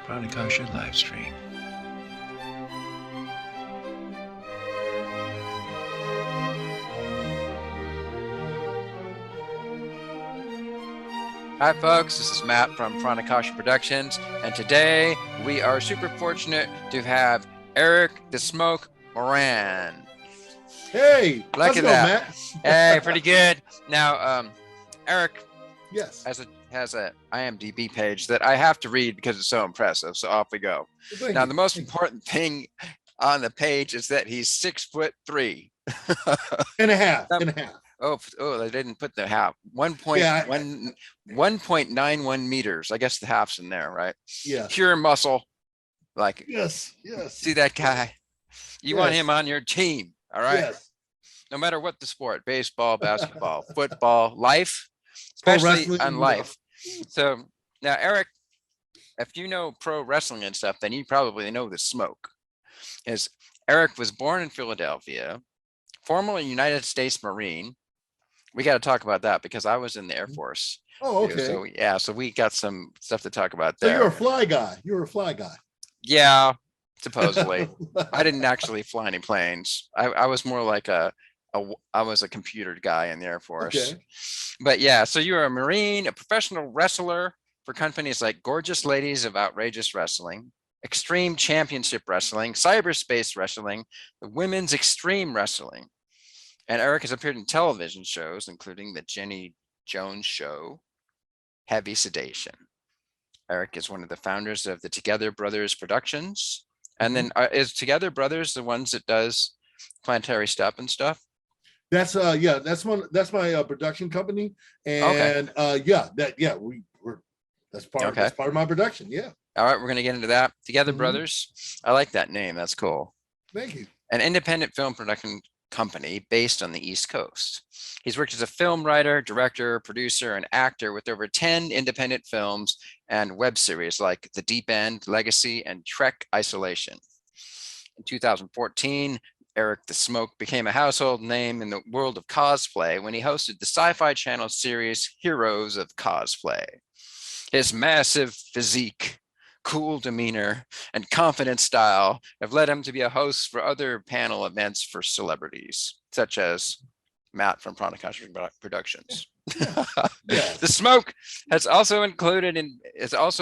Pranakasha live stream. Hi folks, this is Matt from Pranakasha Productions, and today we are super fortunate to have Eric the Smoke Moran. Hey, Look at that, Matt? Hey, pretty good. Now, Eric, yes, has a IMDb page that I have to read because it's so impressive. So off we go. Well, now, the most important thing on the page is that he's 6'3" and a half. Oh, they didn't put the half. 1.91 meters. I guess the half's in there, right? Yeah. Pure muscle. Like, yes. See that guy? You want him on your team, all right? Yes. No matter what the sport, baseball, basketball, football, life, especially on life. So now, Eric, if you know pro wrestling and stuff, then you probably know the Smoke. Eric was born in Philadelphia, formerly United States Marine. We got to talk about that because I was in the Air Force. Oh, okay. So yeah, so we got some stuff to talk about there. So you're a fly guy. Yeah, supposedly. I didn't actually fly any planes. I was more like I was a computer guy in the Air Force. Okay. But yeah, so you're a Marine, a professional wrestler for companies like Gorgeous Ladies of Outrageous Wrestling, Extreme Championship Wrestling, Cyberspace Wrestling, the Women's Extreme Wrestling. And Eric has appeared in television shows, including The Jenny Jones Show, Heavy Sedation. Eric is one of the founders of the Together Brothers Productions. And then is Together Brothers the ones that does Planetary stuff and stuff? That's that's my production company. And that's part of my production. Yeah. All right, we're gonna get into that. Together Brothers. I like that name. That's cool. Thank you. An independent film production company based on the East Coast. He's worked as a film writer, director, producer, and actor with over 10 independent films and web series like The Deep End, Legacy, and Trek Isolation. In 2014, Eric the Smoke became a household name in the world of cosplay when he hosted the Syfy channel series Heroes of Cosplay. His massive physique, cool demeanor, and confident style have led him to be a host for other panel events for celebrities, such as Matt from Pranakasha Productions. The Smoke has also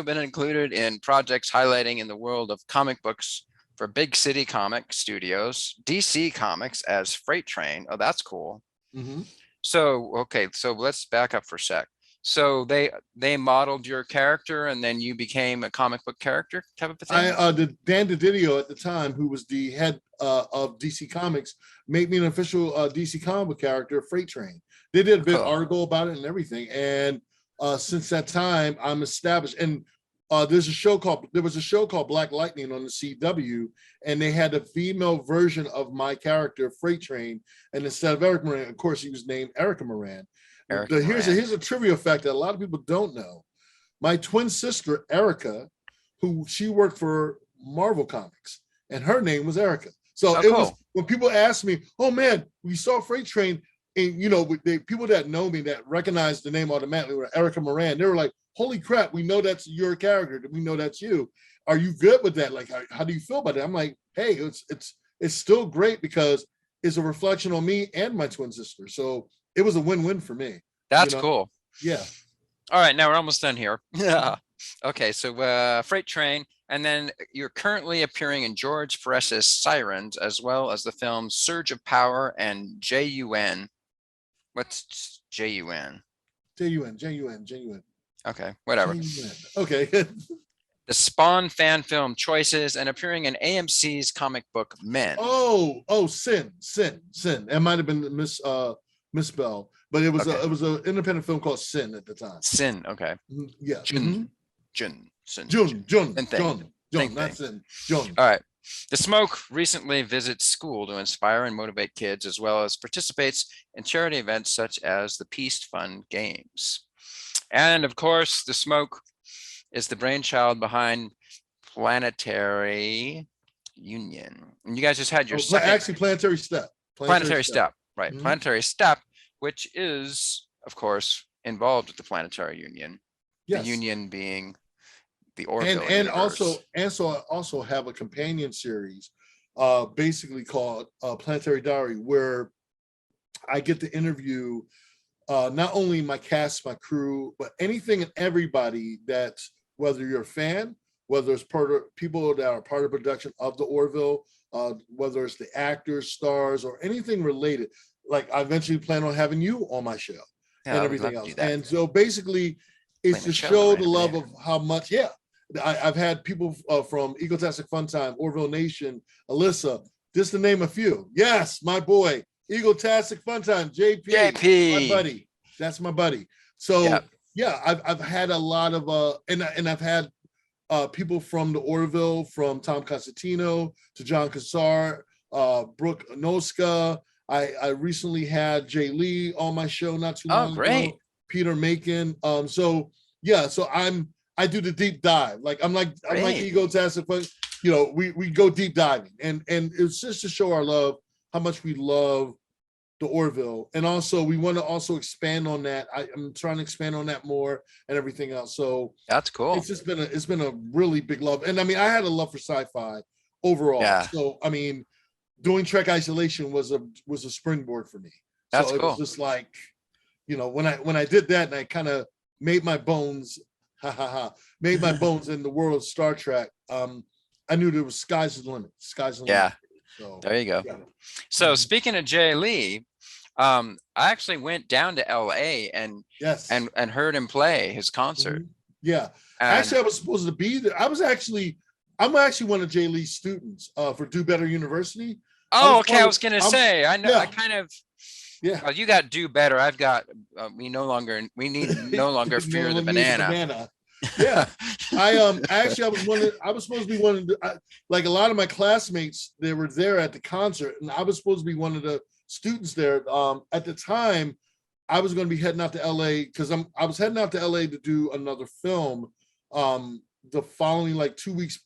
been included in projects highlighting in the world of comic books for Big City Comic Studios, DC Comics as Freight Train. Oh, that's cool. So let's back up for a sec. So they modeled your character, and then you became a comic book character type of thing. Dan DiDio at the time, who was the head of DC Comics, made me an official DC comic book character, Freight Train. They did a big article about it and everything. And since that time, I'm established. And there was a show called Black Lightning on the CW, and they had a female version of my character, Freight Train. And instead of Eric Moran, of course, he was named Erica Moran. Here's a trivia fact that a lot of people don't know. My twin sister, Erica, she worked for Marvel Comics, and her name was Erica. So was when people asked me, "Oh man, we saw Freight Train," and people that know me that recognize the name automatically were Erica Moran. They were like, "Holy crap, we know that's your character. We know that's you. Are you good with that? Like, how do you feel about it?" I'm like, "Hey, it's still great because it's a reflection on me and my twin sister." So it was a win-win for me. That's cool. Yeah. All right, now we're almost done here. Yeah. Okay, so Freight Train, and then you're currently appearing in George Perez's Sirens, as well as the films Surge of Power and J.U.N. What's J.U.N.? J.U.N. Okay, whatever. J-U-N. Okay. The Spawn fan film Choices, and appearing in AMC's comic book Men. Sin. It might have been misspelled, but it was an independent film called Sin at the time. Sin, okay. Yeah. Jun. Not Sin. Jun. All right. The Smoke recently visits school to inspire and motivate kids, as well as participates in charity events such as the Peace Fund Games. And of course, the Smoke is the brainchild behind Planetary Union. And you guys just had your second... Actually, Planetary Step. Planetary Step, right. Planetary Step, which is, of course, involved with the Planetary Union. Yes. The union being the Orville universe. Also have a companion series, basically called Planetary Diary, where I get to interview not only my cast, my crew, but anything and everybody that's, whether you're a fan, whether it's part of people that are part of production of the Orville, whether it's the actors, stars, or anything related. Like I eventually plan on having you on my show and everything else. And so basically it's to show the love of how much, I've had people from Egotastic Fun Time, Orville Nation, Alyssa, just to name a few. Yes, my boy, Egotastic Fun Time, JP, my buddy. That's my buddy. So I've had a lot of and I've had people from the Orville, from Tom Constantino to John Cassar, Brooke Noska. I recently had Jay Lee on my show not too long ago. Peter Macon. So I do the deep dive. I'm like Egotastic Fun. You know, we go deep diving, and it's just to show our love, how much we love the Orville, and also we want to also expand on that. I'm trying to expand on that more and everything else. So that's cool. It's been a really big love, and I mean, I had a love for sci-fi overall. Yeah. So I mean, doing Trek Isolation was a springboard for me. That's so it cool. was just like, you know, when I did that, and I kind of made my bones, made my bones in the world of Star Trek. I knew there was sky's the limit. Sky's the limit. Yeah. So, there you go. Yeah. So speaking of Jay Lee, I actually went down to LA and heard him play his concert. Yeah. Actually, I was supposed to be there. I'm actually one of Jay Lee's students for Do Better University. Oh, okay. I was gonna say, I know. Yeah. I kind of. Yeah. Well, you got Do Better. I've got. We need no longer fear the banana. Yeah. I was supposed to be one of the, like a lot of my classmates, they were there at the concert, and I was supposed to be one of the students there. At the time, I was going to be heading out to LA because I was heading out to LA to do another film the following, like 2 weeks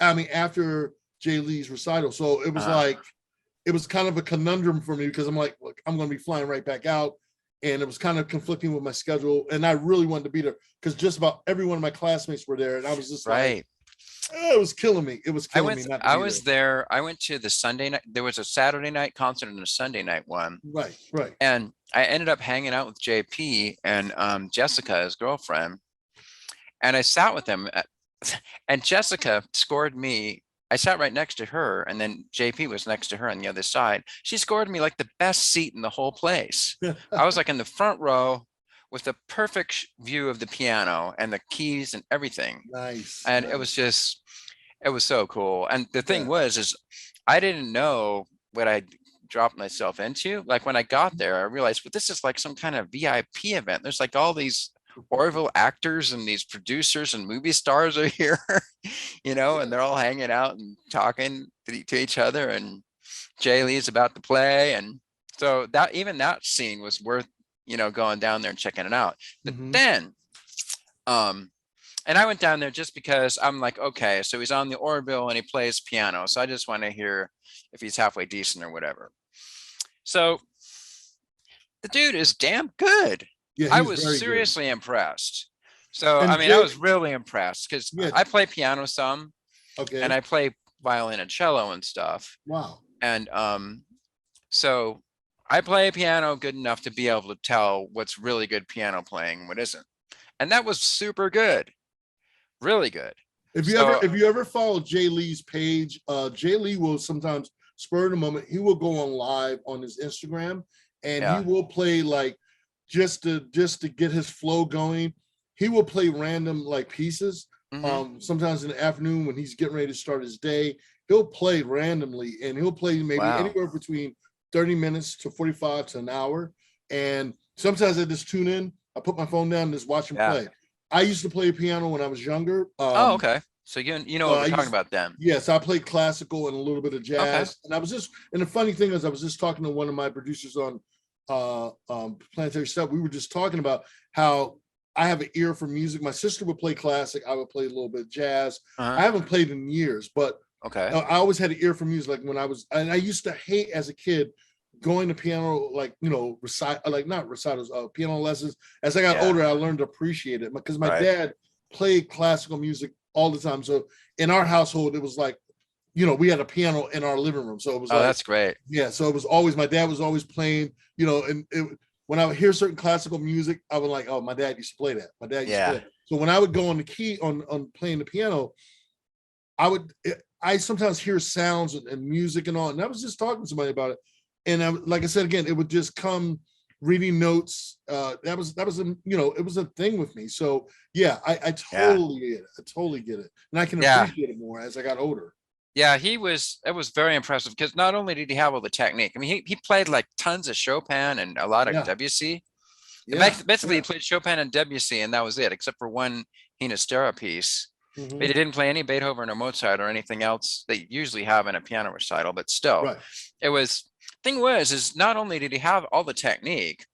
after Jay Lee's recital. So it was it was kind of a conundrum for me, because I'm like, look, I'm going to be flying right back out. And it was kind of conflicting with my schedule. And I really wanted to be there because just about every one of my classmates were there. And I was just like, it was killing me. It was killing me. I was there. I went to the Sunday night. There was a Saturday night concert and a Sunday night one. Right. And I ended up hanging out with JP and Jessica, his girlfriend. And I sat with them. And Jessica scored me. I sat right next to her, and then JP was next to her on the other side. She scored me like the best seat in the whole place. I was like in the front row with the perfect view of the piano and the keys and everything. Nice. And it was so cool. And the thing is I didn't know what I dropped myself into. Like when I got there, I realized, well, this is like some kind of VIP event. There's like all these Orville actors and these producers and movie stars are here, you know, and they're all hanging out and talking to each other, and Jay Lee's about to play. And so that scene was worth, you know, going down there and checking it out. But then, and I went down there just because I'm like, okay, so he's on the Orville and he plays piano. So I just want to hear if he's halfway decent or whatever. So the dude is damn good. Yeah, I was seriously impressed. So, and I was really impressed because I play piano some, and I play violin and cello and stuff. Wow. And so I play piano good enough to be able to tell what's really good piano playing and what isn't. And that was super good. Really good. If you ever follow Jay Lee's page, Jay Lee will sometimes spur of the moment. He will go on live on his Instagram, and he will play like, just to get his flow going, he will play random like pieces. Sometimes in the afternoon when he's getting ready to start his day, he'll play randomly, and he'll play maybe anywhere between 30 minutes to 45 to an hour. And sometimes I just tune in, I put my phone down and just watch him play. I used to play piano when I was younger. Okay. So you know what we're talking about then. Yes, I played classical and a little bit of jazz. And the funny thing is, I was just talking to one of my producers on Planetary stuff. We were just talking about how I have an ear for music. My sister would play classic. I would play a little bit of jazz. I haven't played in years, but I always had an ear for music. Like when I used to hate as a kid going to piano, like, you know, not recitals, piano lessons. As I got older, I learned to appreciate it because my dad played classical music all the time. So in our household, it was like, we had a piano in our living room. So it was that's great. Yeah. So it was always, my dad was always playing, and when I would hear certain classical music, I would like, oh, my dad used to play that. My dad used to play that. So when I would go on the key on playing the piano, I sometimes hear sounds and music and all. And I was just talking to somebody about it. And like I said, again, it would just come reading notes. That was it was a thing with me. So yeah, I totally get it. I totally get it. And I can appreciate it more as I got older. Yeah, it was very impressive because not only did he have all the technique, I mean, he played like tons of Chopin and a lot of Debussy. Basically, he played Chopin and Debussy, and that was it, except for one Hinastera piece. But he didn't play any Beethoven or Mozart or anything else that you usually have in a piano recital. But still, thing was not only did he have all the technique,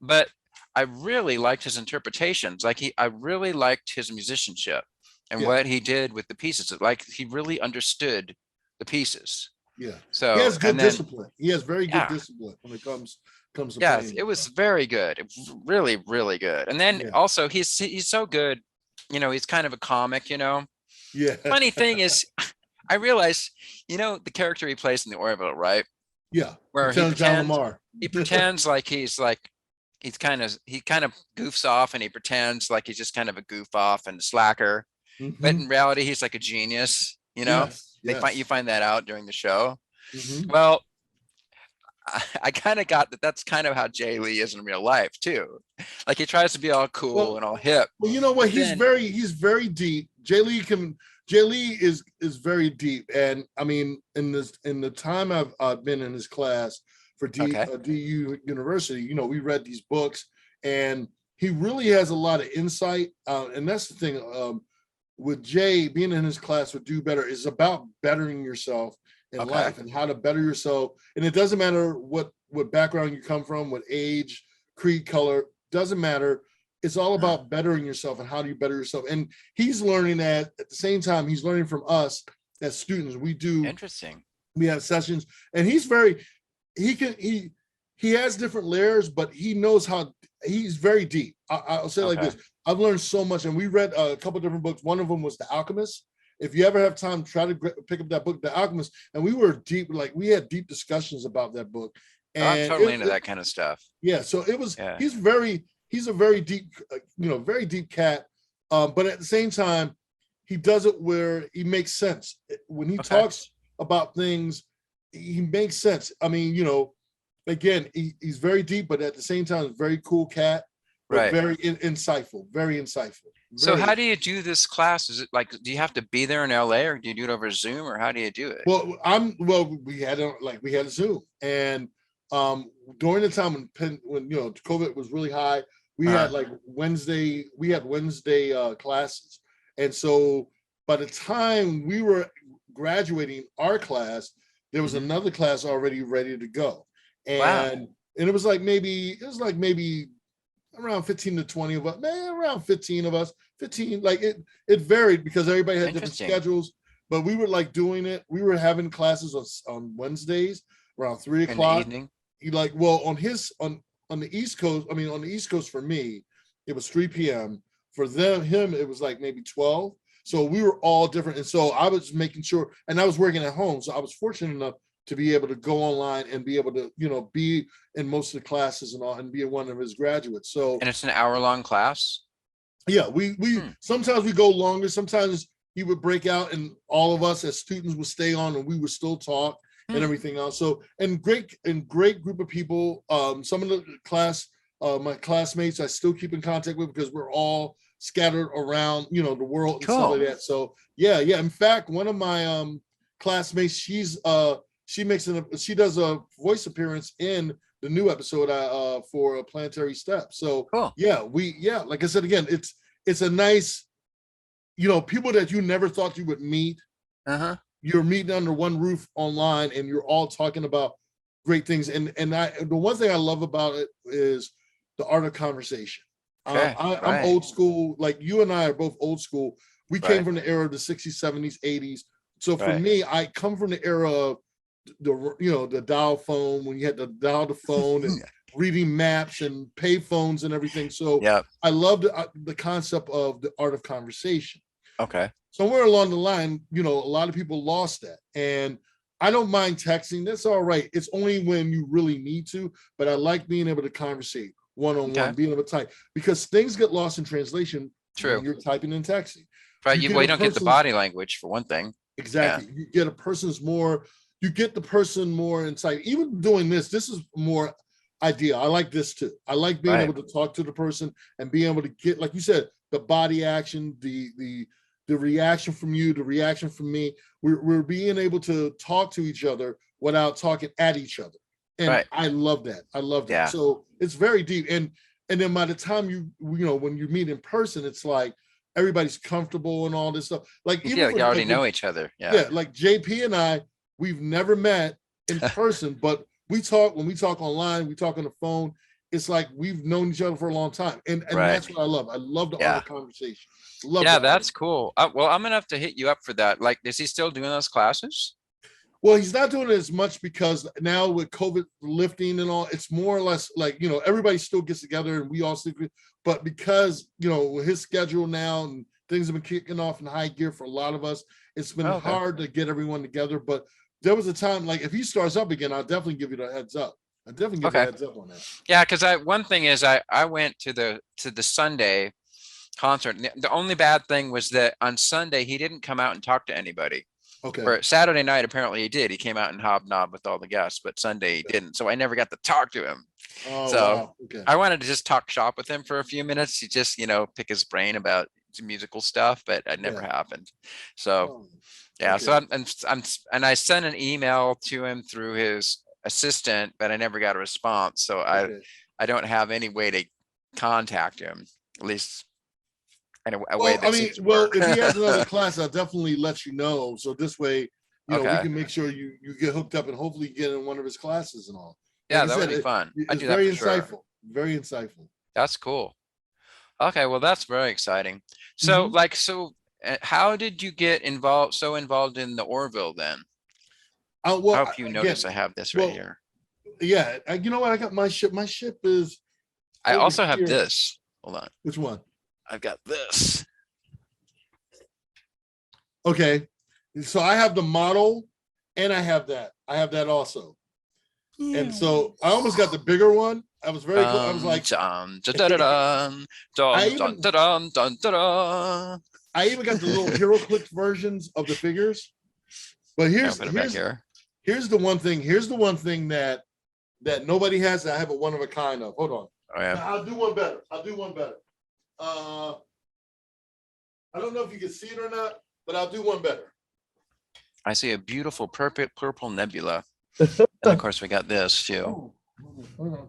but I really liked his interpretations. I really liked his musicianship. And what he did with the pieces, like he really understood the pieces. Yeah. So he has good discipline. He has very good discipline when it comes to playing. It was very good. Really, really good. And then also he's so good. He's kind of a comic, Yeah. Funny thing is, I realized, the character he plays in the Orville, right? Yeah. Where he pretends like he kind of goofs off and he pretends like he's just kind of a goof off and slacker. But in reality, he's like a genius, Yes. You find that out during the show. Well, I kind of got that's kind of how Jay Lee is in real life too. Like he tries to be all cool and all hip. Well, you know what? He's very deep. Jay Lee is very deep. And I mean, in the time I've been in his class for DU University, we read these books and he really has a lot of insight. And that's the thing. With Jay, being in his class with Do Better is about bettering yourself in life and how to better yourself. And it doesn't matter what background you come from, what age, creed, color, doesn't matter. It's all about bettering yourself and how do you better yourself. And he's learning that at the same time, he's learning from us as students. We have sessions and he has different layers, but he knows he's very deep. I'll say it like this. I've learned so much, and we read a couple different books. One of them was The Alchemist. If you ever have time, try to pick up that book, The Alchemist. And we were deep, we had deep discussions about that book. And I'm totally into that kind of stuff. Yeah, so it was. He's a very deep, very deep cat. But at the same time, he does it where he makes sense when he talks about things. He makes sense. I mean, again, he's very deep, but at the same time, very cool cat. Right. Very insightful. So how do you do this class? Is it like, do you have to be there in LA or do you do it over Zoom or how do you do it? Well, we had a Zoom and during the time when COVID was really high, we had Wednesday classes. And so by the time we were graduating our class, there was another class already ready to go. And it was maybe around 15 to 20 of us, around 15 of us, 15, it varied because everybody had different schedules, but we were doing it. We were having classes on Wednesdays around 3 o'clock. In the evening? On the East Coast, on the East Coast for me, it was 3 p.m. For him, it was maybe 12. So we were all different. And so I was making sure, and I was working at home. So I was fortunate enough to be able to go online and be able to, be in most of the classes and all, and be one of his graduates. So, and it's an hour-long class. Yeah, we sometimes we go longer. Sometimes he would break out, and all of us as students would stay on, and we would still talk and everything else. So, and great group of people. Some of the class, my classmates, I still keep in contact with because we're all scattered around, the world and stuff like that. So, yeah. In fact, one of my classmates, she does a voice appearance in the new episode for Planetary Step. So like I said, again, it's a nice, people that you never thought you would meet. You're meeting under one roof online and you're all talking about great things. And the one thing I love about it is the art of conversation. I'm old school, like you and I are both old school. We came from the era of the 60s, 70s, 80s. So for me, I come from the era of the dial phone, when you had to dial the phone and reading maps and pay phones and everything. So yeah. I love the concept of the art of conversation. Okay. Somewhere along the line, a lot of people lost that. And I don't mind texting. That's all right. It's only when you really need to, but I like being able to conversate one-on-one, being able to type, because things get lost in translation. True. When you're typing and texting. Right. You don't get the body language for one thing. Exactly. Yeah. You get the person more insight. Even doing this is more ideal. I like this too. I like being able to talk to the person and being able to get, like you said, the body action, the reaction from you, the reaction from me. We're being able to talk to each other without talking at each other. And I love that. I love that. Yeah. So it's very deep. And then by the time when you meet in person, it's like everybody's comfortable and all this stuff. Like even you already know each other. Yeah. Like JP and I, we've never met in person, but when we talk online, we talk on the phone. It's like we've known each other for a long time. And that's what I love. I love the art of conversation. That's cool. Well, I'm gonna have to hit you up for that. Like, is he still doing those classes? Well, he's not doing it as much because now with COVID lifting and all, it's more or less like, everybody still gets together and we all sleep. But because, with his schedule now and things have been kicking off in high gear for a lot of us, it's been hard to get everyone together. But there was a time, like if he starts up again, I'll definitely give you the heads up. I'll definitely give you the heads up on that. Yeah, because one thing is I went to the Sunday concert. The only bad thing was that on Sunday he didn't come out and talk to anybody. Okay. Or Saturday night, apparently he did. He came out and hobnobbed with all the guests, but Sunday he didn't. So I never got to talk to him. Oh, wow. Okay. I wanted to just talk shop with him for a few minutes. To just, pick his brain about some musical stuff, but it never happened. So, So I sent an email to him through his assistant, but I never got a response. So I don't have any way to contact him, at least. If he has another class, I'll definitely let you know. So this way, we can make sure you get hooked up and hopefully get in one of his classes and all. Yeah, that would be fun. It's very insightful. Very insightful. That's cool. Okay, well, that's very exciting. So, how did you get involved in the Orville then? I hope you notice I have this right here. Yeah, you know what? I got my ship. My ship is. I also have this. Hold on. Which one? I've got this. Okay. So I have the model and I have that. I have that also. And so I almost got the bigger one. I was very close. I was like, I even got the little Hero Click versions of the figures. But here's the one thing. Here's the one thing that nobody has that I have a one of a kind of. Hold on. Oh, yeah. I'll do one better. I don't know if you can see it or not, but I'll do one better. I see a beautiful purple nebula. And of course we got this too. Hold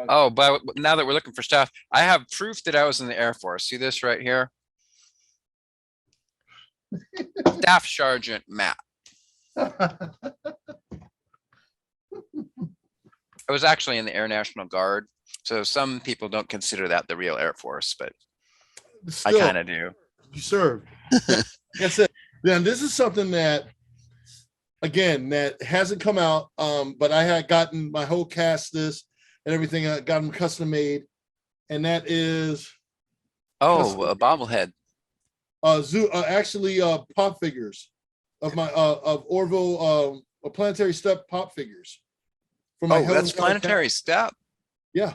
on. But now that we're looking for stuff, I have proof that I was in the Air Force. See this right here? Staff Sergeant Matt. I was actually in the Air National Guard, so some people don't consider that the real Air Force, but still, I kind of do. You served. Like I said, then this is something that, again, that hasn't come out, but I had gotten my whole cast this and everything. I got them custom made, and that is a bobblehead. Actually, pop figures of my of Orville, Planetary Step pop figures. That's Planetary Step. Yeah.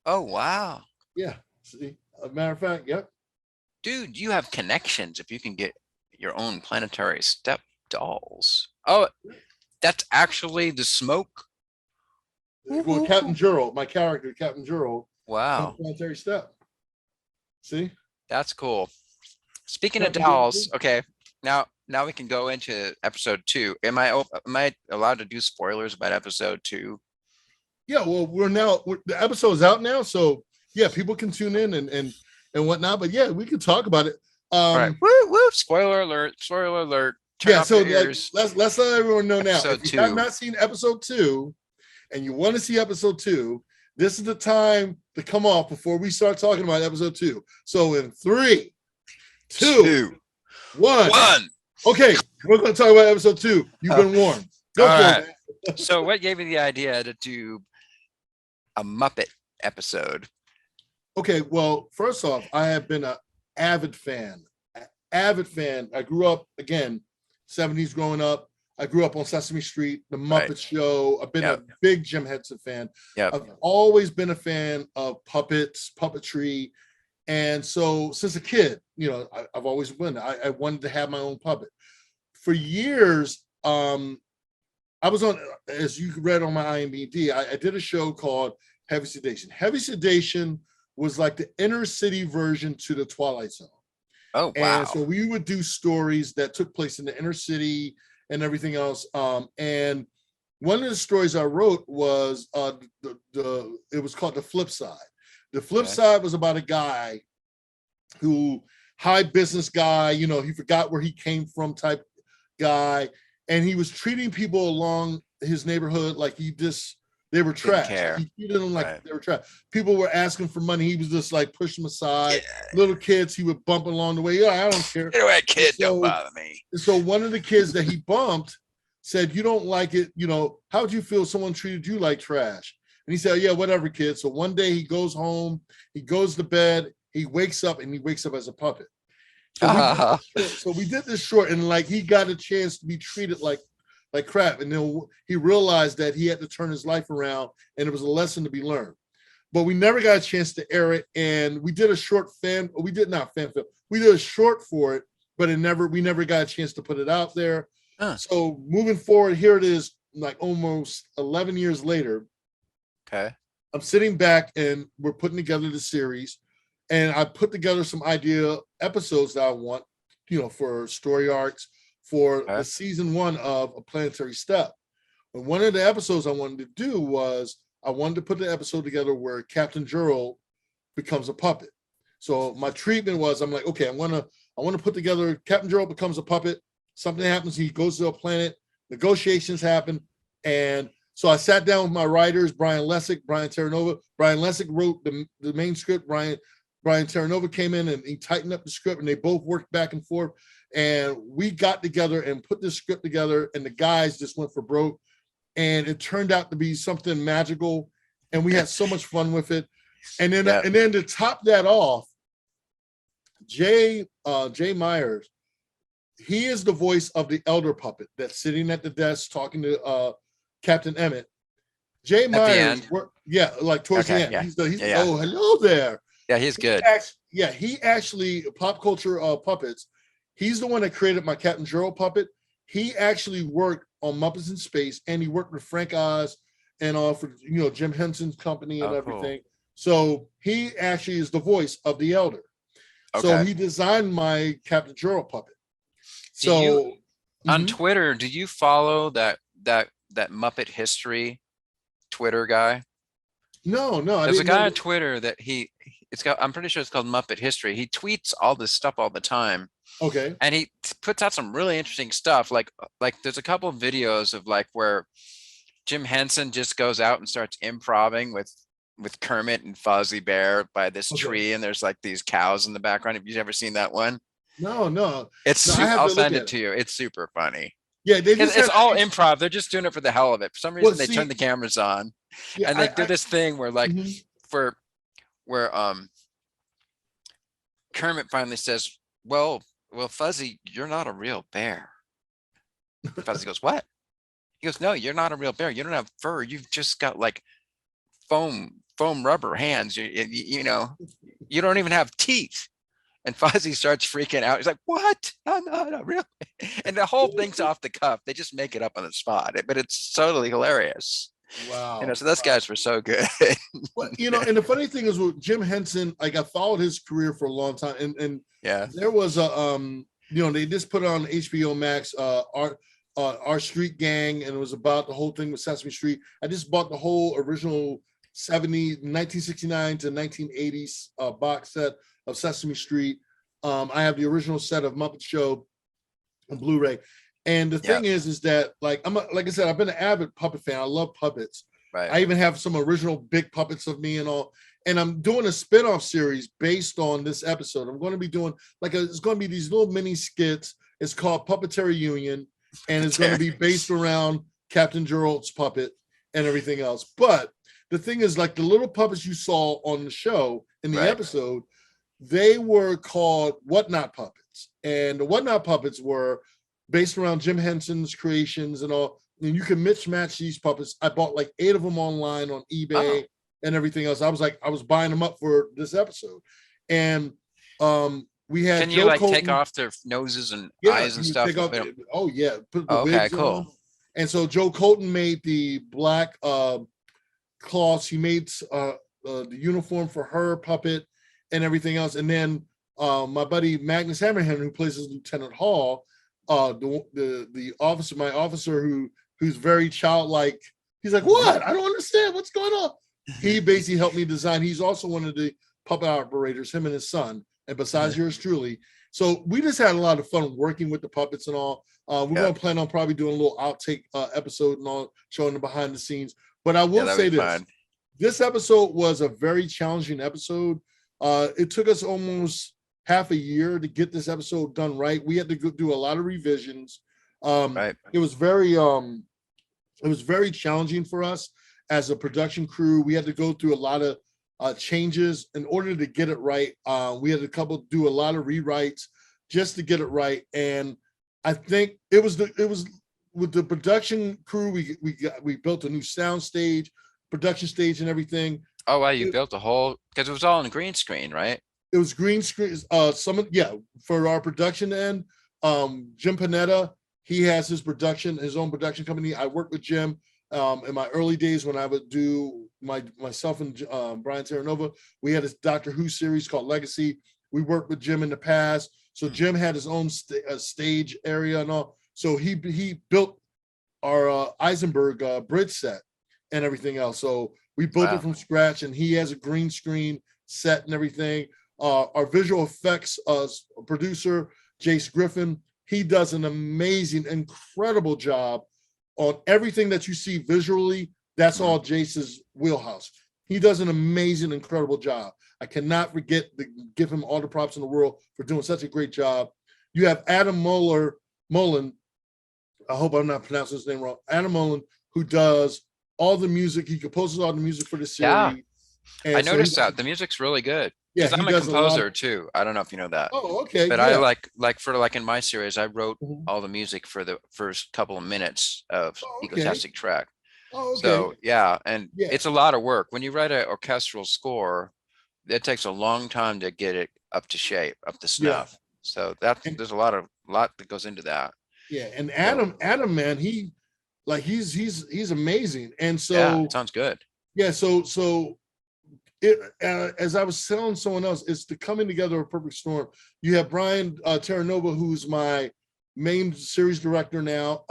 Oh wow. Yeah. See, a matter of fact, yep. Dude, you have connections if you can get your own Planetary Step dolls. Oh, that's actually the Smoke. Well, Captain Juro, my character, Captain Juro. Wow. Planetary Step. See? That's cool. Speaking of dolls, okay. Now we can go into episode 2. Am I allowed to do spoilers about episode 2? Yeah, well, the episode's out now, so yeah, people can tune in and whatnot. But yeah, we can talk about it. Right. Woo! Spoiler alert! Spoiler alert! Turn off your ears. Let's let everyone know now. Episode if you have not seen episode 2, and you want to see episode 2, this is the time to come off before we start talking about episode 2. So in 3, 2, 1. Okay, we're going to talk about episode 2. You've been warned. Go for it. So what gave you the idea to do a Muppet episode? Okay, well, first off, I have been an avid fan. Avid fan. I grew up again, 70s growing up. I grew up on Sesame Street, The Muppet Show. I've been a big Jim Henson fan. I've always been a fan of puppets, puppetry. And so since a kid, I've always been, I wanted to have my own puppet. For years, I was on, as you read on my IMDb, I did a show called Heavy Sedation. Heavy Sedation was like the inner city version to the Twilight Zone. Oh, wow. And so we would do stories that took place in the inner city and everything else. And one of the stories I wrote was it was called The Flip Side. The Flip Side was about a guy who, high business guy, he forgot where he came from type guy. And he was treating people along his neighborhood like they were trash. He treated them like they were trash. People were asking for money. He was just like push them aside. Little kids, he would bump along the way. Yeah, I don't care. Get away, kid, don't bother me. So one of the kids that he bumped said, "You don't like it. How would you feel if someone treated you like trash?" And he said, "Yeah, whatever, kid." So one day he goes home, he goes to bed, he wakes up, and he wakes up as a puppet. So we did this short, and like he got a chance to be treated like crap, and then he realized that he had to turn his life around, and it was a lesson to be learned. But we never got a chance to air it, and we did a short we did a short for it, but we never got a chance to put it out there. So moving forward, here it is, like almost 11 years later. Okay, I'm sitting back and we're putting together the series, and I put together some idea episodes that I want, for story arcs for the season 1 of A Planetary Step. And one of the episodes I wanted to do was I wanted to put the episode together where Captain Gerald becomes a puppet. So my treatment was, I'm like, okay, I want to put together Captain Gerald becomes a puppet. Something happens, he goes to a planet, negotiations happen, and so I sat down with my writers, Brian Lessick, Brian Terranova. Brian Lessick wrote the main script. Brian Terranova came in and he tightened up the script, and they both worked back and forth. And we got together and put this script together, and the guys just went for broke. And it turned out to be something magical, and we had so much fun with it. And then to top that off, Jay Myers, he is the voice of the elder puppet that's sitting at the desk talking to Captain Emmett. Jay Myers, like towards the end. He's oh, hello there. Yeah, he's good. He actually, pop culture puppets, he's the one that created my Captain Gerald puppet. He actually worked on Muppets in Space, and he worked with Frank Oz and for Jim Henson's company and everything. Cool. So he actually is the voice of the elder. Okay. So he designed my Captain Gerald puppet. On Twitter, do you follow that Muppet History Twitter guy? No. There's a guy on Twitter that I'm pretty sure it's called Muppet History. He tweets all this stuff all the time. Okay. And he puts out some really interesting stuff. Like there's a couple of videos of like where Jim Henson just goes out and starts improvising with Kermit and Fozzie Bear by this tree, and there's like these cows in the background. Have you ever seen that one? No. I'll send it to you. It's super funny. Yeah, it's all improv. They're just doing it for the hell of it. For some reason, they turn the cameras on, and they do this thing where like where Kermit finally says, well, Fuzzy, you're not a real bear. Fuzzy goes, what? He goes, no, you're not a real bear. You don't have fur. You've just got like foam rubber hands. You don't even have teeth. And Fuzzy starts freaking out. He's like, what? I'm not a real. And the whole thing's off the cuff. They just make it up on the spot. But it's totally hilarious. Wow. So those guys were so good. Well, and the funny thing is with Jim Henson, like I followed his career for a long time. And there was a they just put on HBO Max our Street Gang, and it was about the whole thing with Sesame Street. I just bought the whole original 1969 to 1980s box set of Sesame Street. I have the original set of Muppet Show on Blu-ray. And the thing is that like like I said, I've been an avid puppet fan. I love puppets. Right. I even have some original big puppets of me and all. And I'm doing a spin-off series based on this episode. I'm going to be doing it's going to be these little mini skits. It's called Puppetary Union, and it's going to be based around Captain Gerald's puppet and everything else. But the thing is, like the little puppets you saw on the show in the episode, they were called Whatnot puppets. And the Whatnot puppets were based around Jim Henson's creations and all. And you can match these puppets. I bought like 8 of them online on eBay and everything else. I was buying them up for this episode. And we had Can you like take off their noses and eyes and stuff? Put the okay, cool. On. And so Joe Colton made the black cloths. He made the uniform for her puppet and everything else. And then my buddy Magnus Hammerhand, who plays as Lieutenant Hall, the officer, my officer who's very childlike. He's like, what? I don't understand what's going on. He basically helped me design. He's also one of the puppet operators, him and his son, and besides yours truly. So we just had a lot of fun working with the puppets and all. We're going to plan on probably doing a little outtake episode and all, showing the behind the scenes. But I will say this. This episode was a very challenging episode. It took us almost half a year to get this episode done right. We had to go do a lot of revisions. It was very challenging for us as a production crew. We had to go through a lot of changes in order to get it right. We had to do a lot of rewrites just to get it right. And I think it was with the production crew. We built a new sound stage, production stage, and everything. Oh wow, you built a whole, because it was all in green screen, right? It was green screen. For our production end, Jim Panetta, he has his own production company. I worked with Jim in my early days when I would do myself and Brian Terranova. We had this Doctor Who series called Legacy. We worked with Jim in the past. So Jim had his own stage area and all. So he built our Eisenberg bridge set and everything else. So we built it from scratch, and he has a green screen set and everything. Our visual effects producer, Jace Griffin, he does an amazing, incredible job on everything that you see visually. That's all Jace's wheelhouse. He does an amazing, incredible job. I cannot forget to give him all the props in the world for doing such a great job. You have Adam Mullen. I hope I'm not pronouncing his name wrong. Adam Mullen, who does all the music. He composes all the music for the series. Yeah. And I noticed that the music's really good. Yeah, I'm a composer too. I don't know if you know that. Oh, okay. But I like in my series, I wrote all the music for the first couple of minutes of Egotastic Track. Oh, okay. So it's a lot of work. When you write an orchestral score, it takes a long time to get it up to shape, up to snuff. So there's a lot that goes into that. Yeah, and Adam, man, he's amazing. And so it sounds good. Yeah, so it as I was telling someone else, it's the coming together of a perfect storm. You have Brian Terranova, who's my main series director now.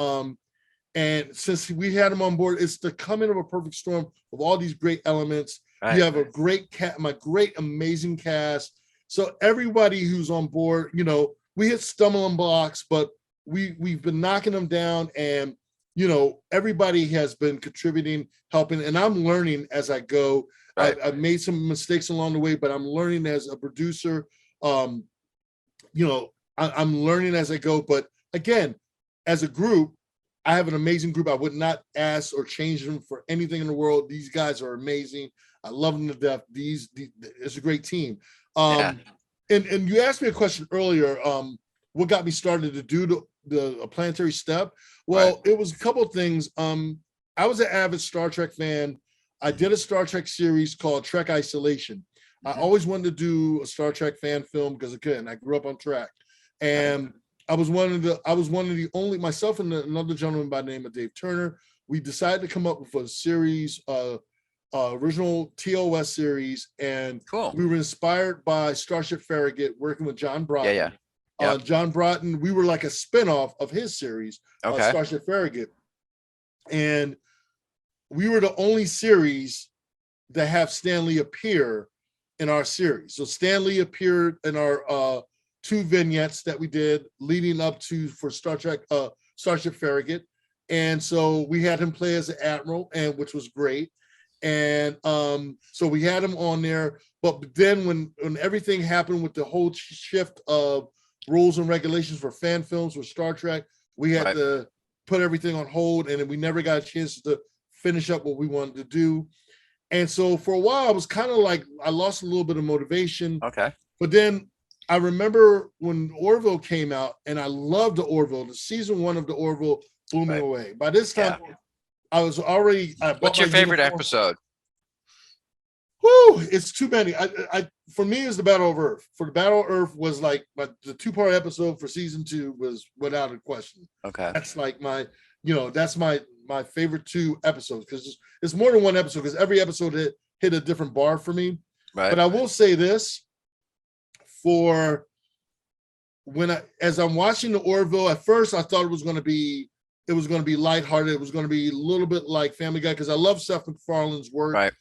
And since we had him on board, it's the coming of a perfect storm of all these great elements. Right. You have a great amazing cast. So everybody who's on board, we hit stumbling blocks, but we've been knocking them down, and everybody has been contributing, helping, and I'm learning as I go. Right. I've made some mistakes along the way, but I'm learning as a producer. I'm learning as I go. But again, as a group, I have an amazing group. I would not ask or change them for anything in the world. These guys are amazing. I love them to death. It's a great team. And you asked me a question earlier. What got me started to do the Planetary step? Well, It was a couple of things. I was an avid Star Trek fan. I did a Star Trek series called Trek Isolation. I always wanted to do a Star Trek fan film because again, I grew up on Trek, and I was one of the only, myself and another gentleman by the name of Dave Turner. We decided to come up with a series, original TOS series, and we were inspired by Starship Farragut, working with John Broughton. John Broughton, we were like a spinoff of his series, Starship Farragut. And we were the only series that have Stan Lee appear in our series. So Stan Lee appeared in our 2 vignettes that we did leading up for Star Trek, Starship Farragut. And so we had him play as an admiral, which was great. And so we had him on there. But then when everything happened with the whole shift of rules and regulations for fan films with Star Trek, we had to put everything on hold, and then we never got a chance to finish up what we wanted to do. And so for a while, I was kind of like, I lost a little bit of motivation. Okay. But then I remember when Orville came out, and I loved the Orville. The season 1 of the Orville blew me away. By this time, I was already. What's your favorite episode? Whoo! It's too many. For me, it's the Battle of Earth. For the Battle of Earth was like the 2-part episode for season 2 was without a question. Okay. That's like my, that's my favorite 2 episodes, because it's more than one episode, because every episode hit a different bar for me. Right. But I will say this, for as I'm watching the Orville, at first I thought it was going to be lighthearted. It was going to be a little bit like Family Guy, because I love Seth MacFarlane's work. Right.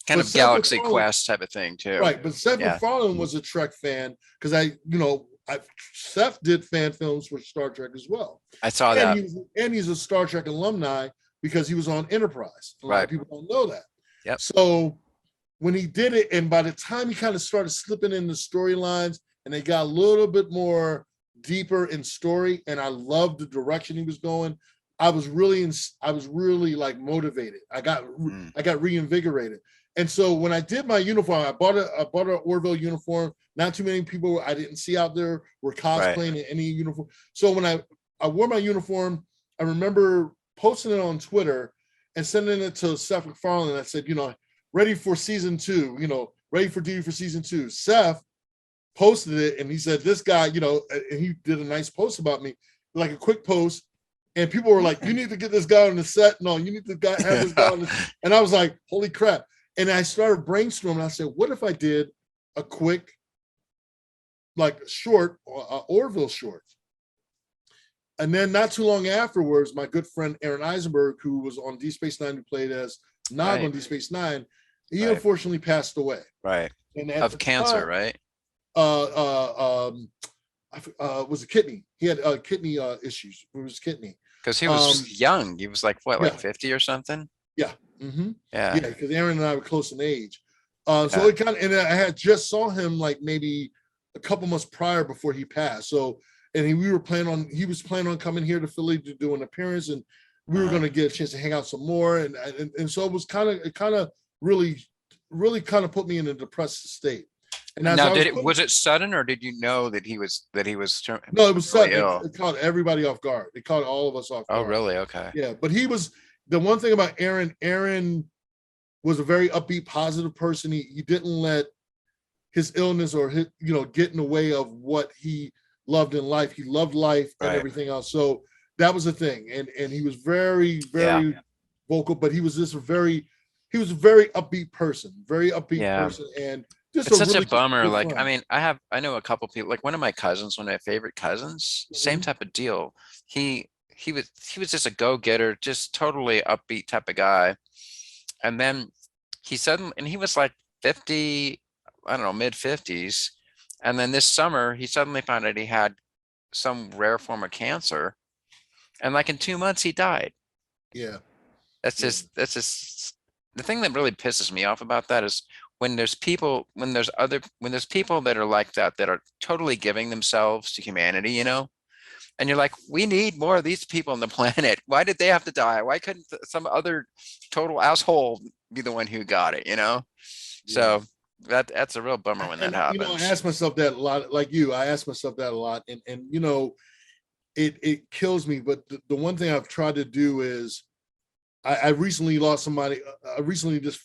Kind of Galaxy Quest type of thing too. Right. But Seth MacFarlane was a Trek fan, because Seth did fan films for Star Trek as well. I saw that. And he's a Star Trek alumni, because he was on Enterprise. A lot of people don't know that. Yep. So when he did it, and by the time he kind of started slipping in the storylines, and they got a little bit more deeper in story, and I loved the direction he was going, I was really like motivated. I got reinvigorated. And so when I did my uniform, I bought an Orville uniform. Not too many people I didn't see out there were cosplaying in any uniform. So when I wore my uniform, I remember posting it on Twitter and sending it to Seth MacFarlane. I said, ready for season 2, ready for duty for season 2. Seth posted it, and he said, this guy, and he did a nice post about me, like a quick post. And people were like, you need to get this guy on the set. No, you need to have this guy on the set. And I was like, holy crap. And I started brainstorming. I said, what if I did a quick, like short, Orville short? And then not too long afterwards, my good friend Aaron Eisenberg, who was on Deep Space Nine, who played as Nog on Deep Space Nine, he unfortunately passed away. Right. And of cancer, right? Was a kidney. He had kidney issues. It was kidney. Because he was young. He was like, what, like 50 or something? Yeah. Mm-hmm. Yeah. Yeah, because Aaron and I were close in age. So it kind of, and I had just saw him like maybe a couple months prior before he passed. So, and he was planning on coming here to Philly to do an appearance, and we were going to get a chance to hang out some more. And so it was kind of really kind of put me in a depressed state. And now, was it sudden, or did you know that he was? No, it was sudden. It caught everybody off guard. It caught all of us off guard. Oh, really? Okay. Yeah, but he was the one thing about Aaron. Aaron was a very upbeat, positive person. He didn't let his illness or his, get in the way of what he loved in life. He loved life and everything else. So that was the thing. And he was very, very vocal, but he was a very upbeat person, and just it's such a bummer. Like, fun. I mean, I know a couple people, like one of my favorite cousins, same type of deal. He was just a go-getter, just totally upbeat type of guy. And then he was like 50, I don't know, mid 50s. And then this summer he suddenly found out he had some rare form of cancer. And like in 2 months he died. Yeah. That's just the thing that really pisses me off about that is when there's people that are like that are totally giving themselves to humanity, and you're like, we need more of these people on the planet. Why did they have to die? Why couldn't some other total asshole be the one who got it, So that's a real bummer when that happens. I ask myself that a lot, like you. I ask myself that a lot, and it kills me. But the one thing I've tried to do is I recently lost somebody. I recently just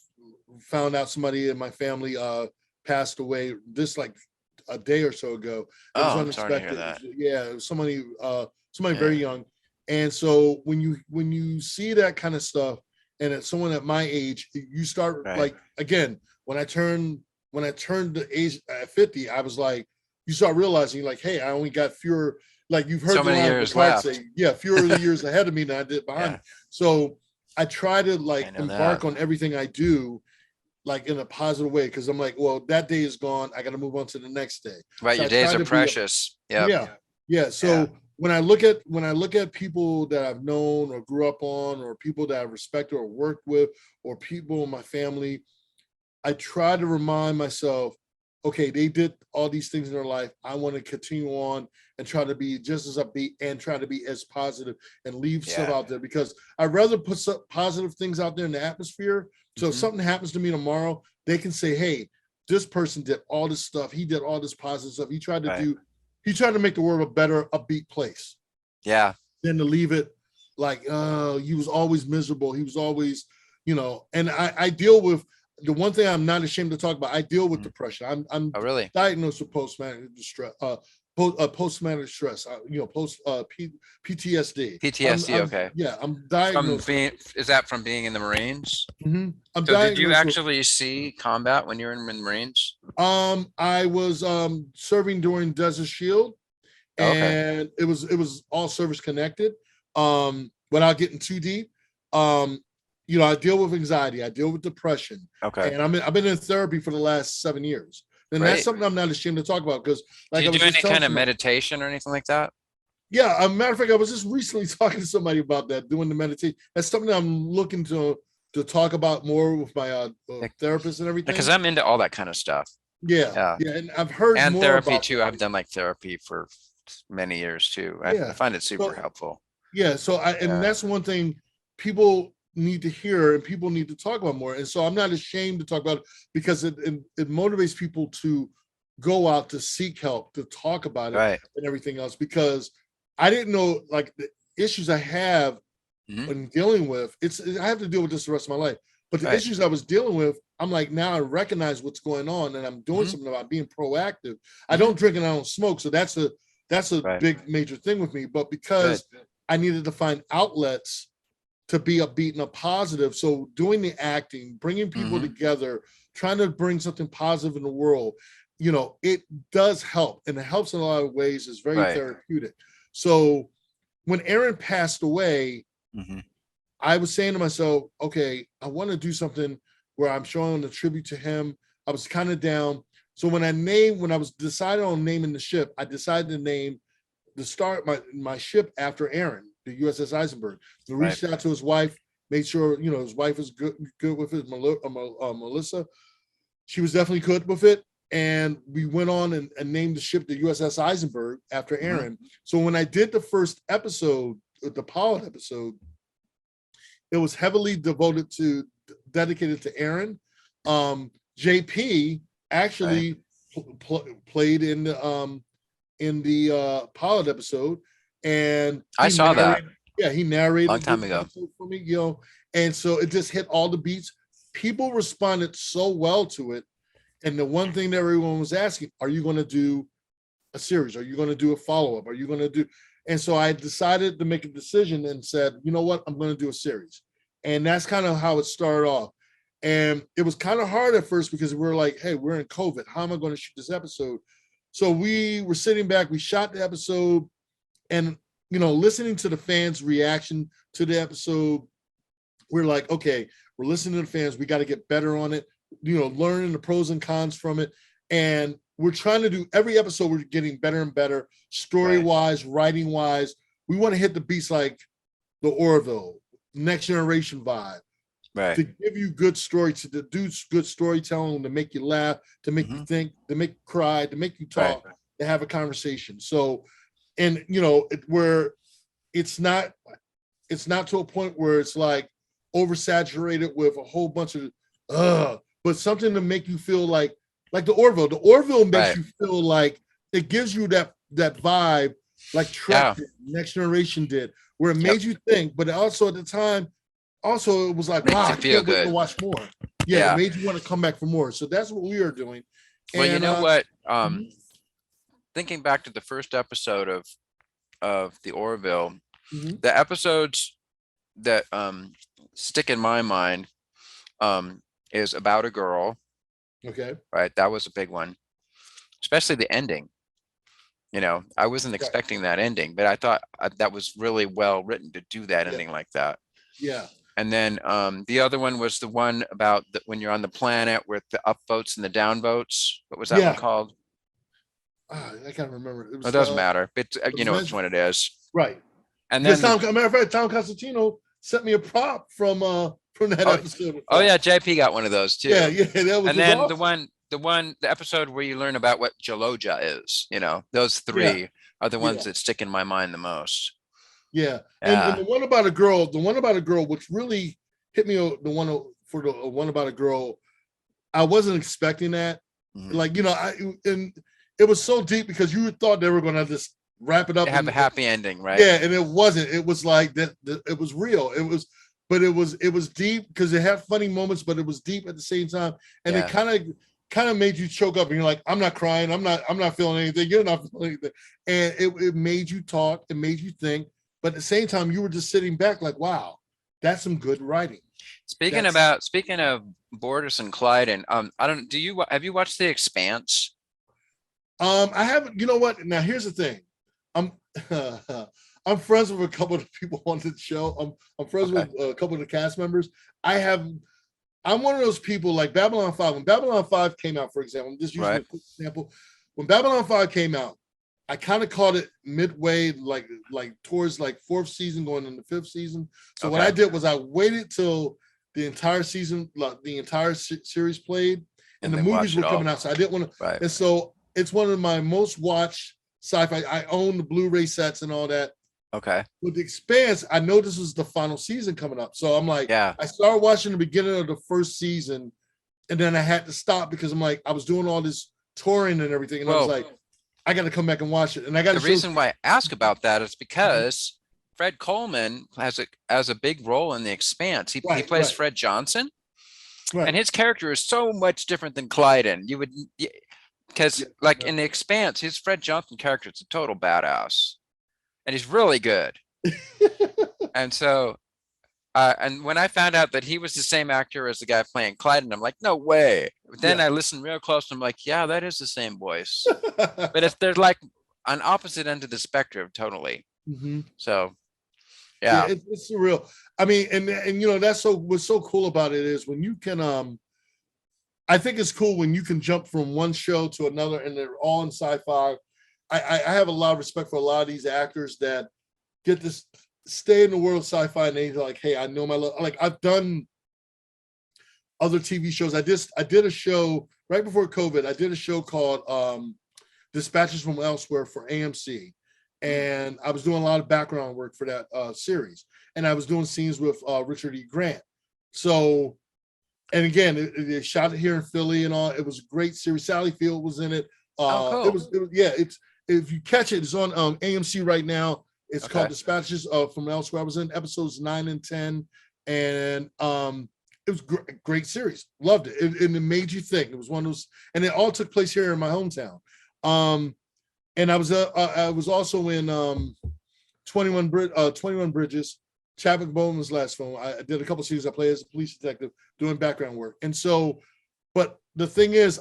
found out somebody in my family passed away just like a day or so ago. It was unexpected. I'm sorry to hear that. It was somebody very young. And so when you see that kind of stuff, and it's someone at my age, you start like, again, when I turned the age at 50, I was like, you start realizing like, hey, I only got fewer, like you've heard so many years left. Say, fewer of the years ahead of me than I did behind me. So I try to like embark on everything I do like in a positive way, because I'm like, well, that day is gone. I got to move on to the next day. Right, so your days are precious. So when I look at people that I've known or grew up on, or people that I respect or worked with, or people in my family, I try to remind myself okay, they did all these things in their life. I want to continue on and try to be just as upbeat and try to be as positive and leave stuff out there, because I'd rather put some positive things out there in the atmosphere. So if something happens to me tomorrow, they can say, hey, this person did all this stuff. He did all this positive stuff. He tried to make the world a better, upbeat place. Yeah. Than to leave it like, he was always miserable. He was always, and I deal with the one thing I'm not ashamed to talk about. I deal with depression. I'm really diagnosed with post-traumatic stress, post-traumatic stress, PTSD. Okay. Yeah, I'm diagnosed. Is that from being in the Marines? I'm so did you actually see combat when you were in the Marines? I was serving during Desert Shield, and it was all service connected. Without getting too deep, I deal with anxiety, I deal with depression. Okay. And I've been in therapy for the last 7 years. And that's something I'm not ashamed to talk about, because like, do you do any kind of meditation or anything like that? Yeah, as a matter of fact, I was just recently talking to somebody about that, doing the meditation. That's something I'm looking to talk about more with my therapist and everything. Because I'm into all that kind of stuff. Yeah. And I've heard more therapy about too. that. I've done like therapy for many years too. I find it super helpful. Yeah, so and that's one thing people need to hear and people need to talk about more. And so I'm not ashamed to talk about it, because it motivates people to go out to seek help, to talk about it and everything else, because I didn't know, like, the issues I have in dealing with, I have to deal with this the rest of my life. But the issues I was dealing with, I'm like, now I recognize what's going on, and I'm doing something about being proactive. I don't drink and I don't smoke, so that's a big major thing with me. But because I needed to find outlets to be upbeat and a positive, so doing the acting, bringing people together, trying to bring something positive in the world, it does help, and it helps in a lot of ways. It's very therapeutic. So when Aaron passed away, I was saying to myself, okay, I want to do something where I'm showing a tribute to him. I was kind of down. So when I was decided on naming the ship, I decided to name my ship after Aaron, the USS Eisenberg. So reached out to his wife, made sure, his wife was good with it, Melissa. She was definitely good with it. And we went on and named the ship the USS Eisenberg after Aaron. So when I did the first episode, the pilot episode, it was heavily dedicated to Aaron. JP actually played in the pilot episode, and I saw that. Yeah, he narrated long time ago for me, and so it just hit all the beats. People responded so well to it, and the one thing that everyone was asking, are you going to do a series? Are you going to do a follow-up? Are you going to do? And so I decided to make a decision and said, you know what, I'm going to do a series. And that's kind of how it started off. And it was kind of hard at first, because we were like, hey, we're in COVID. How am I going to shoot this episode? So we were sitting back, we shot the episode, and, listening to the fans' reaction to the episode, we're like, okay, we're listening to the fans. We got to get better on it, learning the pros and cons from it. And we're trying to do every episode, we're getting better and better, story-wise, writing-wise. We want to hit the beats like the Orville, Next Generation vibe. To give you good story, to do good storytelling, to make you laugh, to make you think, to make you cry, to make you talk, to have a conversation. So, and where it's not to a point where it's like oversaturated with a whole bunch of but something to make you feel like the Orville. The Orville makes you feel like, it gives you that vibe, like Trek did, Next Generation did, where it made you think, but also at the time, it was like, wow, I can't wait to watch more. It made you want to come back for more. So that's what we are doing. Well, and, you know what? Thinking back to the first episode of the Orville, the episodes that stick in my mind is About a Girl. Okay. Right. That was a big one, especially the ending. I wasn't expecting that ending, but I thought that was really well written to do that ending like that. Yeah. And then the other one was the one about when you're on the planet with the upvotes and the downvotes. What was that one called? I can't remember. It doesn't matter. But you know which one it is. Right. And then matter of fact, Tom Constantino sent me a prop from that episode. Oh yeah, JP got one of those too. Yeah, that was. And then awesome. the episode where you learn about what Jaloja is, those Yeah, three are the ones yeah, that stick in my mind the most. yeah. And Yeah. the one about a girl, which really hit me, the one about a girl, I wasn't expecting that. Mhm. Like, and it was so deep because you thought they were going to just wrap it up Have a and happy ending, right? yeah, and it wasn't. It was like that. It was real. But it was deep because it had funny moments, but it was deep at the same time, and it Yeah. kind of made you choke up, and you're like, I'm not crying, I'm not feeling anything, you're not feeling anything, and it made you talk, it made you think, but at the same time, you were just sitting back like, wow, that's some good writing. Speaking That's of Borders and Clyde, and I don't. Have you watched The Expanse? I haven't. You know what? Now here's the thing. I'm I'm friends with a couple of people on the show. I'm friends Okay. with a couple of the cast members. I'm one of those people like Babylon 5. When Babylon 5 came out, for example, I'm just using Right. a quick example. When Babylon 5 came out, I kind of caught it midway, like towards like fourth season, going into fifth season. So what Okay. I did was I waited till the entire season, like the entire series played, and And the then watch movies it were all. coming out. So I didn't want to. Right. And so it's one of my most watched sci-fi. I own the Blu-ray sets and all that. Okay. With The Expanse, I know this was the final season coming up. So I'm like, Yeah. I started watching the beginning of the first season, and then I had to stop because I'm like, I was doing all this touring and everything, and I was Well, like, I got to come back and watch it. And I got the to reason why I ask about that is because Fred Coleman has a big role in The Expanse. He plays right, Fred Johnson, and right. his character is so much different than Clyden. Because Yeah, like in The Expanse, his Fred Johnson character is a total badass, and he's really good. And so, and when I found out that he was the same actor as the guy playing Clyden, I'm like, no way. But then yeah. I listened real close, and I'm like, yeah, that is the same voice. But if there's like an opposite end of the spectrum, totally. Mhm. So Yeah, yeah, it's surreal. I mean, and that's what's so cool about it is when you can I think it's cool when you can jump from one show to another and they're all in sci-fi. I have a lot of respect for a lot of these actors that get to stay in the world of sci-fi and they're like, hey, I know my like I've done other TV shows. I did a show right before COVID. I did a show called Dispatches from Elsewhere for AMC. And I was doing a lot of background work for that series. And I was doing scenes with Richard E. Grant. So, and again, it shot it here in Philly and all. It was a great series. Sally Field was in it. oh cool. Yeah, it's if you catch it, it's on AMC right now. It's Okay. called Dispatches from Elsewhere. I was in episodes 9 and 10. And it was great series. Loved it. And it made you think. It was one of those, and it all took place here in my hometown. And I was also in 21 Bridges, Chadwick Boseman's last film. I did a couple seasons. I played as a police detective doing background work. And so, but the thing is,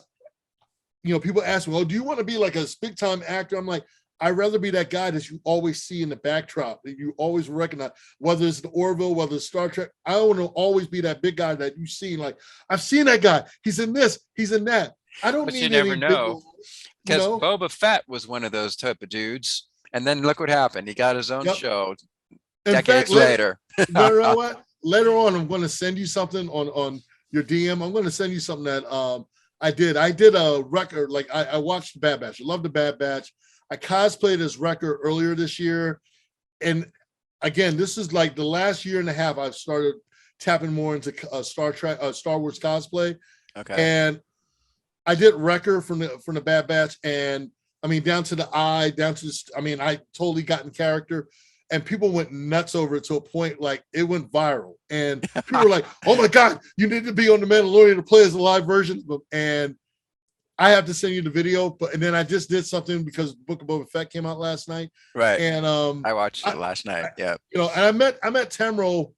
people ask me, "Oh, do you want to be like a big time actor?" I'm like, I'd rather be that guy that you always see in the backdrop, that you always recognize, whether it's the Orville, whether it's Star Trek. I want to always be that big guy that you see. Like, I've seen that guy. He's in this. He's in that. I don't But need you never any know, because big, Boba Fett was one of those type of dudes. And then look what happened. He got his own Yep. show In decades fact, later. you know what? Later on, I'm going to send you something on your DM. I'm going to send you something that I did. I did a record. Like I watched the Bad Batch. I love the Bad Batch. I cosplayed as Wrecker earlier this year. And again, this is like the last year and a half I've started tapping more into Star Wars cosplay. Okay. And I did Wrecker from the Bad Batch, and I mean down to the eye, down to this. I mean, I totally got in character, and people went nuts over it to a point like it went viral, and people were like, "Oh my God, you need to be on the Mandalorian to play as a live version." And I have to send you the video, and then I just did something because Book of Boba Fett came out last night, Right. and I watched it last night. Yeah. And I met Tamro.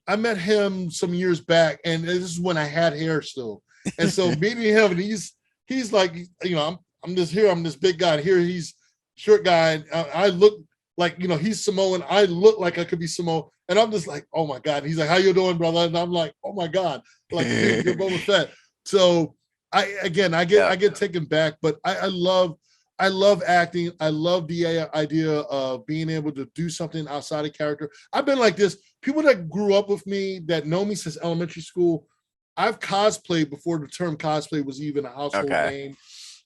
I met him some years back, and this is when I had hair still. And so meeting him, and he's like, I'm just here. I'm this big guy. And here he's short guy. And I look like, he's Samoan. I look like I could be Samoan. And I'm just like, oh my God. And he's like, how you doing, brother? And I'm like, oh my God, like dude, you're Boba Fett. So I get taken back, but I love acting. I love the idea of being able to do something outside of character. I've been like this. People that grew up with me that know me since elementary school, I've cosplayed before the term cosplay was even a household Okay. name.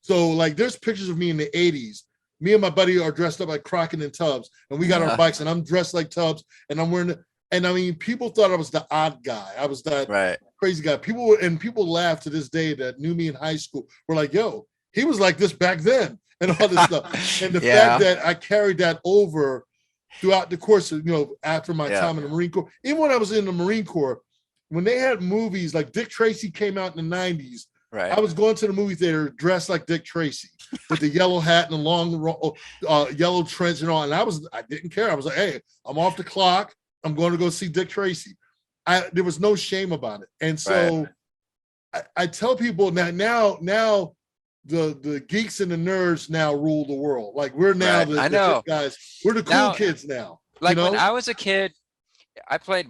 So like there's pictures of me in the 80s. Me and my buddy are dressed up like Crockett and Tubbs, and we got our bikes, and I'm dressed like Tubbs, and I'm wearing, and I mean, people thought I was the odd guy. I was that crazy guy. People laugh to this day that knew me in high school. Were like, yo, he was like this back then, and all this stuff. And the fact that I carried that over throughout the course of, after my time in the Marine Corps, even when I was in the Marine Corps, when they had movies like Dick Tracy came out in the 90s, I was going to the movie theater dressed like Dick Tracy with the yellow hat and the long yellow trench and all. And I didn't care. I was like, hey, I'm off the clock. I'm going to go see Dick Tracy. There was no shame about it. And so I tell people now the geeks and the nerds now rule the world. Like we're now the guys. We're the cool kids now. Like when I was a kid, I played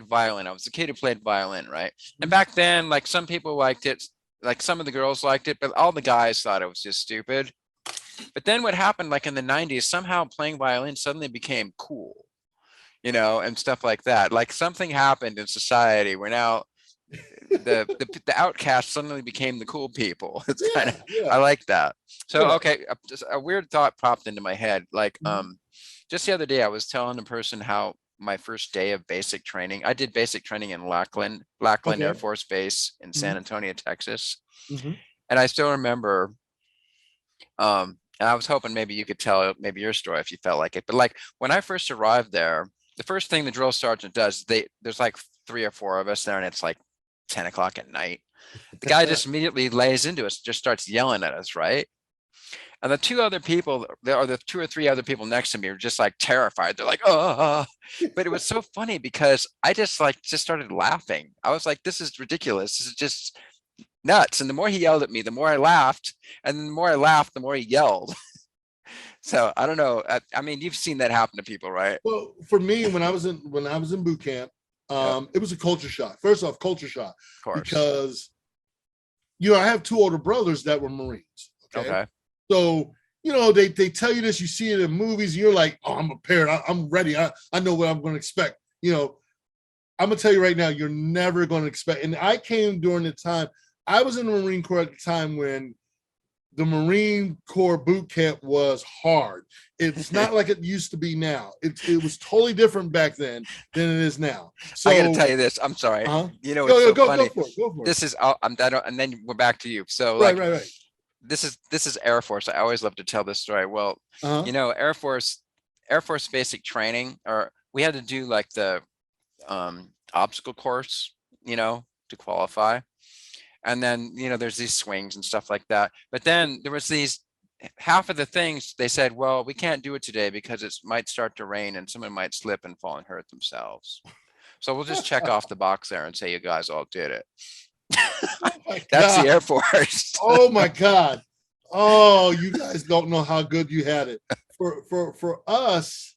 violin. I was a kid who played violin, right? And back then, like some people liked it, like some of the girls liked it, but all the guys thought it was just stupid. But then what happened, like in the 90s, somehow playing violin suddenly became cool, and stuff like that. Like something happened in society where now the outcasts suddenly became the cool people. It's I like that. So okay, just a weird thought popped into my head. Like just the other day, I was telling a person how my first day of basic training. I did basic training in Lackland Air Force Base in San Antonio, Texas. And I still remember, and I was hoping maybe you could tell maybe your story if you felt like it. But like when I first arrived there, the first thing the drill sergeant does, there's like 3 or 4 of us there, and it's like 10 o'clock at night. The guy just immediately lays into us, just starts yelling at us, right? And the 2 other people, or the 2 or 3 other people next to me, were just like terrified. They're like, oh, but it was so funny because I just started laughing. I was like, this is ridiculous. This is just nuts. And the more he yelled at me, the more I laughed. And the more I laughed, the more he yelled. So I don't know. I mean, you've seen that happen to people, right? Well, for me, when I was in boot camp, it was a culture shock. First off, culture shock. Of course. Because, I have 2 older brothers that were Marines. Okay. So, they tell you this, you see it in movies, and you're like, oh, I'm prepared. I'm ready. I know what I'm going to expect. I'm going to tell you right now, you're never going to expect. And I came during the time, I was in the Marine Corps at the time when the Marine Corps boot camp was hard. It's not like it used to be now. It was totally different back then than it is now. So I got to tell you this. I'm sorry. It's so funny. Go for it. This is, and then we're back to you. So right. This is Air Force. I always love to tell this story. Well, Air Force basic training, or we had to do like the obstacle course, to qualify. And then, there's these swings and stuff like that. But then there was these, half of the things they said, well, we can't do it today because it might start to rain and someone might slip and fall and hurt themselves. So we'll just check off the box there and say you guys all did it. That's the Air Force. Oh my God. Oh, you guys don't know how good you had it. For us,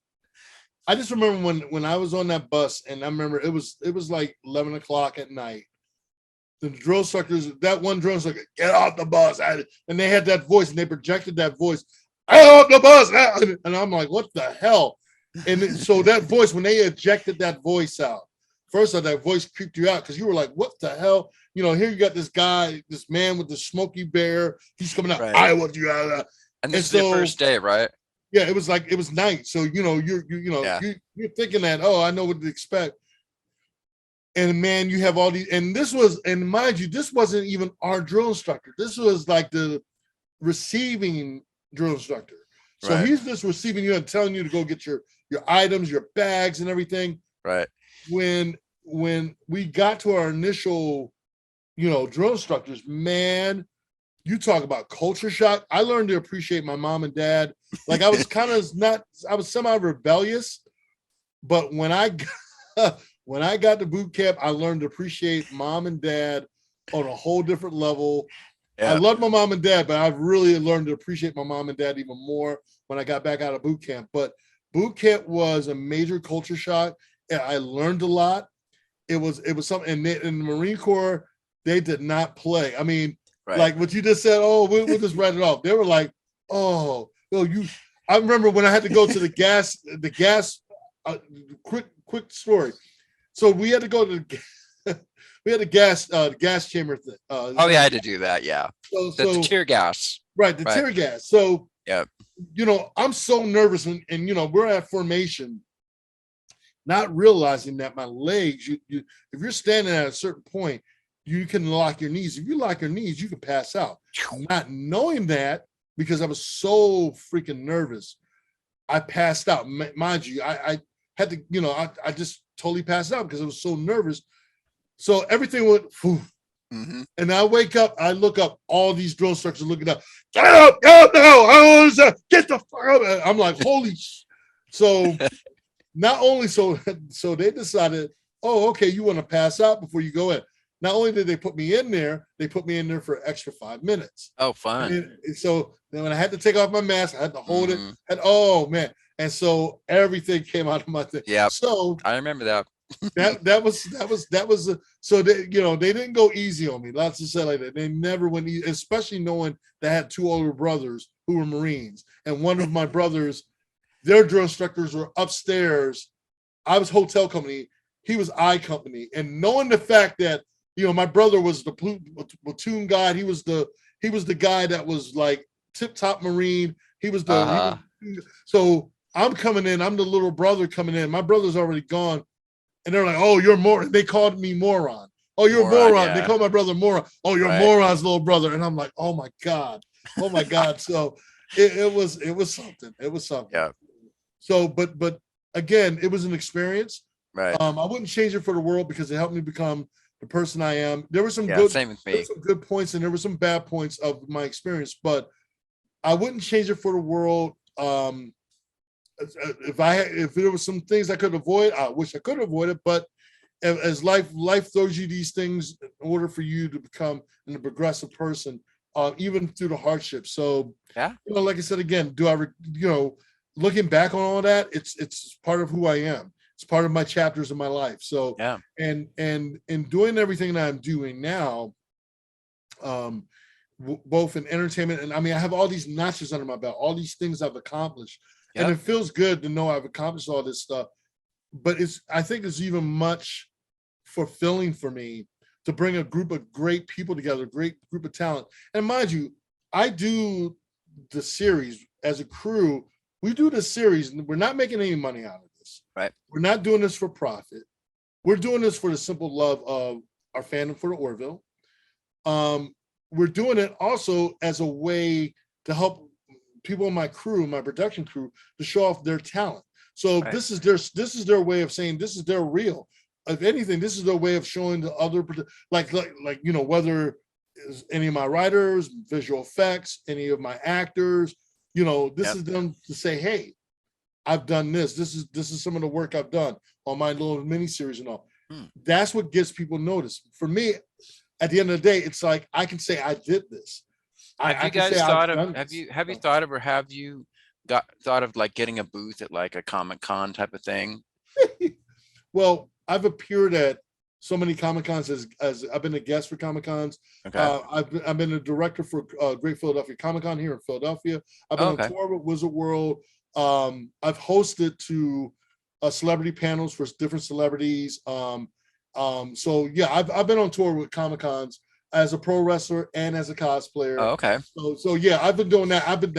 I just remember when I was on that bus, and I remember it was like 11 o'clock at night. The drill instructors, that one drill instructor, get off the bus. And they had that voice, and they projected that voice, get off the bus. And I'm like, what the hell? And so that voice, when they ejected that voice out, first of all, that voice creeped you out because you were like, what the hell? Here you got this guy, this man with the smoky bear. He's coming out. Right. I want you out of that. And this is the first day, right? Yeah, it was night. So, you're thinking that, oh, I know what to expect. And man, you have all these, and mind you, this wasn't even our drill instructor. This was like the receiving drill instructor. So he's just receiving you and telling you to go get your items, your bags and everything. Right. When we got to our initial, drill instructors, man, you talk about culture shock. I learned to appreciate my mom and dad. Like I was I was semi-rebellious, but when I got to boot camp, I learned to appreciate mom and dad on a whole different level. Yeah. I love my mom and dad, but I've really learned to appreciate my mom and dad even more when I got back out of boot camp. But boot camp was a major culture shock. I learned a lot. It was something. And in the Marine Corps, they did not play. I mean, like what you just said. Oh, we'll just write it off. They were like, oh, you. I remember when I had to go to the gas. Quick story. So we had to go to we had the gas chamber thing. Oh yeah, I had to do that. Yeah, the tear gas. Right, the tear gas. So yeah, I'm so nervous, and we're at formation, not realizing that my legs, you if you're standing at a certain point, you can lock your knees. If you lock your knees, you can pass out. Not knowing that, because I was so freaking nervous, I passed out. Mind you, I had to, I just totally passed out because I was so nervous. So everything went, mm-hmm. And I wake up, I look up, all these drill instructors looking up, get up, no, I want to get the fuck up. I'm like, holy so not only so they decided, oh, okay, you want to pass out before you go in. Not only did they put me in there, they put me in there for an extra 5 minutes. Oh, fun. And so then when I had to take off my mask, I had to hold it. And oh man. And so everything came out of my thing. Yeah. So I remember that. that was so they, they didn't go easy on me. Let's just say like that. They never went easy, especially knowing that I had 2 older brothers who were Marines. And one of my brothers, their drill instructors were upstairs. I was hotel company, he was I company. And knowing the fact that my brother was the platoon guy. He was the guy that was like tip top Marine. He was the so I'm coming in. I'm the little brother coming in. My brother's already gone, and they're like, "Oh, you're moron." They called me moron. Oh, you're moron. Yeah. They called my brother moron. Oh, you're moron's little brother. And I'm like, oh my god. So it was something. It was something. Yeah. So, but again, it was an experience. Right. I wouldn't change it for the world because it helped me become the person I am. There were some same with me. some good points and there were some bad points of my experience, but I wouldn't change it for the world. If there was some things I could avoid, I wish I could avoid it. But as life throws you these things in order for you to become a progressive person, even through the hardship. So yeah, like I said again, looking back on all that, it's part of who I am. It's part of my chapters in my life. So yeah, and in doing everything that I'm doing now, both in entertainment and I have all these notches under my belt, all these things I've accomplished, and it feels good to know I've accomplished all this stuff. But I think it's even much fulfilling for me to bring a group of great people together, a great group of talent. And mind you, I do the series as a crew. We do the series, and we're not making any money out of this. Right. We're not doing this for profit. We're doing this for the simple love of our fandom for the Orville. We're doing it also as a way to help people in my crew, my production crew, to show off their talent. So this is their way of saying this is their real. If anything, this is their way of showing the other, like whether it's any of my writers, visual effects, any of my actors, this is them to say, hey, I've done this. This is some of the work I've done on my little mini series and all. That's what gets people noticed. For me, at the end of the day, it's like I can say I did this. Have you guys thought of? Have you thought of, or have you thought of like getting a booth at like a Comic-Con type of thing? Well, I've appeared at so many Comic-Cons as I've been a guest for Comic-Cons. Okay. I've been a director for Great Philadelphia Comic-Con here in Philadelphia. I've been on tour with Wizard World. I've hosted to celebrity panels for different celebrities. So yeah, I've been on tour with Comic-Cons as a pro wrestler and as a cosplayer. Oh, okay. So yeah, I've been doing that. I've been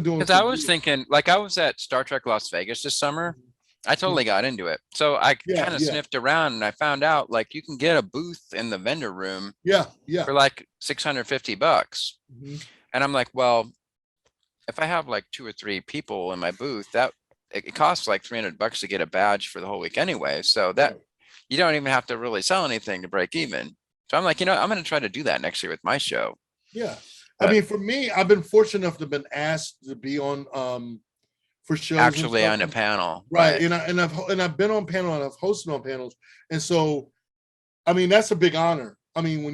doing. Because I was thinking, like, I was at Star Trek Las Vegas this summer. I totally got into it. So I kind of sniffed around and I found out like you can get a booth in the vendor room. Yeah. For like $650. And I'm like, well, if I have like 2 or 3 people in my booth, that it costs like $300 to get a badge for the whole week anyway. So that you don't even have to really sell anything to break even. So I'm like, I'm going to try to do that next year with my show. Yeah. For me, I've been fortunate enough to have been asked to be on for shows actually on a panel, right? And I've been on panel and I've hosted on panels, and so that's a big honor. When you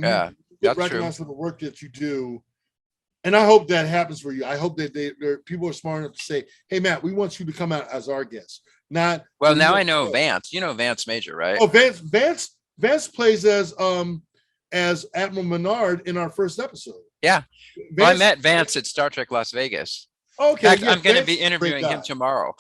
get recognized for the work that you do, and I hope that happens for you. I hope that people are smart enough to say, "Hey, Matt, we want you to come out as our guest." Not well. Now I know Vance. You know Vance Major, right? Oh, Vance plays as Admiral Menard in our first episode. Yeah, I met Vance at Star Trek Las Vegas. Okay, fact, I'm going to be interviewing him tomorrow.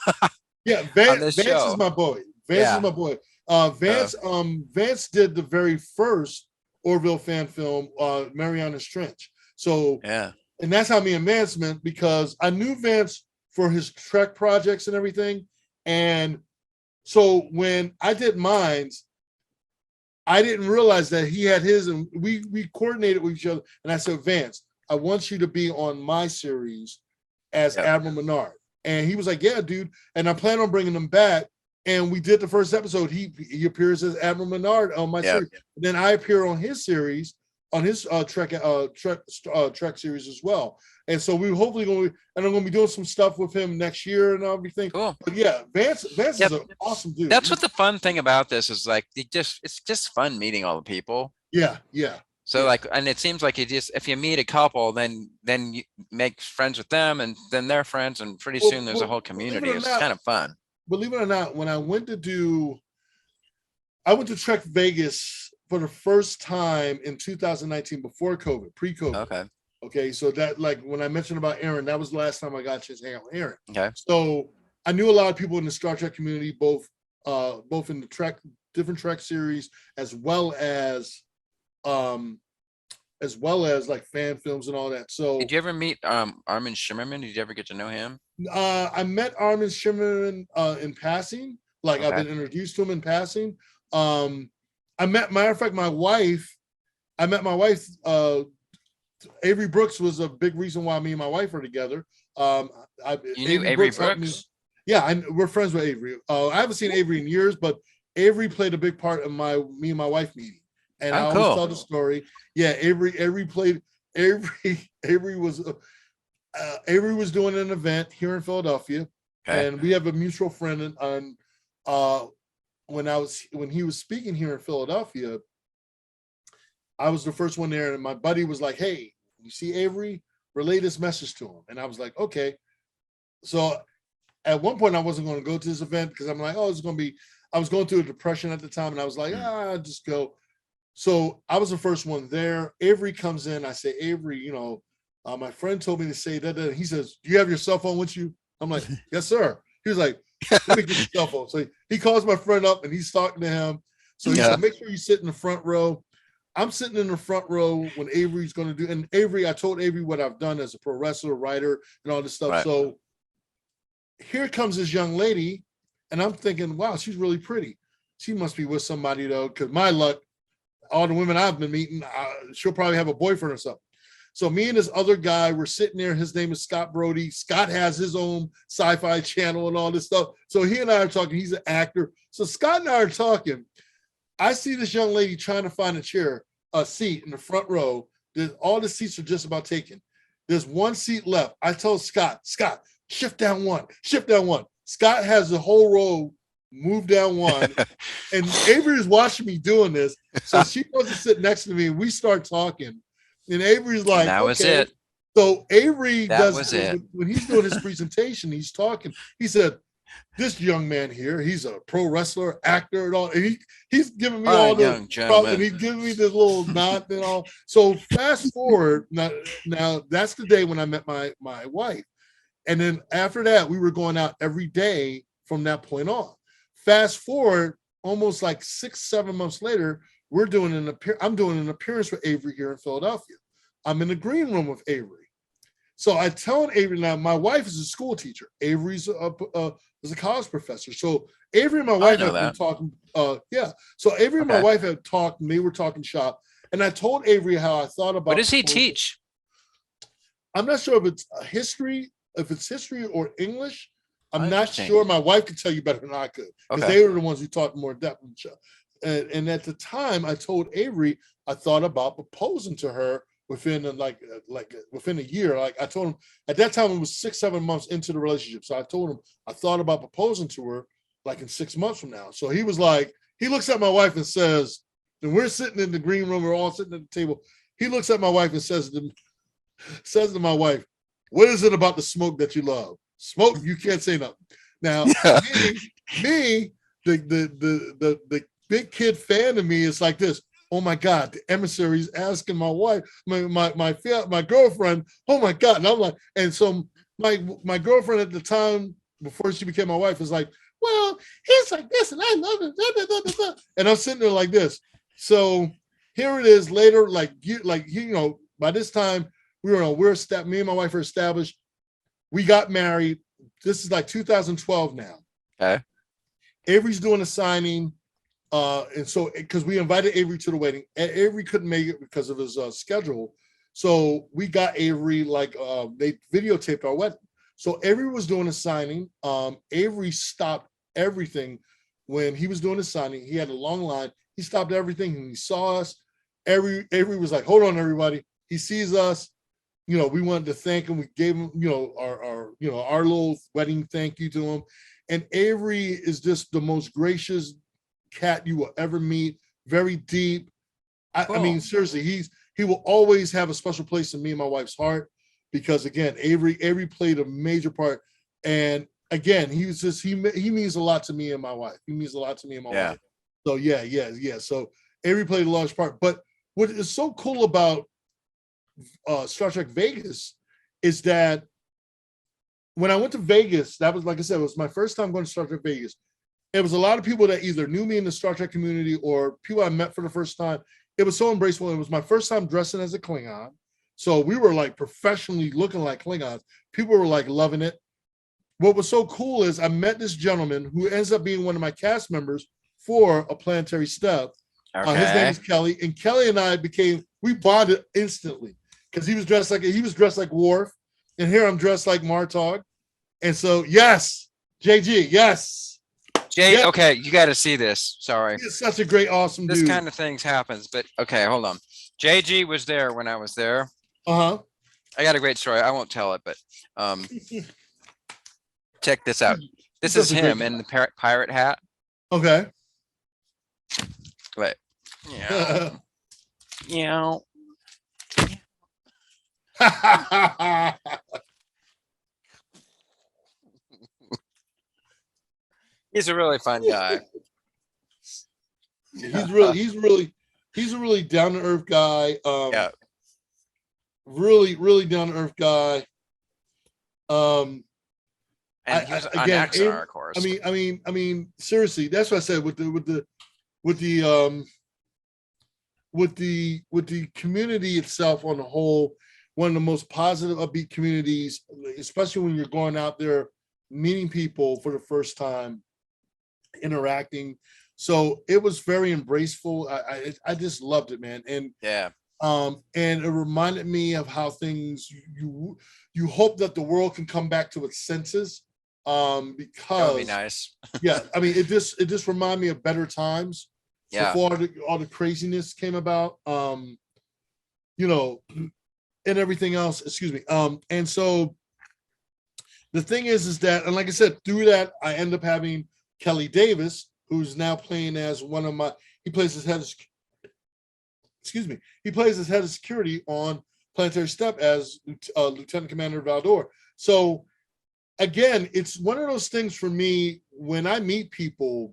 Vance is my boy. Vance is my boy. Vance did the very first Orville fan film, Mariana's Trench. So yeah, and that's how me and Vance met, because I knew Vance for his Trek projects and everything. And so when I did mine's, I didn't realize that he had his, and we coordinated with each other. And I said, Vance, I want you to be on my series as Admiral Menard. And he was like, yeah, dude. And I plan on bringing him back. And we did the first episode. He appears as Admiral Menard on my series. And then I appear on his series, on his Trek series as well. And so we hopefully going to, and I'm going to be doing some stuff with him next year and everything. Cool. But yeah, Vance is an awesome dude. That's what the fun thing about this is, like, it's just fun meeting all the people. Yeah. So like, and it seems like if you meet a couple, then you make friends with them, and then they're friends, and pretty soon there's a whole community. It's kind of fun. Believe it or not, when I went to Trek Vegas for the first time in 2019, before COVID, pre-COVID. Okay. So that, like, when I mentioned about Aaron, that was the last time I got a chance to hang out with Aaron. Okay. So I knew a lot of people in the Star Trek community, both in the different Trek series, as well as like fan films and all that. So did you ever meet Armin Shimmerman? Did you ever get to know him? I met Armin Shimmerman in passing. Like, I've been introduced to him in passing. Matter of fact, my wife, Avery Brooks was a big reason why me and my wife are together. You knew Avery Brooks? Yeah, we're friends with Avery. I haven't seen Avery in years, but Avery played a big part in me and my wife meeting. And I always tell the story. Yeah, Avery was doing an event here in Philadelphia, and we have a mutual friend. And when he was speaking here in Philadelphia, I was the first one there, and my buddy was like, "Hey, you see Avery? Relay this message to him." And I was like, "Okay." So at one point, I wasn't going to go to this event because I'm like, "Oh, it's going to be." I was going through a depression at the time, and I was like, "I'll just go." So I was the first one there. Avery comes in. I say, "Avery, my friend told me to say that." He says, "Do you have your cell phone with you?" I'm like, "Yes, sir." He was like, "Let me get your cell phone." So he calls my friend up, and he's talking to him. So he said, "Make sure you sit in the front row." I'm sitting in the front row when Avery's going to do. And I told Avery what I've done as a pro wrestler, writer, and all this stuff. Right. So here comes this young lady, and I'm thinking, wow, she's really pretty. She must be with somebody, though, because my luck, all the women I've been meeting, she'll probably have a boyfriend or something. So me and this other guy, we're sitting there. His name is Scott Brody. Scott has his own Syfy channel and all this stuff. So he and I are talking. He's an actor. So Scott and I are talking. I see this young lady trying to find a seat in the front row. All the seats are just about taken. There's one seat left. I told Scott, shift down one. Scott has the whole row moved down one. And Avery is watching me doing this. So she wants to sit next to me, and we start talking. And Avery's like, that was it. So Avery when he's doing his presentation, he's talking. He said, "This young man here, he's a pro wrestler, actor, and all." And he's giving me all the and he's giving me this little nod and all. So fast forward, now that's the day when I met my wife. And then after that, we were going out every day from that point on. Fast forward, almost like 6-7 months later, I'm doing an appearance with Avery here in Philadelphia. I'm in the green room with Avery. So I tell Avery, now my wife is a school teacher. Avery's a college professor. So Avery and my wife have been talking. So Avery and my wife had talked, and they were talking shop. And I told Avery how I thought about. What does he teach? I'm not sure if it's history or English. I'm not sure. My wife could tell you better than I could, because they were the ones who talked more depth in the show. And at the time, I told Avery I thought about proposing to her within within a year. Like, I told him at that time, it was 6-7 months into the relationship. So I told him I thought about proposing to her like in 6 months from now. So he was like, he looks at my wife and says, and we're sitting in the green room, we're all sitting at the table. He looks at my wife and says to my wife, "What is it about the smoke that you love? Smoke, you can't say nothing." Now, me, the big kid fan of me is like this. "Oh my God, the emissary is asking my wife, my girlfriend, oh my God." And I'm like, and so my girlfriend at the time, before she became my wife, is like, "Well, he's like this, and I love him." And I'm sitting there like this. So here it is later, by this time me and my wife are established. We got married. This is like 2012 now. Okay. Avery's doing a signing. And so, because we invited Avery to the wedding, and Avery couldn't make it because of his schedule. So we got Avery, they videotaped our wedding. So Avery was doing a signing. Avery stopped everything when he was doing the signing. He had a long line. He stopped everything and he saw us. Avery was like, hold on, everybody. He sees us. We wanted to thank him. We gave him, our little wedding thank you to him. And Avery is just the most gracious cat you will ever meet. Very deep. Cool. I mean, seriously, he will always have a special place in me and my wife's heart, because again, Avery played a major part. And again, he means a lot to me and my wife. He means a lot to me and my wife. So yeah. So Avery played a large part. But what is so cool about Star Trek Vegas is that when I went to Vegas, that was, like I said, it was my first time going to Star Trek Vegas. It was a lot of people that either knew me in the Star Trek community or people I met for the first time. It was so embraceful. It was my first time dressing as a Klingon. So we were like professionally looking like Klingons. People were like loving it. What was so cool is I met this gentleman who ends up being one of my cast members for a Planetary Step. Okay. His name is Kelly, and Kelly and I we bonded instantly because he was dressed like Worf, and here I'm dressed like Martog. And so, yes, JG, yes. Yes. Okay, you got to see this. Sorry. He's such a great, awesome dude. This kind of things happens, but okay, hold on. JG was there when I was there. Uh-huh. I got a great story. I won't tell it, but check this out. This is him in the pirate hat. Okay. Wait. Yeah. Yeah. He's a really fun guy. He's a really down to earth guy. Yeah. Really, really down to earth guy. And he was on Axonar, of course. I mean, seriously, that's what I said with the community itself on the whole. One of the most positive, upbeat communities, especially when you're going out there, meeting people for the first time, interacting. So it was very embraceful. I just loved it, man. And yeah. And it reminded me of how things you hope that the world can come back to its senses. Because that would be nice. Yeah, I mean, it just reminded me of better times. Yeah. Before all the craziness came about. And everything else, excuse me. And so the thing is that, and like I said, through that, I end up having Kelly Davis, who's now playing as he plays his head of security on Planetary Step as Lieutenant Commander Valdor. So again, it's one of those things for me when I meet people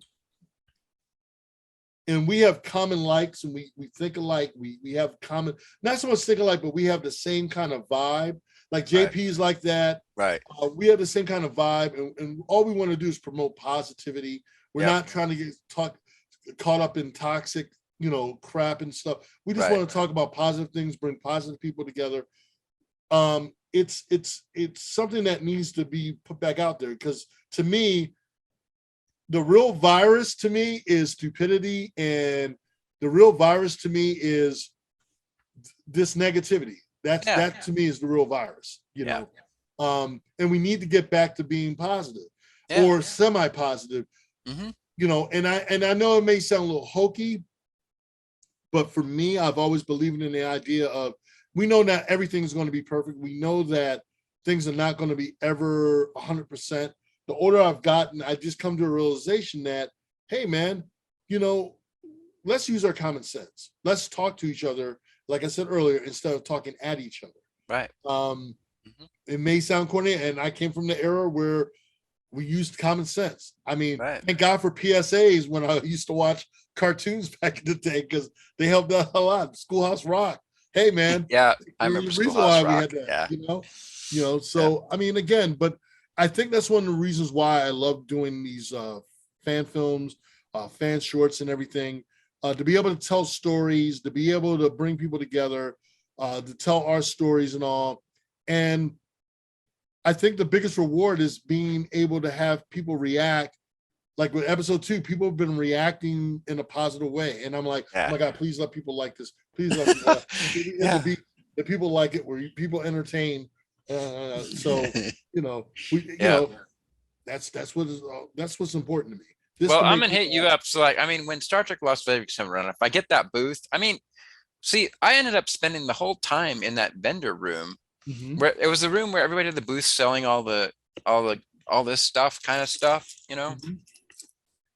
and we have common likes and we think alike, we have common, not so much think alike, but we have the same kind of vibe. Like JP's like that. Right. We have the same kind of vibe, and all we want to do is promote positivity. We're not trying to get caught up in toxic, crap and stuff. We just want to talk about positive things, bring positive people together. It's something that needs to be put back out there, because to me, the real virus to me is stupidity, and the real virus to me is this negativity. That to me is the real virus, and we need to get back to being positive or semi-positive, and I know it may sound a little hokey, but for me, I've always believed in the idea of, we know not everything is going to be perfect. We know that things are not going to be ever 100%. The older I've gotten, I just come to a realization that, hey, man, let's use our common sense. Let's talk to each other, like I said earlier, instead of talking at each other. Right. It may sound corny, and I came from the era where we used common sense. I mean, thank God for PSAs when I used to watch cartoons back in the day, because they helped out a lot. Schoolhouse Rock. Hey, man. Yeah, I remember Schoolhouse Rock. We had that, So, I mean, again, but I think that's one of the reasons why I love doing these fan films, fan shorts and everything. to be able to tell stories, to be able to bring people together, to tell our stories and all. And I think the biggest reward is being able to have people react. Like with episode 2, people have been reacting in a positive way. And I'm like, oh my God, please let people like this. Please let people that people like it, where people entertain. So, that's what's important to me. I'm gonna hit you up. So like, I mean, when Star Trek Las Vegas come around, if I get that booth, I mean, see, I ended up spending the whole time in that vendor room, where it was the room where everybody at the booth selling all this stuff, kind of stuff,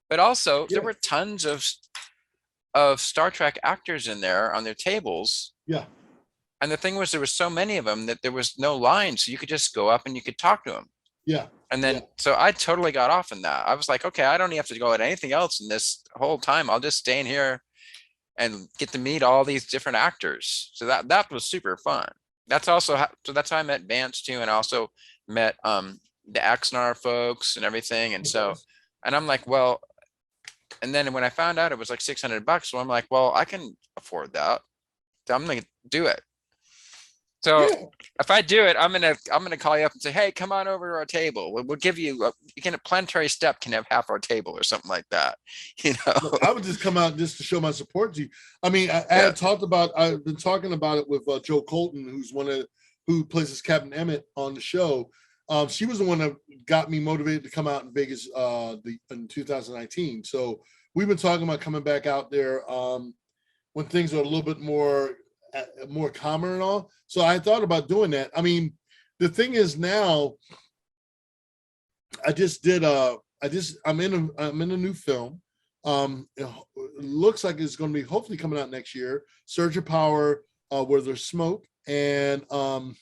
But also there were tons of Star Trek actors in there on their tables. Yeah. And the thing was, there was so many of them that there was no line, so you could just go up and you could talk to them. Yeah. And then, so I totally got off in that. I was like, okay, I don't even have to go at anything else in this whole time. I'll just stay in here and get to meet all these different actors. So that was super fun. That's also so that's how I met Vance too, and also met the Axnar folks and everything. And so, and I'm like, well, and then when I found out it was like $600, so I'm like, well, I can afford that. So I'm gonna do it. So if I do it, I'm gonna call you up and say, hey, come on over to our table. We'll give you a Planetary Step can have half our table or something like that. Look, I would just come out just to show my support to you. I mean, I've been talking about it with Joe Colton, who plays as Captain Emmett on the show. She was the one that got me motivated to come out in Vegas in 2019. So we've been talking about coming back out there when things are a little bit more calmer and all. So I thought about doing that. I mean, the thing is now, I'm in a new film. It looks like it's going to be hopefully coming out next year. Surge of Power, where there's smoke, and I'm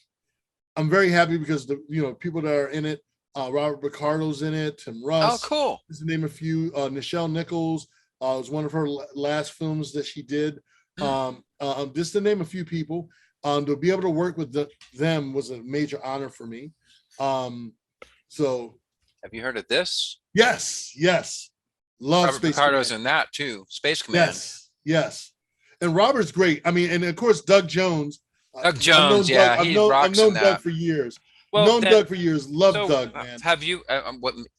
very happy because the people that are in it, Robert Picardo's in it, Tim Russ. Oh, cool. Just to name a few. Nichelle Nichols was one of her last films that she did. Just to name a few people. To be able to work with them was a major honor for me. So, have you heard of this? Yes. Love Robert Space Picardo's Command. In that too. Space Command. Yes. And Robert's great. I mean, and of course Doug Jones. I've known Doug for years. Doug for years. Love Doug, man. Have you?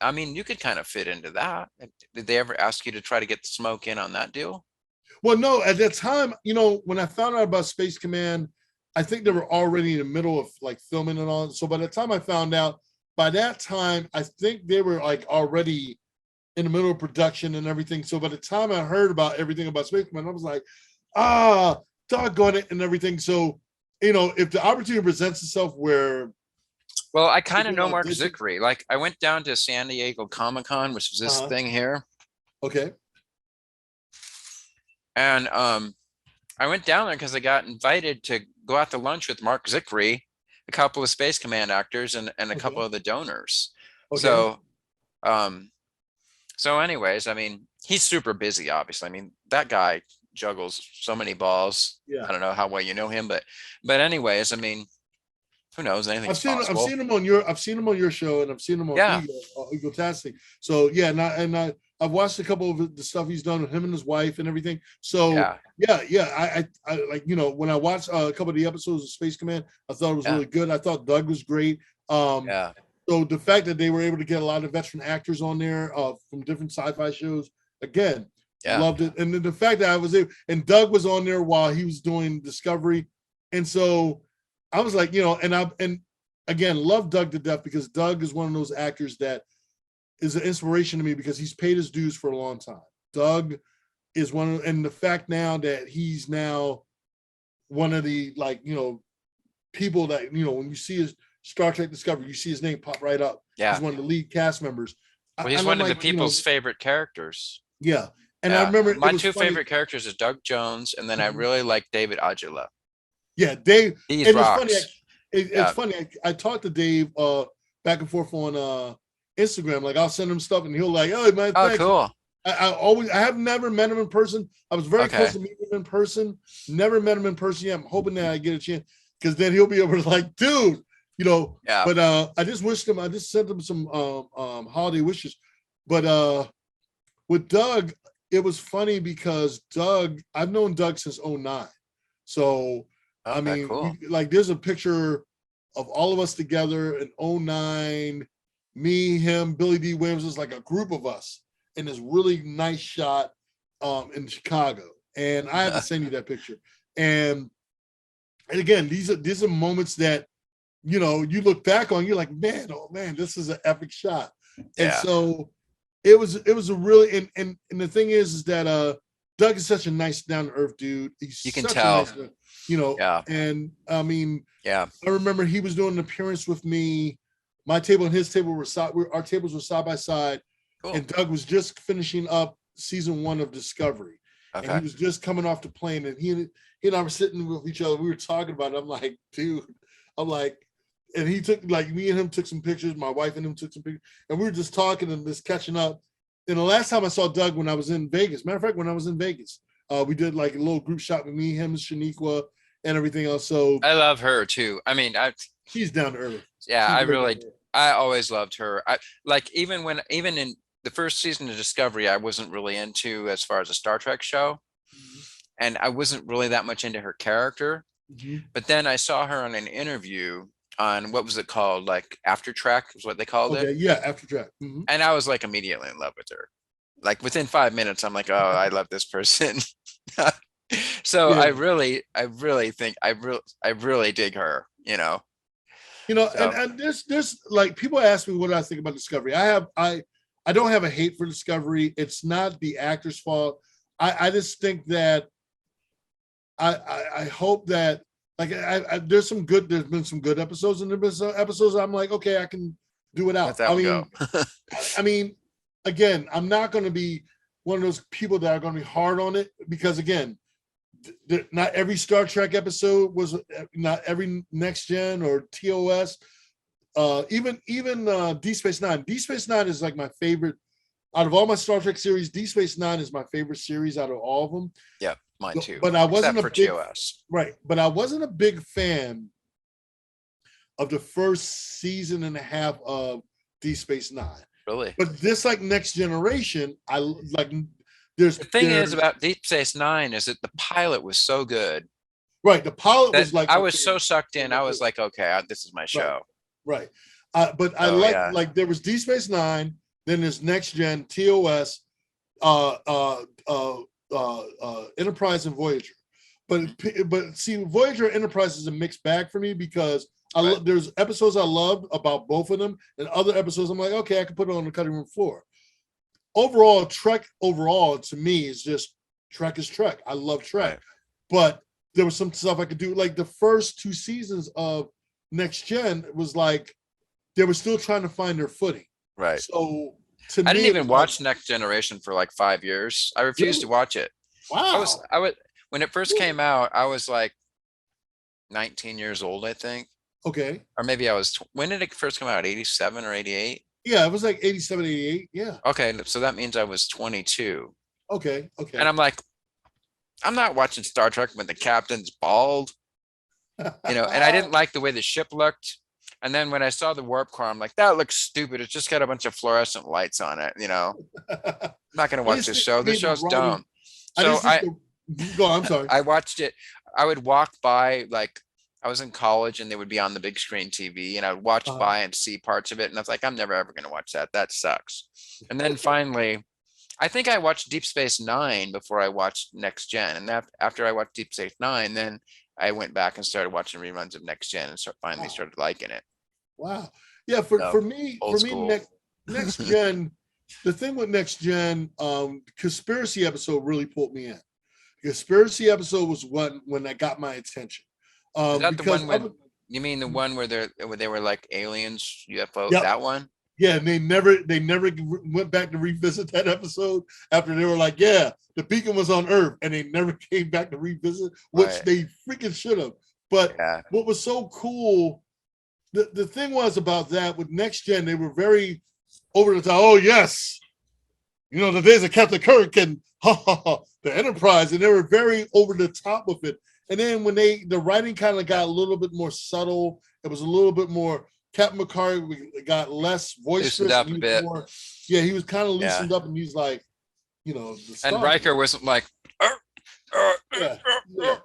I mean, you could kind of fit into that. Did they ever ask you to try to get the smoke in on that deal? Well, no. At that time, when I found out about Space Command, I think they were already in the middle of like filming and all. So by the time I found out, by that time, I think they were like already in the middle of production and everything. So by the time I heard about everything about Space Command, I was like, doggone it and everything. So, if the opportunity presents itself where. Well, I kind of know Mark Zickery. Like I went down to San Diego Comic-Con, which is this thing here. Okay. And I went down there because I got invited to go out to lunch with Mark Zickery, a couple of Space Command actors, and a couple of the donors. Okay. So anyways, I mean, he's super busy, obviously. I mean, that guy juggles so many balls. Yeah. I don't know how well you know him, but anyways, I mean, who knows? Anything's possible. I've seen him on your show, and I've seen him on Egotastic. So yeah, I've watched a couple of the stuff he's done with him and his wife and everything. So I like, when I watched a couple of the episodes of Space Command, I thought it was really good. I thought Doug was great. So the fact that they were able to get a lot of veteran actors on there from different sci-fi shows, again, loved it. And then the fact that I was able, and Doug was on there while he was doing Discovery, and so I was like, and again, love Doug to death because Doug is one of those actors that is an inspiration to me because he's paid his dues for a long time. Doug is and the fact now that he's now one of the people that when you see his Star Trek Discovery, you see his name pop right up. Yeah, he's one of the lead cast members. Well, he's one of the people's favorite characters. Yeah, and I remember my two favorite characters is Doug Jones, and then I really like David Ajula. Yeah, Dave. He's rocks. It's funny. I talked to Dave back and forth on Instagram. Like I'll send him stuff, and he'll like, "Oh man, thanks." Cool. I have never met him in person. I was very close to meeting him in person. Never met him in person yet. I'm hoping that I get a chance because then he'll be able to like, dude, Yeah. But I just sent him some holiday wishes. But with Doug, it was funny because I've known Doug since 09. So I mean, cool. there's a picture of all of us together in 09, me, him, Billy D. Williams, is like a group of us in this really nice shot in Chicago. And I have to send you that picture. And again, these are moments that, you know, you look back on, you're like, man, oh man, this is an epic shot. And so it was a really, and the thing is that Doug is such a nice, down to earth dude. You can tell, you know, and I mean, I remember he was doing an appearance with me. My table and his table our tables were side by side. Cool. And Doug was just finishing up season 1 of Discovery. Okay. And he was just coming off the plane, and he and I were sitting with each other. We were talking about it. I'm like, dude, and he took, like, me and him took some pictures. My wife and him took some pictures, and we were just talking and just catching up. And the last time I saw Doug, when I was in Vegas, matter of fact, when I was in Vegas, we did like a little group shot with me, him, Shaniqua, and everything else. So I love her too. I mean, she's down to earth. Yeah, I always loved her. Even in the first season of Discovery, I wasn't really into as far as a Star Trek show. Mm-hmm. And I wasn't really that much into her character. Mm-hmm. But then I saw her on an interview on, what was it called? Like After Track is what they called it. Yeah, After Track. Mm-hmm. And I was like immediately in love with her. Like within 5 minutes, I'm like, oh, I love this person. So I really dig her, you know. You know, so. and there's like, people ask me what I think about Discovery. I don't have a hate for Discovery. It's not the actor's fault. I just think that I hope that, like, there's been some good episodes, and there's been episodes I'm like, okay, I can do it out. I mean, again, I'm not going to be one of those people that are going to be hard on it, because again, not every Star Trek episode was, not every Next Gen or TOS, even Deep Space Nine. Deep Space Nine is like my favorite out of all my Star Trek series. Deep Space Nine is my favorite series out of all of them. Yeah, mine too. But I wasn't Except for TOS. Right, but I wasn't a big fan of the first season and a half of Deep Space Nine. Really? But this, like, Next Generation, I like. The thing is about Deep Space Nine is that the pilot was so good. Right, the pilot was like, I was so sucked in. I was like, okay, this is my show. Right. But I like there was Deep Space Nine, then there's Next Gen, TOS, Enterprise, and Voyager. But see, Voyager Enterprise is a mixed bag for me, because there's episodes I loved about both of them, and other episodes I'm like, okay, I can put it on the cutting room floor. Overall, Trek to me is just, Trek is Trek. I love Trek. Right. But there was some stuff I could do. Like the first 2 seasons of Next Gen was like, they were still trying to find their footing. Right. So I didn't even watch Next Generation for like 5 years. I refused to watch it. Wow. I was when it first came out, I was like 19 years old, I think. Okay. Or maybe when did it first come out? 87 or 88? Yeah, it was like 87, 88. Yeah. Okay, so that means I was 22. Okay. And I'm like, I'm not watching Star Trek when the captain's bald. You know, and I didn't like the way the ship looked. And then when I saw the warp core, I'm like, that looks stupid. It's just got a bunch of fluorescent lights on it, you know. I'm not going to watch this show. This show's dumb. So I'm sorry. I watched it. I would walk by, like, I was in college and they would be on the big screen TV, and I would watch by and see parts of it. And I was like, I'm never ever going to watch that. That sucks. And then finally, I think I watched Deep Space Nine before I watched Next Gen. And after I watched Deep Space Nine, then I went back and started watching reruns of Next Gen and finally started liking it. Wow. Yeah. For me, Next Gen, the thing with Next Gen, conspiracy episode really pulled me in. Conspiracy episode was when that got my attention. Is that the one you mean the one where they were like aliens, UFO? Yep. That one? Yeah, and they never went back to revisit that episode after they were like, yeah, the beacon was on Earth, and they never came back to revisit, which they freaking should have. But what was so cool, the thing was about that with Next Gen, they were very over the top. Oh yes, you know, the days of Captain Kirk and the Enterprise, and they were very over the top with it. And then when the writing kind of got a little bit more subtle, it was a little bit more. Captain McCarthy got less voice. Loosened up a bit. He was kind of loosened up, and he's like, you know, the And Stargate. Riker was like, Yeah, yeah.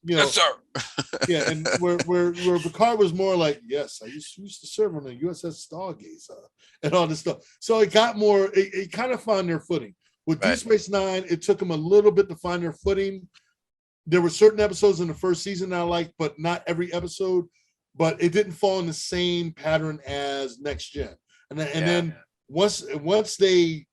You yes, know, sir. yeah, and where Picard was more like, yes, I used to serve on the USS Stargazer and all this stuff. So it got more, it kind of found their footing. With Right. Deep Space Nine, it took them a little bit to find their footing. There were certain episodes in the first season I liked, but not every episode. But it didn't fall in the same pattern as Next Gen. And then once they,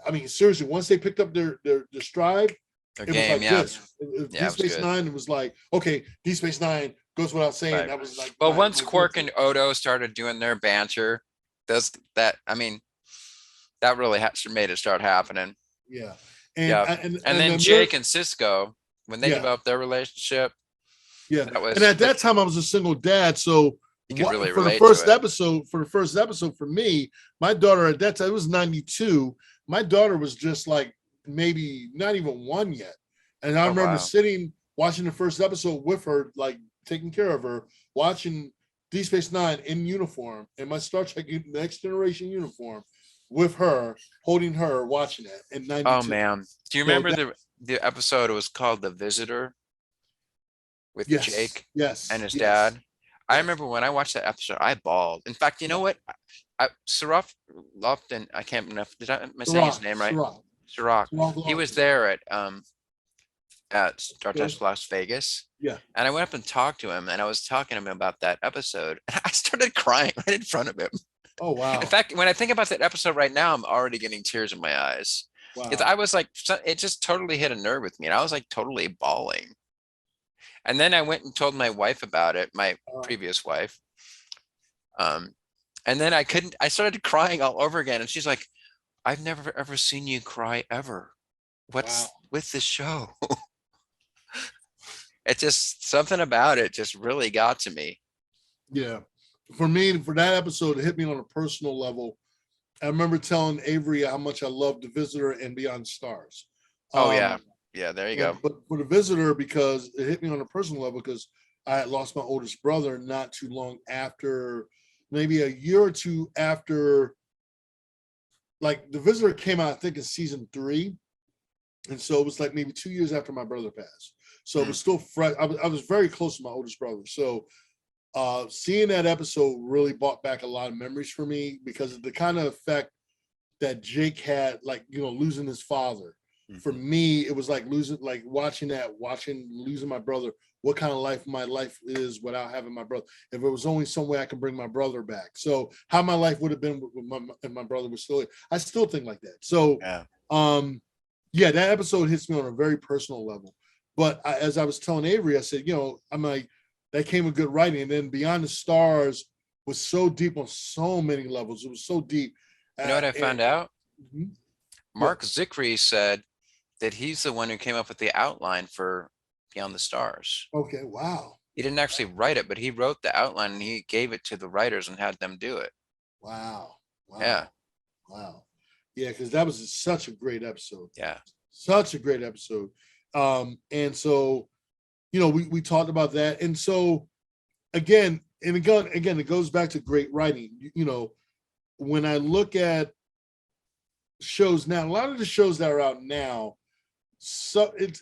I mean, seriously, once they picked up their stride, it was like this. Deep Space Nine, it was like, okay, Deep Space Nine goes without saying. Right. That was like, well, once Quark and Odo started doing their banter, that really made it start happening. Yeah. And then Jake and Cisco, when they developed their relationship. Yeah. And at that time I was a single dad. So for the first episode for me, my daughter at that time, it was 92. My daughter was just like maybe not even one yet. And I remember sitting watching the first episode with her, like taking care of her, watching Deep Space Nine in uniform, in my Star Trek Next Generation uniform, with her, holding her, watching it in 92. Oh man. Do you remember the episode? It was called The Visitor with Jake and his dad. I remember when I watched that episode, I bawled. In fact, you know what? Saraf Lofton, I can't remember. Am I saying his name right? Sirach. He was there at Star Trek Las Vegas. Yeah. And I went up and talked to him, and I was talking to him about that episode. And I started crying right in front of him. Oh, wow. In fact, when I think about that episode right now, I'm already getting tears in my eyes. Wow. I was like, it just totally hit a nerve with me. And I was like totally bawling. And then I went and told my wife about it, my previous wife. And then I started crying all over again. And she's like, I've never ever seen you cry ever. What's with this show? It just, something about it just really got to me. Yeah. For me, for that episode, it hit me on a personal level. I remember telling Avery how much I loved The Visitor and Beyond Stars. Yeah, there you go. But for The Visitor, because it hit me on a personal level, because I had lost my oldest brother not too long after, maybe a year or two after, like The Visitor came out, I think in season 3. And so it was like maybe 2 years after my brother passed. So it was still fresh. I was very close to my oldest brother. So seeing that episode really brought back a lot of memories for me, because of the kind of effect that Jake had, like, you know, losing his father. For me, it was like losing my brother, what kind of life my life is without having my brother. If it was only some way I can bring my brother back. So how my life would have been if my brother was still here. I still think like that. So that episode hits me on a very personal level. But as I was telling Avery, I said, you know, I'm like, that came with good writing. And then Beyond the Stars was so deep on so many levels. It was so deep. You know what I found out? Mark Zickrey said that he's the one who came up with the outline for Beyond the Stars. Okay, wow. He didn't actually write it, but he wrote the outline and he gave it to the writers and had them do it. Wow. Yeah. Wow. Yeah, because that was such a great episode. Yeah. Such a great episode. And so, you know, we talked about that. And so again, it goes back to great writing. You know, when I look at shows now, a lot of the shows that are out now, so it's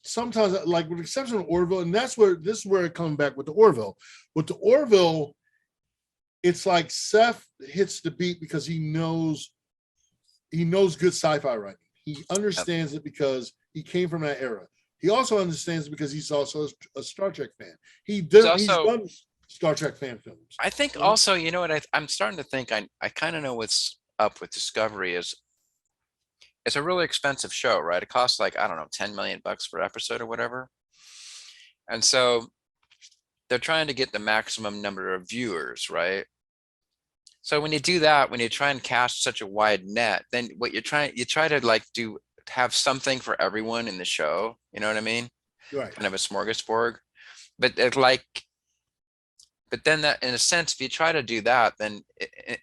sometimes, like with the exception of Orville, and this is where it comes back with the Orville. With the Orville, it's like Seth hits the beat because he knows good sci-fi writing. He understands it because he came from that era. He also understands it because he's also a Star Trek fan. He's done Star Trek fan films. I think also, you know what, I'm starting to think I kind of know what's up with Discovery is it's a really expensive show, right? It costs like, I don't know, 10 million bucks per episode or whatever. And so they're trying to get the maximum number of viewers, right? So when you do that, when you try and cast such a wide net, then what you try to like have something for everyone in the show. You know what I mean? Right. Kind of a smorgasbord. But then that, in a sense, if you try to do that, then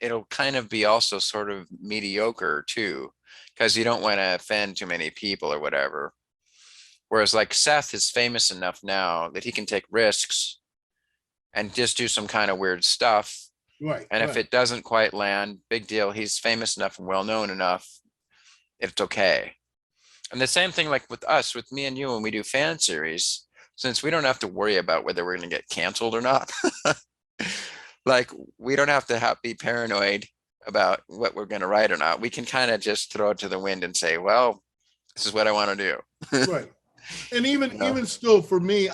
it'll kind of be also sort of mediocre too, because you don't want to offend too many people or whatever. Whereas like Seth is famous enough now that he can take risks and just do some kind of weird stuff. Right. And if it doesn't quite land, big deal. He's famous enough and well known enough it's okay. And the same thing like with us, with me and you, when we do fan series, since we don't have to worry about whether we're going to get canceled or not. Like we don't have to be paranoid about what we're going to write or not. We can kind of just throw it to the wind and say, well, this is what I want to do. Right. And even still, for me,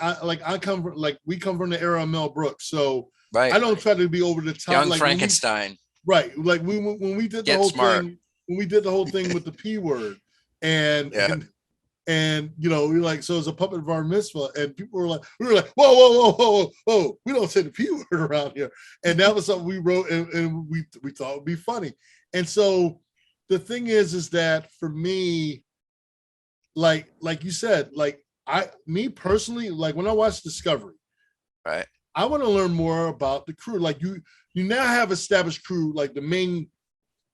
we come from the era of Mel Brooks, so right. I don't try to be over the top. Young like Frankenstein. Right. Like when we did the whole thing, with the P word, and you know, we like, so it's a puppet bar mitzvah, and people were like, we were like, whoa, we don't say the P word around here. And that was something we wrote, and we thought would be funny. And so the thing is that for me, like you said, like me personally, like when I watch Discovery, right, I want to learn more about the crew. Like you now have established crew, like the main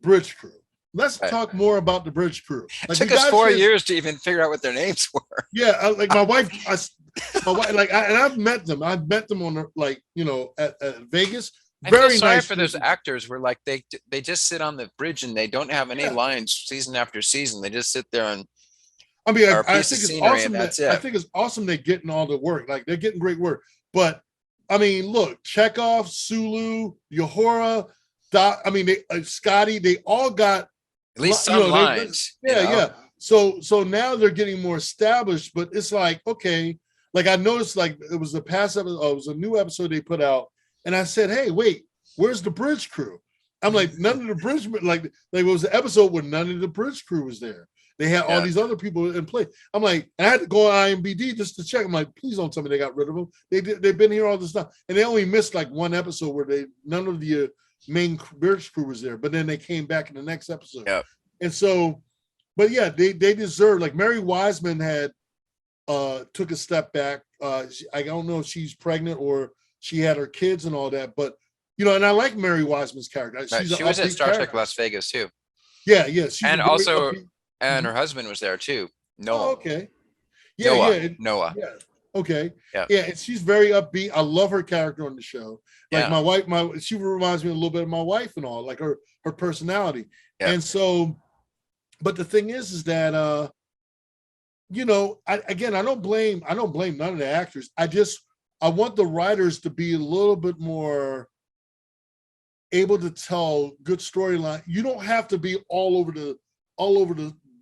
bridge crew. Let's talk more about the bridge crew. Like, it took us 4 years to even figure out what their names were. Yeah, like my wife, like, and I've met them. I've met them on like, you know, at Vegas. Very sorry nice for those actors. Where like they just sit on the bridge and they don't have any lines season after season. They just sit there and. I mean, I think it's awesome. I think it's awesome they're getting all the work. Like they're getting great work. But I mean, look, Chekhov, Sulu, Uhura, Scotty, they all got at least some lines. Yeah. So now they're getting more established, but it's like, okay, like I noticed, like it was the past episode, it was a new episode they put out, and I said, hey, wait, where's the bridge crew? I'm like, none of the bridge, like it was an episode where none of the bridge crew was there. They had all these other people in play. I'm like, I had to go on IMDb just to check. I'm like, please don't tell me they got rid of them. They've been here all this time, and they only missed like one episode where none of the main bridge crew was there. But then they came back in the next episode. Yeah. And so, but yeah, they deserve. Like Mary Wiseman had took a step back. I don't know if she's pregnant or she had her kids and all that, but you know, and I like Mary Wiseman's character. She was at Star Trek Las Vegas too. Yeah. And also. And her husband was there too. Noah. Oh, okay. Yeah, Noah. Yeah. Okay. Yeah. And she's very upbeat. I love her character on the show. Like my wife, she reminds me a little bit of my wife and all, like her personality. Yeah. And so, but the thing is that you know, I don't blame none of the actors. I want the writers to be a little bit more able to tell good storyline. You don't have to be all over the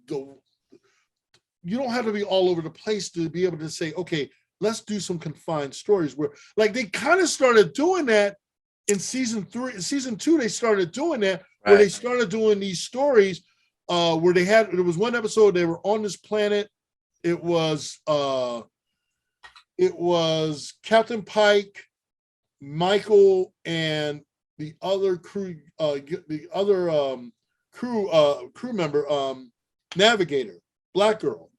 you don't have to be all over the place to be able to say, okay, let's do some confined stories, where like they kind of started doing that in season 2. They started doing that where they started doing these stories where there was one episode they were on this planet. It was Captain Pike, Michael, and the other crew crew member, Navigator, black girl.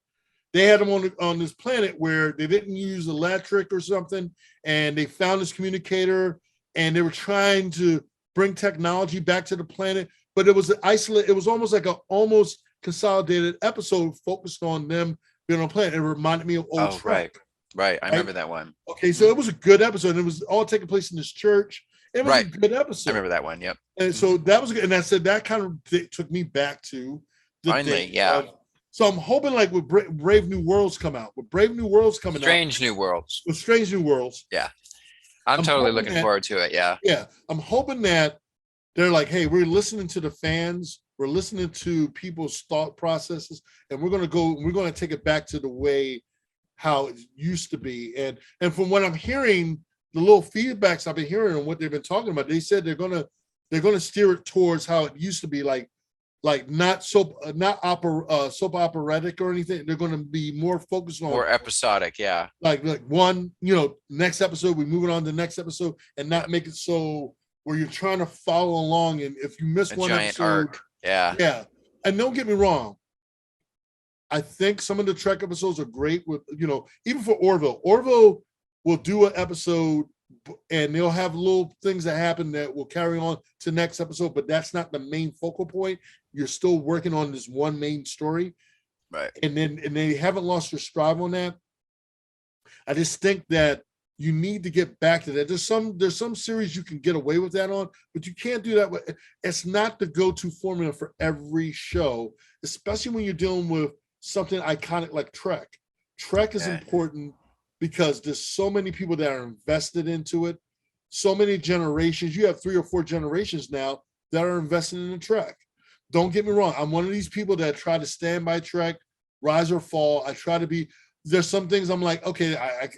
They had them on this planet where they didn't use electric or something, and they found this communicator, and they were trying to bring technology back to the planet, but it was isolated. It was almost like almost consolidated episode focused on them being on a planet. It reminded me of old Trek. Right. I remember that one. Okay, so it was a good episode. It was all taking place in this church. It was a good episode. I remember that one. Yep. And so that was good. And I said that kind of took me back to the finally, so I'm hoping like with Brave New Worlds come out. With Brave New Worlds coming Strange out. New Worlds. With Strange New Worlds. Yeah. I'm totally looking forward to it. Yeah. Yeah. I'm hoping that they're like, hey, we're listening to the fans. We're listening to people's thought processes, and we're going to take it back to the way how it used to be. And from what I'm hearing, the little feedbacks I've been hearing and what they've been talking about, they said they're gonna steer it towards how it used to be, like not soap operatic or anything. They're gonna be more focused on more episodic, like one, you know, next episode we moving on to the next episode, and not make it so where you're trying to follow along, and if you miss one episode, arc. Yeah. And don't get me wrong, I think some of the Trek episodes are great with, you know, even for Orville will do an episode and they'll have little things that happen that will carry on to next episode, but that's not the main focal point. You're still working on this one main story. Right. And they haven't lost their strive on that. I just think that you need to get back to that. There's some series you can get away with that on, but you can't do that with, it's not the go-to formula for every show, especially when you're dealing with something iconic like Trek. Trek is important because there's so many people that are invested into it, so many generations. You have 3 or 4 generations now that are invested in the Trek. Don't get me wrong, I'm one of these people that try to stand by Trek, rise or fall. I try to be, there's some things I'm like, okay, I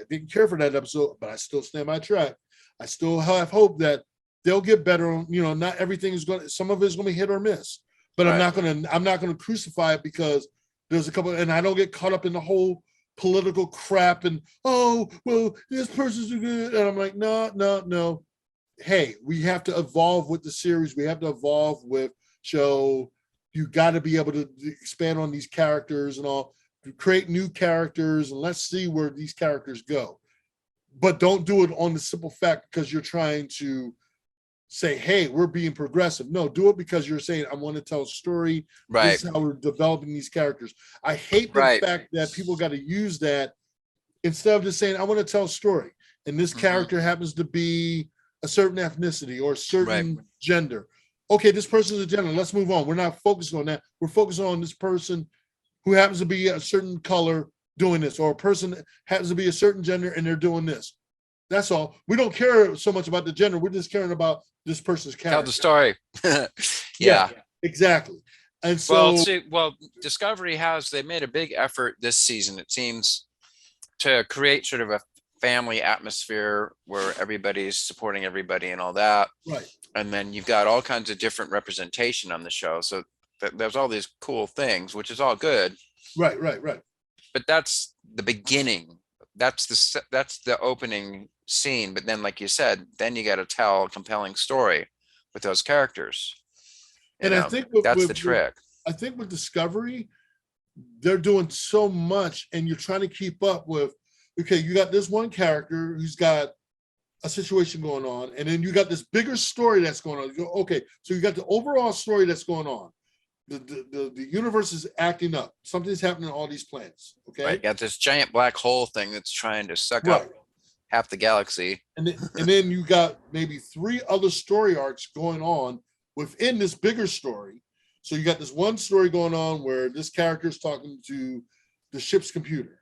didn't care for that episode, but I still stand by Trek. I still have hope that they'll get better. You know, not everything is going to, some of it's going to be hit or miss, but I'm not going to crucify it because there's a couple, and I don't get caught up in the whole political crap and, oh, well, this person's good. And I'm like, no. Hey, we have to evolve with the series. We have to evolve with show. You got to be able to expand on these characters and all, create new characters, and let's see where these characters go. But don't do it on the simple fact because you're trying to say, hey, we're being progressive. No, do it because you're saying, I want to tell a story. Right. This is how we're developing these characters. I hate the fact that people got to use that instead of just saying, I want to tell a story. And this character happens to be a certain ethnicity or a certain gender. Okay, this person's a gender. Let's move on. We're not focusing on that. We're focusing on this person who happens to be a certain color doing this, or a person that happens to be a certain gender and they're doing this. That's all. We don't care so much about the gender. We're just caring about this person's character. Tell the story. Yeah, exactly. And so, Discovery they made a big effort this season, it seems, to create sort of a family atmosphere where everybody's supporting everybody and all that. Right. And then you've got all kinds of different representation on the show. So there's all these cool things, which is all good. Right. But that's the beginning. That's the opening scene. But then, like you said, then you got to tell a compelling story with those characters. And I think that's the trick. I think with Discovery, they're doing so much, and you're trying to keep up with. Okay, you got this one character who's got a situation going on, and then you got this bigger story that's going on. You go, okay, so you got the overall story that's going on. The universe is acting up. Something's happening on all these planets. Okay, right. You got this giant black hole thing that's trying to suck up half the galaxy, and then you got maybe 3 other story arcs going on within this bigger story. So you got this one story going on where this character is talking to the ship's computer,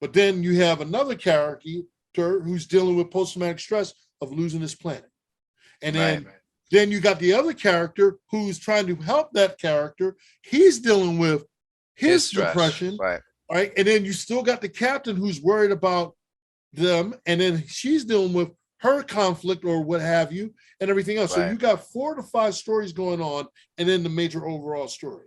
but then you have another character who's dealing with post-traumatic stress of losing his planet, and then. Then you got the other character who's trying to help that character. He's dealing with his depression. Right. And then you still got the captain who's worried about them. And then she's dealing with her conflict or what have you and everything else. So you got 4 to 5 stories going on and then the major overall story.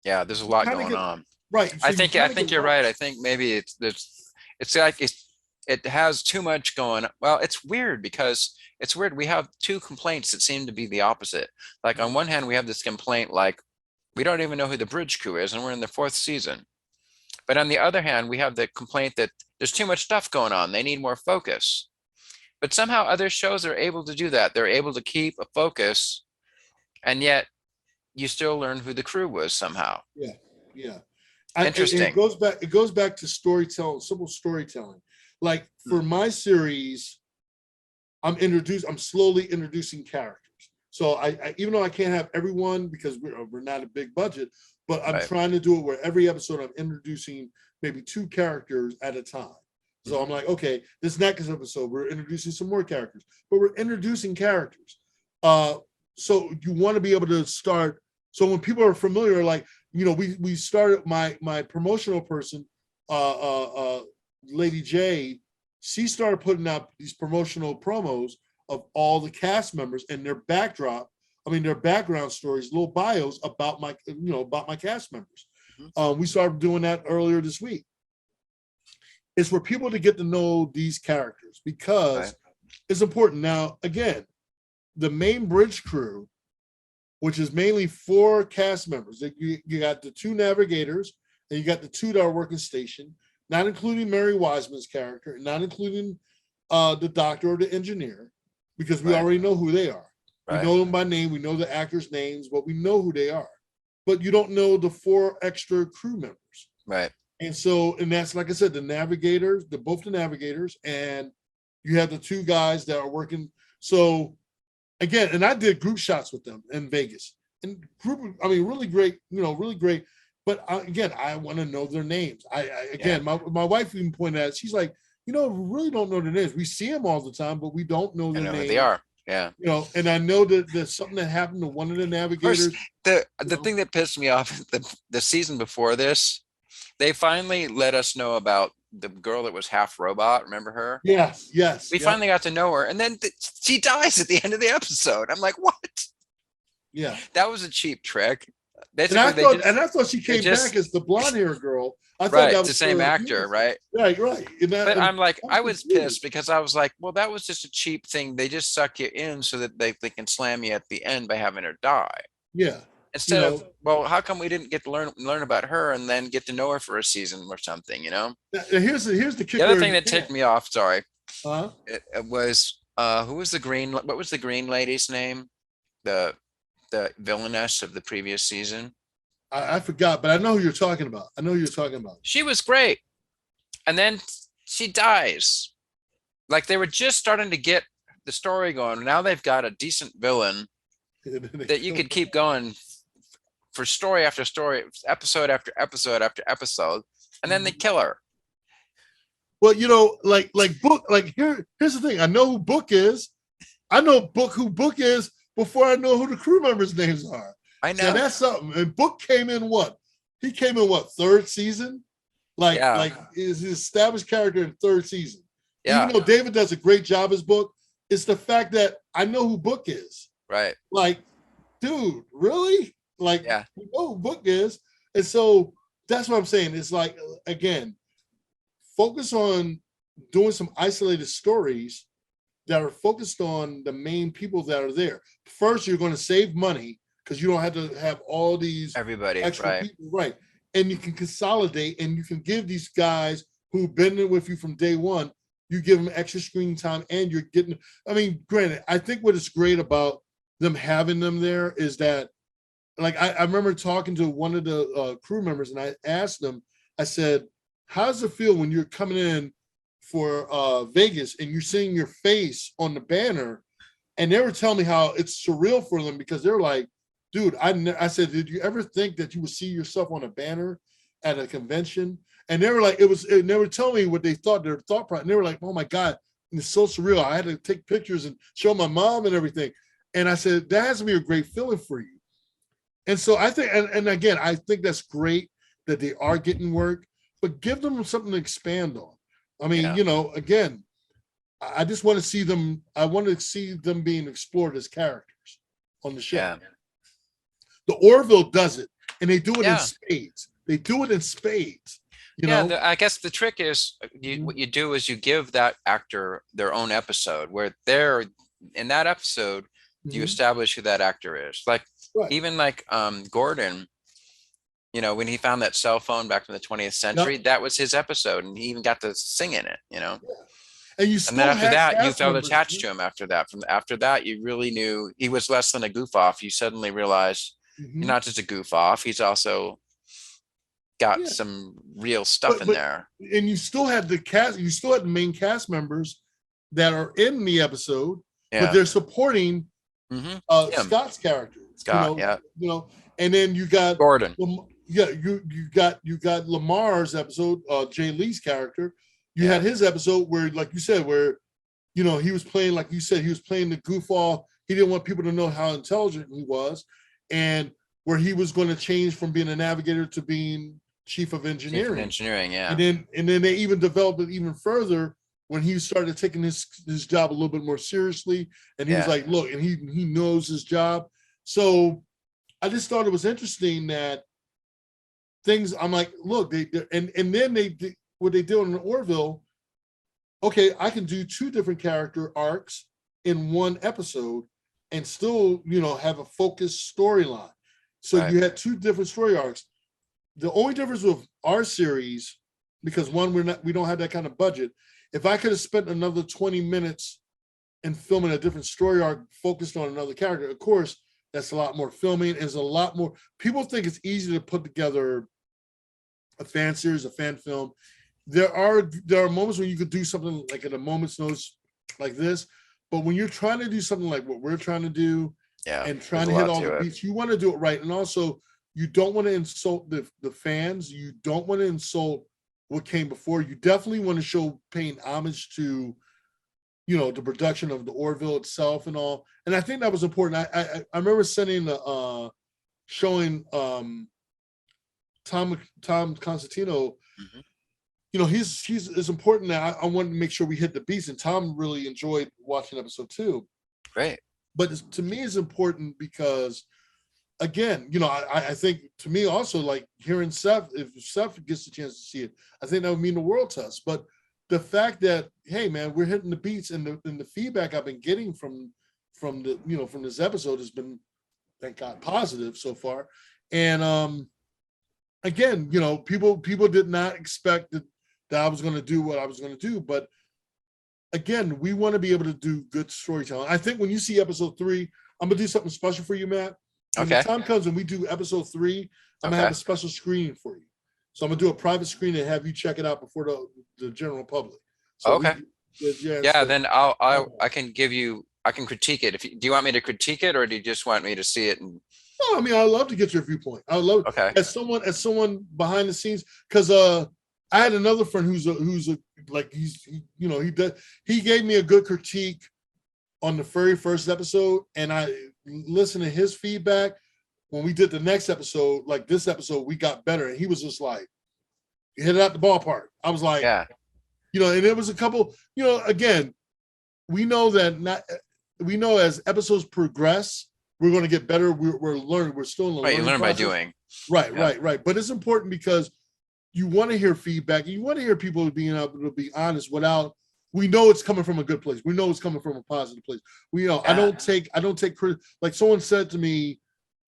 Yeah, there's a lot going on. Right. So I think you're right. I think maybe it's like it has too much going. Well, it's weird because it's weird. We have 2 complaints that seem to be the opposite. Like on one hand, we have this complaint, like we don't even know who the bridge crew is and we're in the 4th season. But on the other hand, we have the complaint that there's too much stuff going on. They need more focus. But somehow other shows are able to do that. They're able to keep a focus, and yet you still learn who the crew was somehow. Yeah. Interesting. It goes back to storytelling, simple storytelling. Like for my series, I'm slowly introducing characters. So I even though I can't have everyone because we're not a big budget, but I'm trying to do it where every episode I'm introducing maybe 2 characters at a time. So I'm like, okay, this next episode we're introducing some more characters, but we're introducing characters. So you want to be able to start. So when people are familiar, like we started my promotional person, Lady J. She started putting out these promotional promos of all the cast members and their their background stories, little bios about my cast members. We started doing that earlier this week. It's for people to get to know these characters because it's important. Now, again, the main bridge crew, which is mainly 4 cast members. You got the 2 navigators and you got the 2 that are working station, not including Mary Wiseman's character, and not including the doctor or the engineer, because we already know who they are. We know them by name. We know the actors' names, but we know who they are. But you don't know the 4 extra crew members. Right. And so, and that's like I said, the navigators, both the navigators, and you have the two guys that are working. So again, and I did group shots with them in Vegas, and really great, really great. But again, I want to know their names. My wife even pointed out, she's like, we really don't know their names. We see them all the time, but we don't know their names. Who they are. Yeah. And I know that there's something that happened to one of the navigators. The thing that pissed me off, the season before this, they finally let us know about the girl that was half robot. Remember her? Yes. We finally got to know her, and then she dies at the end of the episode. I'm like, what? Yeah, that was a cheap trick. Basically, and I thought she came back as the blonde hair girl. I thought that was the same actor, right? Right. But I'm like, I was pissed because I was like, well, that was just a cheap thing. They just suck you in so that they can slam you at the end by having her die. Yeah. Instead of, well, how come we didn't get to learn about her and then get to know her for a season or something, Here's the kicker. The other thing that ticked me off, sorry, it was who was what was the green lady's name? The villainess of the previous season. I forgot, but I know who you're talking about. She was great. And then she dies. Like they were just starting to get the story going. Now they've got a decent villain that you could keep going for story after story, episode after episode after episode, and then they kill her. Well, Book, here's the thing. I know who Book is. I know who Book is before I know who the crew members' names are. I know. So that's something. And Book came in what? He came in what, third season? Is his established character in third season. Yeah. Even though David does a great job as Book, it's the fact that I know who Book is. Right. Like, dude, really? You know who Book is. And so that's what I'm saying. It's like, again, focus on doing some isolated stories that are focused on the main people that are there. First, you're going to save money because you don't have to have all these extra people, right? And you can consolidate, and you can give these guys who've been there with you from day one, you give them extra screen time, and you're getting. I mean, granted, I think what is great about them having them there is that, I remember talking to one of the crew members, and I asked them, I said, "How does it feel when you're coming in for Vegas and you're seeing your face on the banner?" And they were telling me how it's surreal for them because they're like, dude, I said, did you ever think that you would see yourself on a banner at a convention? And they were like, and they were telling me what they thought, their thought process. And they were like, oh my God, it's so surreal. I had to take pictures and show my mom and everything. And I said, that has to be a great feeling for you. And so I think, and again, I think that's great that they are getting work, but give them something to expand on. I mean, again, I just want to see them. I want to see them being explored as characters on the show. Yeah. The Orville does it, and they do it in spades. They do it in spades. You know? I guess the trick is what you do is you give that actor their own episode where they're in that episode. You establish who that actor is. Even Gordon. When he found that cell phone back in the 20th century, that was his episode, and he even got to sing in it. Yeah. And then after that, you felt attached to him. After that, you really knew he was less than a goof off. You suddenly realized you're not just a goof off. He's also got some real stuff in there. And you still had the cast. You still had the main cast members that are in the episode, but they're supporting Scott's character. Scott, and then you got Gordon. You got Lamar's episode, Jay Lee's character. You had his episode where, like you said, where he was playing, like you said, he was playing the goof off. He didn't want people to know how intelligent he was, and where he was going to change from being a navigator to being chief of engineering. And then they even developed it even further when he started taking his job a little bit more seriously. And he was like, look, and he knows his job. So I just thought it was interesting that I'm like, look, and then what they did in Orville, okay, I can do two different character arcs in one episode and still, have a focused storyline. So you had two different story arcs. The only difference with our series, because one, we don't have that kind of budget. If I could have spent another 20 minutes in filming a different story arc focused on another character, of course, that's a lot more filming. It's a lot more. People think it's easy to put together a fan series, a fan film, there are moments when you could do something like at a moment's notice like this, but when you're trying to do something like what we're trying to do, and trying to hit all the beats, you want to do it right, and also you don't want to insult the fans. You don't want to insult what came before. You definitely want to show paying homage to, you know, the production of the Orville itself and all. And I think that was important. I remember sending the showing Tom Constantino. Mm-hmm. You know, he's it's important that I wanted to make sure we hit the beats, and Tom really enjoyed watching episode 2. Great. But to me, it's important because, again, you know, I think to me also, like hearing Seth, if Seth gets a chance to see it, I think that would mean the world to us. But the fact that, hey man, we're hitting the beats, and the feedback I've been getting from the, you know, from this episode has been, thank God, positive so far. And again, you know, people did not expect that I was going to do what I was going to do, but again, we want to be able to do good storytelling. I think when you see episode 3, I'm gonna do something special for you, Matt. When the time comes and we do episode 3, I'm gonna have a special screening for you. So I'm gonna do a private screen and have you check it out before the general public. So then I can give you, I can critique it. Do you want me to critique it, or do you just want me to see it? And no, I mean, I love to get your viewpoint. I love as someone behind the scenes, because I had another friend who's a like he gave me a good critique on the very first episode, and I listened to his feedback when we did the next episode. Like this episode, we got better, and he was just like, "You hit it out the ballpark." I was like, "Yeah," you know. And there was a couple, you know. Again, we know as episodes progress, we're going to get better. We're learning. We're still in the learning you learn process. by doing. Right. But it's important because you want to hear feedback, and you want to hear people being able to be honest without. We know it's coming from a good place. We know it's coming from a positive place. We know I don't take like someone said to me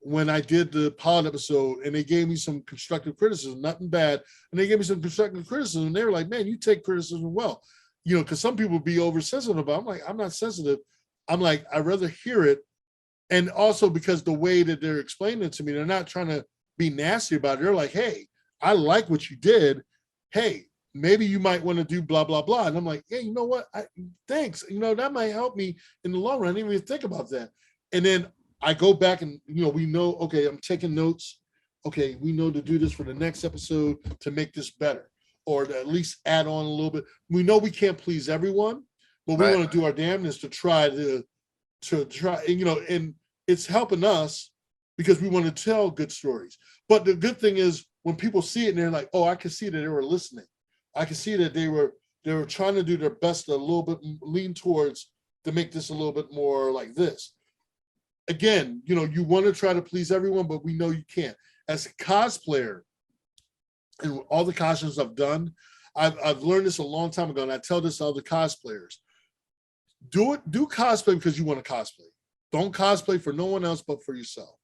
when I did the pilot episode, and they gave me some constructive criticism, nothing bad, and they gave me some constructive criticism, and they were like, "Man, you take criticism well," you know, because some people be oversensitive about it. I'm like, I'm not sensitive. I'm like, I'd rather hear it, and also because the way that they're explaining it to me, they're not trying to be nasty about it. They're like, "Hey, I like what you did. Hey, maybe you might want to do blah, blah, blah." And I'm like, "Hey, you know what? Thanks. You know, that might help me in the long run. I didn't even think about that." And then I go back and, you know, we know, okay, I'm taking notes. Okay, we know to do this for the next episode to make this better, or to at least add on a little bit. We know we can't please everyone, but we want to do our damnness to try, you know, and it's helping us because we want to tell good stories. But the good thing is when people see it and they're like, "Oh, I can see that they were listening. I can see that they were trying to do their best to a little bit lean towards to make this a little bit more like this." Again, you know, you want to try to please everyone, but we know you can't. As a cosplayer, and all the costumes I've done, I've learned this a long time ago, and I tell this to other cosplayers. Do cosplay because you want to cosplay. Don't cosplay for no one else but for yourself.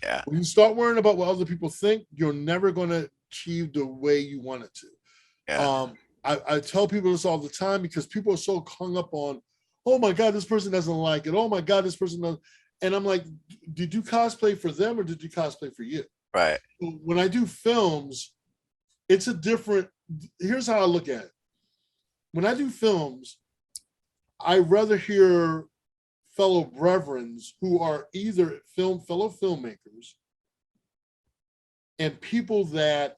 Yeah. When you start worrying about what other people think, you're never going to achieve the way you want it to. Yeah. I tell people this all the time because people are so hung up on, "Oh my God, this person doesn't like it. Oh my God, this person doesn't." And I'm like, did you cosplay for them or did you cosplay for you? Right. When I do films, it's a different, here's how I look at it. When I do films, I rather hear fellow brethrens who are either fellow filmmakers and people that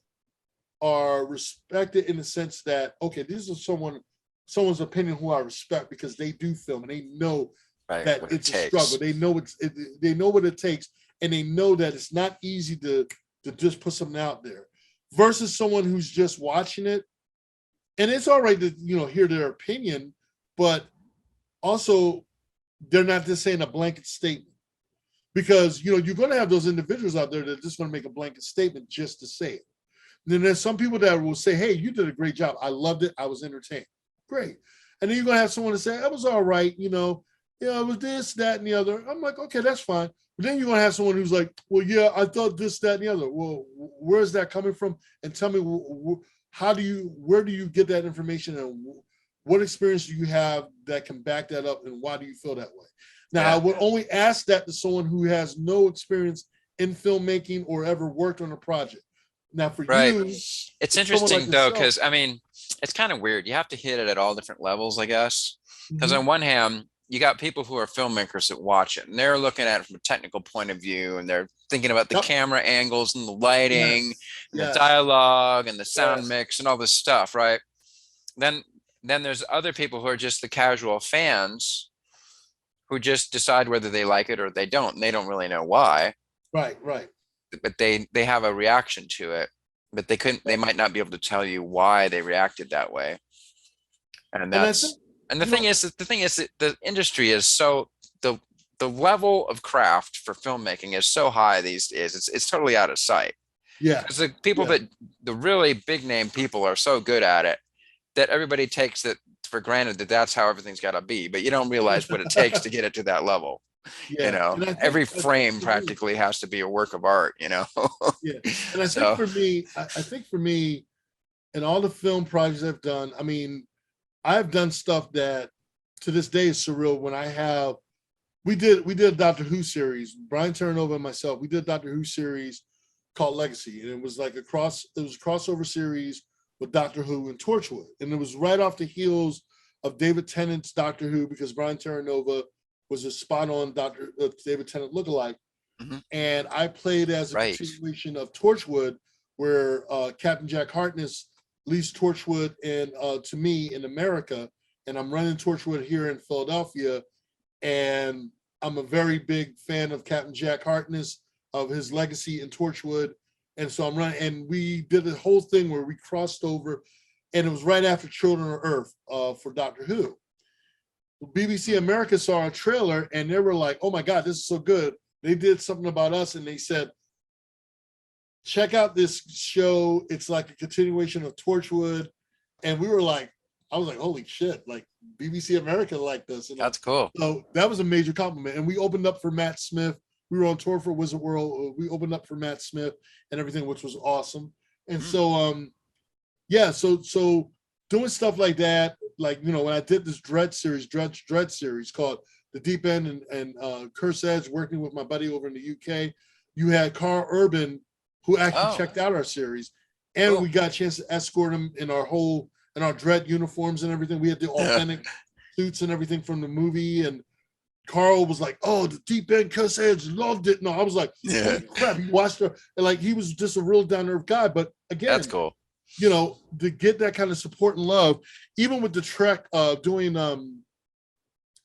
are respected in the sense that, okay, this is someone's opinion who I respect because they do film and they know that it's a struggle. They know they know what it takes, and they know that it's not easy to just put something out there. Versus someone who's just watching it, and it's all right to, you know, hear their opinion, but also they're not just saying a blanket statement, because, you know, you're going to have those individuals out there that are just going to make a blanket statement just to say it. And then there's some people that will say, "Hey, you did a great job. I loved it. I was entertained." Great. And then you're going to have someone to say, "That was all right. You know, it was this, that, and the other." I'm like, okay, that's fine. But then you're going to have someone who's like, "Well, yeah, I thought this, that, and the other." Well, where's that coming from? And tell me, where do you get that information, and what experience do you have that can back that up, and why do you feel that way? Now, I would only ask that to someone who has no experience in filmmaking or ever worked on a project. Now for Right. you, It's someone interesting like though, yourself. because I mean, it's kind of weird. You have to hit it at all different levels, I guess. Because Mhm. on one hand, you got people who are filmmakers that watch it and they're looking at it from a technical point of view and they're thinking about the Yep. camera angles and the lighting Yes. and the Yes. dialogue and the sound Yes. mix and all this stuff, right? Then then there's other people who are just the casual fans who just decide whether they like it or they don't, and they don't really know why, Right. Right. but they have a reaction to it, but they Right. might not be able to tell you why they reacted that way. And And I think, that's and the you know, thing is that the industry is so the level of craft for filmmaking is so high these days. It's totally out of sight. yeah. Because the people Yeah. that the really big name people are so good at it that everybody takes it for granted that that's how everything's got to be, but you don't realize what it takes to get it to that level. You Yeah. know, And every I think frame for me, practically has to be a work of art, you know. yeah. And I think So for me, I think for me, in all the film projects I've done, I mean, I've done stuff that to this day is surreal. When I have, we did a Doctor Who series, Brian Terranova and myself. We did a Doctor Who series called Legacy, and it was like it was a crossover series with Doctor Who and Torchwood, and it was right off the heels of David Tennant's Doctor Who because Brian Terranova was a spot on Doctor David Tennant lookalike, mhm, and I played as a right. continuation of Torchwood, where Captain Jack Harkness leads Torchwood and to me in America, and I'm running Torchwood here in Philadelphia, and I'm a very big fan of Captain Jack Harkness, of his legacy in Torchwood, and so I'm running, and we did a whole thing where we crossed over, and it was right after Children of Earth for Doctor Who. BBC America saw our trailer and they were like, "Oh my God, this is so good." They did something about us, and they said, "Check out this show. It's like a continuation of Torchwood." And we were like, I was like, "Holy shit!" Like BBC America liked this, and like, That's cool. so that was a major compliment. And we opened up for Matt Smith. We were on tour for Wizard World. We opened up for Matt Smith and everything, which was awesome. And Mm, so, yeah, so doing stuff like that, like when I did this Dread series called The Deep End and Curse Edge, working with my buddy over in the UK, you had Carl Urban who actually oh, checked out our series, and cool. we got a chance to escort him in our Dread uniforms and everything. We had the Yeah. authentic suits and everything from the movie, and Carl was like, "Oh, The Deep End, Curse Edge, loved it." No, I was like, Yeah. "Holy crap!" He watched her, and like he was just a real down to earth guy. But That's again, cool. to get that kind of support and love, even with the Trek doing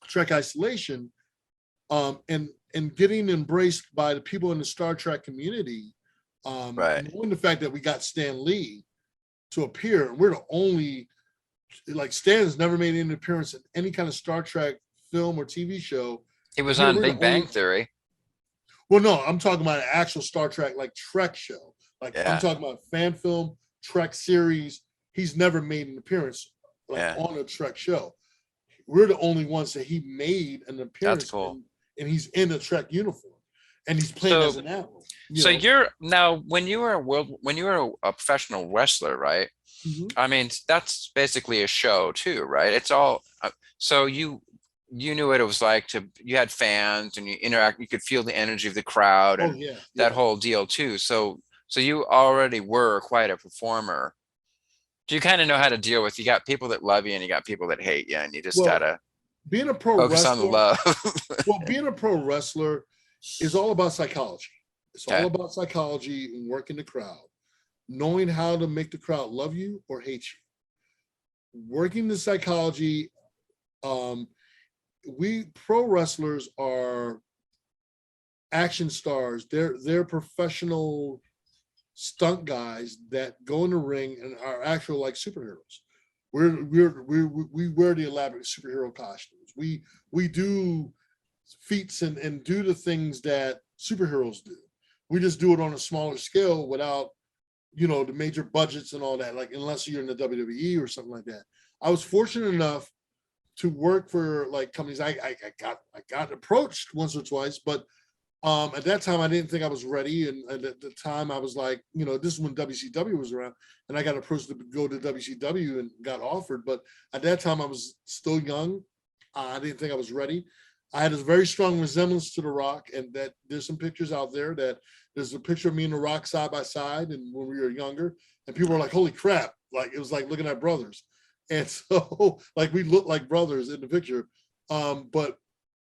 Trek Isolation, and getting embraced by the people in the Star Trek community, Right. knowing the fact that we got Stan Lee to appear, and we're the only, like, Stan's never made an appearance in any kind of Star Trek film or TV show. He was Here on we're the Big Bang only, Theory. well, no, I'm talking about an actual Star Trek, like Trek show. Like I'm Yeah. talking about fan film, Trek series. He's never made an appearance like Yeah. on a Trek show. We're the only ones that he made an That's appearance cool. in, and he's in a Trek uniform, and he's playing So as an admiral. so you're now when you were a professional wrestler, right? Mhm. I mean, that's basically a show too, right? It's all so you knew what it was like to you had fans and you could feel the energy of the crowd Oh and yeah, that yeah. whole deal too. So you already were quite a performer. Do you kind of know how to deal with you got people that love you and you got people that hate you and you just Well, gotta being a pro focus on the wrestler, love. being a pro wrestler is all about psychology. It's all Okay. about psychology and working the crowd, knowing how to make the crowd love you or hate you. Working the psychology, um, we pro wrestlers are action stars. They're professional stunt guys that go in the ring and are actual like superheroes. We wear the elaborate superhero costumes. We do feats and do the things that superheroes do. We just do it on a smaller scale without the major budgets and all that. Like unless you're in the WWE or something like that. I was fortunate enough to work for like companies. I got approached once or twice, but at that time I didn't think I was ready. And at the time I was like, this is when WCW was around, and I got approached to go to WCW and got offered. But at that time I was still young. I didn't think I was ready. I had a very strong resemblance to The Rock, and that there's some pictures out there that there's a picture of me and The Rock side by side, and when we were younger, and people were like, "Holy crap!" Like it was like looking at brothers, and so like we looked like brothers in the picture. But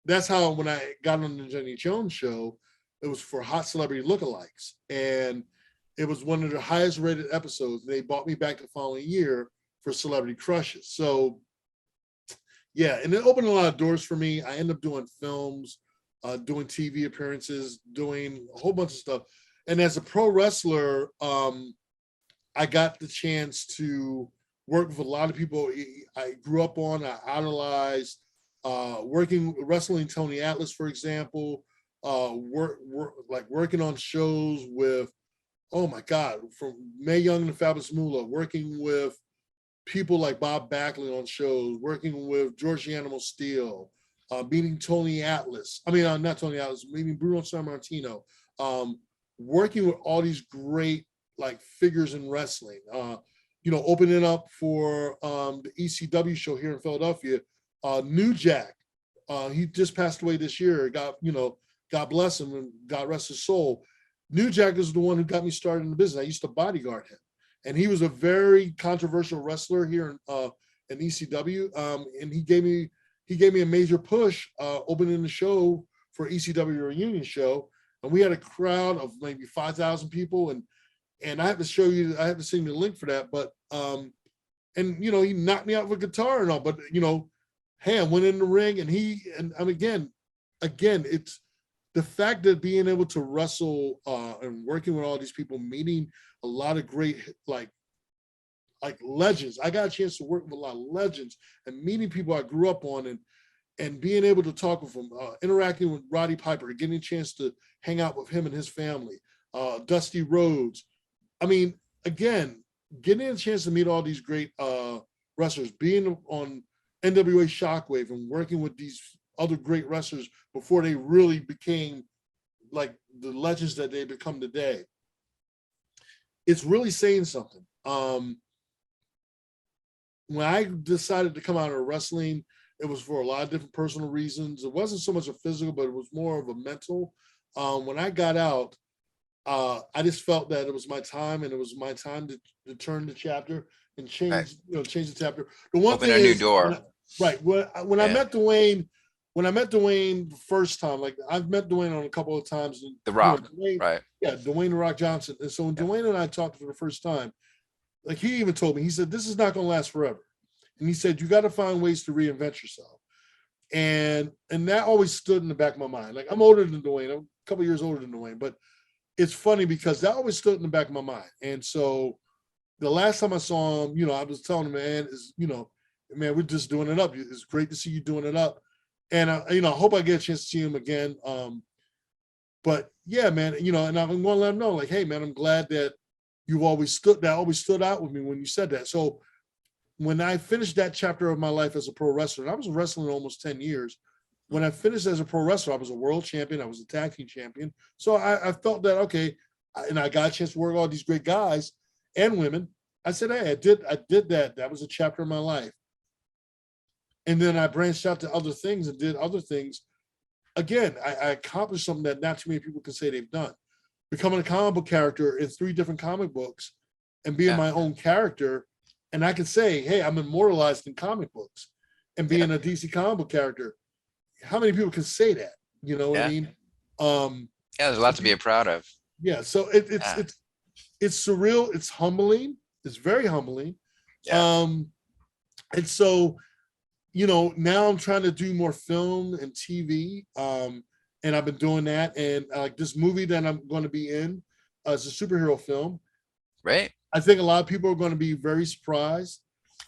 that's how when I got on the Jenny Jones show, it was for hot celebrity lookalikes, and it was one of the highest rated episodes. They brought me back the following year for Celebrity Crushes. So yeah, and it opened a lot of doors for me. I ended up doing films, doing TV appearances, doing a whole bunch of stuff. And as a pro wrestler, I got the chance to work with a lot of people I grew up on, I idolized, wrestling Tony Atlas, for example, working on shows with, oh my God, from Mae Young and the Fabulous Moolah, working with people like Bob Backlund on shows, working with George the Animal Steel, meeting Tony Atlas. I mean, not Tony Atlas, meeting Bruno Sammartino, working with all these great like figures in wrestling. Opening up for the ECW show here in Philadelphia, New Jack. He just passed away this year. God bless him and God rest his soul. New Jack is the one who got me started in the business. I used to bodyguard him. And he was a very controversial wrestler here in ECW, and he gave me a major push opening the show for ECW reunion show, and we had a crowd of maybe 5,000 people, and I have to send you the link for that, but he knocked me out with a guitar and all, but hey, I went in the ring, and again, it's the fact that being able to wrestle and working with all these people, meeting a lot of great like legends. I got a chance to work with a lot of legends and meeting people I grew up on, and being able to talk with them, interacting with Roddy Piper, getting a chance to hang out with him and his family, Dusty Rhodes. I mean, again, getting a chance to meet all these great wrestlers, being on NWA Shockwave and working with these other great wrestlers before they really became like the legends that they become today. It's really saying something. When I decided to come out of wrestling, it was for a lot of different personal reasons. It wasn't so much a physical, but it was more of a mental. When I got out, I just felt that it was my time, and it was my time to turn the chapter and change the chapter. The one Open thing a new is, door. When I met Dwayne, the first time, like I've met Dwayne on a couple of times. The Rock, Dwayne, right? Yeah, Dwayne The Rock Johnson. And so when Dwayne and I talked for the first time, like he even told me, he said, "This is not going to last forever," and he said, "You got to find ways to reinvent yourself." And that always stood in the back of my mind. Like I'm older than Dwayne, I'm a couple years older than Dwayne, but it's funny because that always stood in the back of my mind. And so the last time I saw him, I was telling him, man, we're just doing it up. It's great to see you doing it up. And I hope I get a chance to see him again. But yeah, man, and I'm going to let him know, like, hey, man, I'm glad that you always stood out with me when you said that. So when I finished that chapter of my life as a pro wrestler, and I was wrestling almost 10 years. When I finished as a pro wrestler, I was a world champion. I was a tag team champion. So I felt that, okay, and I got a chance to work with all these great guys and women. I said, hey, I did that. That was a chapter of my life. And then I branched out to other things and did other things. Again, I accomplished something that not too many people can say they've done. Becoming a comic book character in 3 different comic books and being my own character. And I can say, hey, I'm immortalized in comic books and being a DC comic book character. How many people can say that? You know what I mean? There's a lot to be proud of. Yeah. So it's surreal. It's humbling. It's very humbling. Yeah. And so, now I'm trying to do more film and TV. And I've been doing that. And like this movie that I'm going to be in is a superhero film. Right. I think a lot of people are going to be very surprised.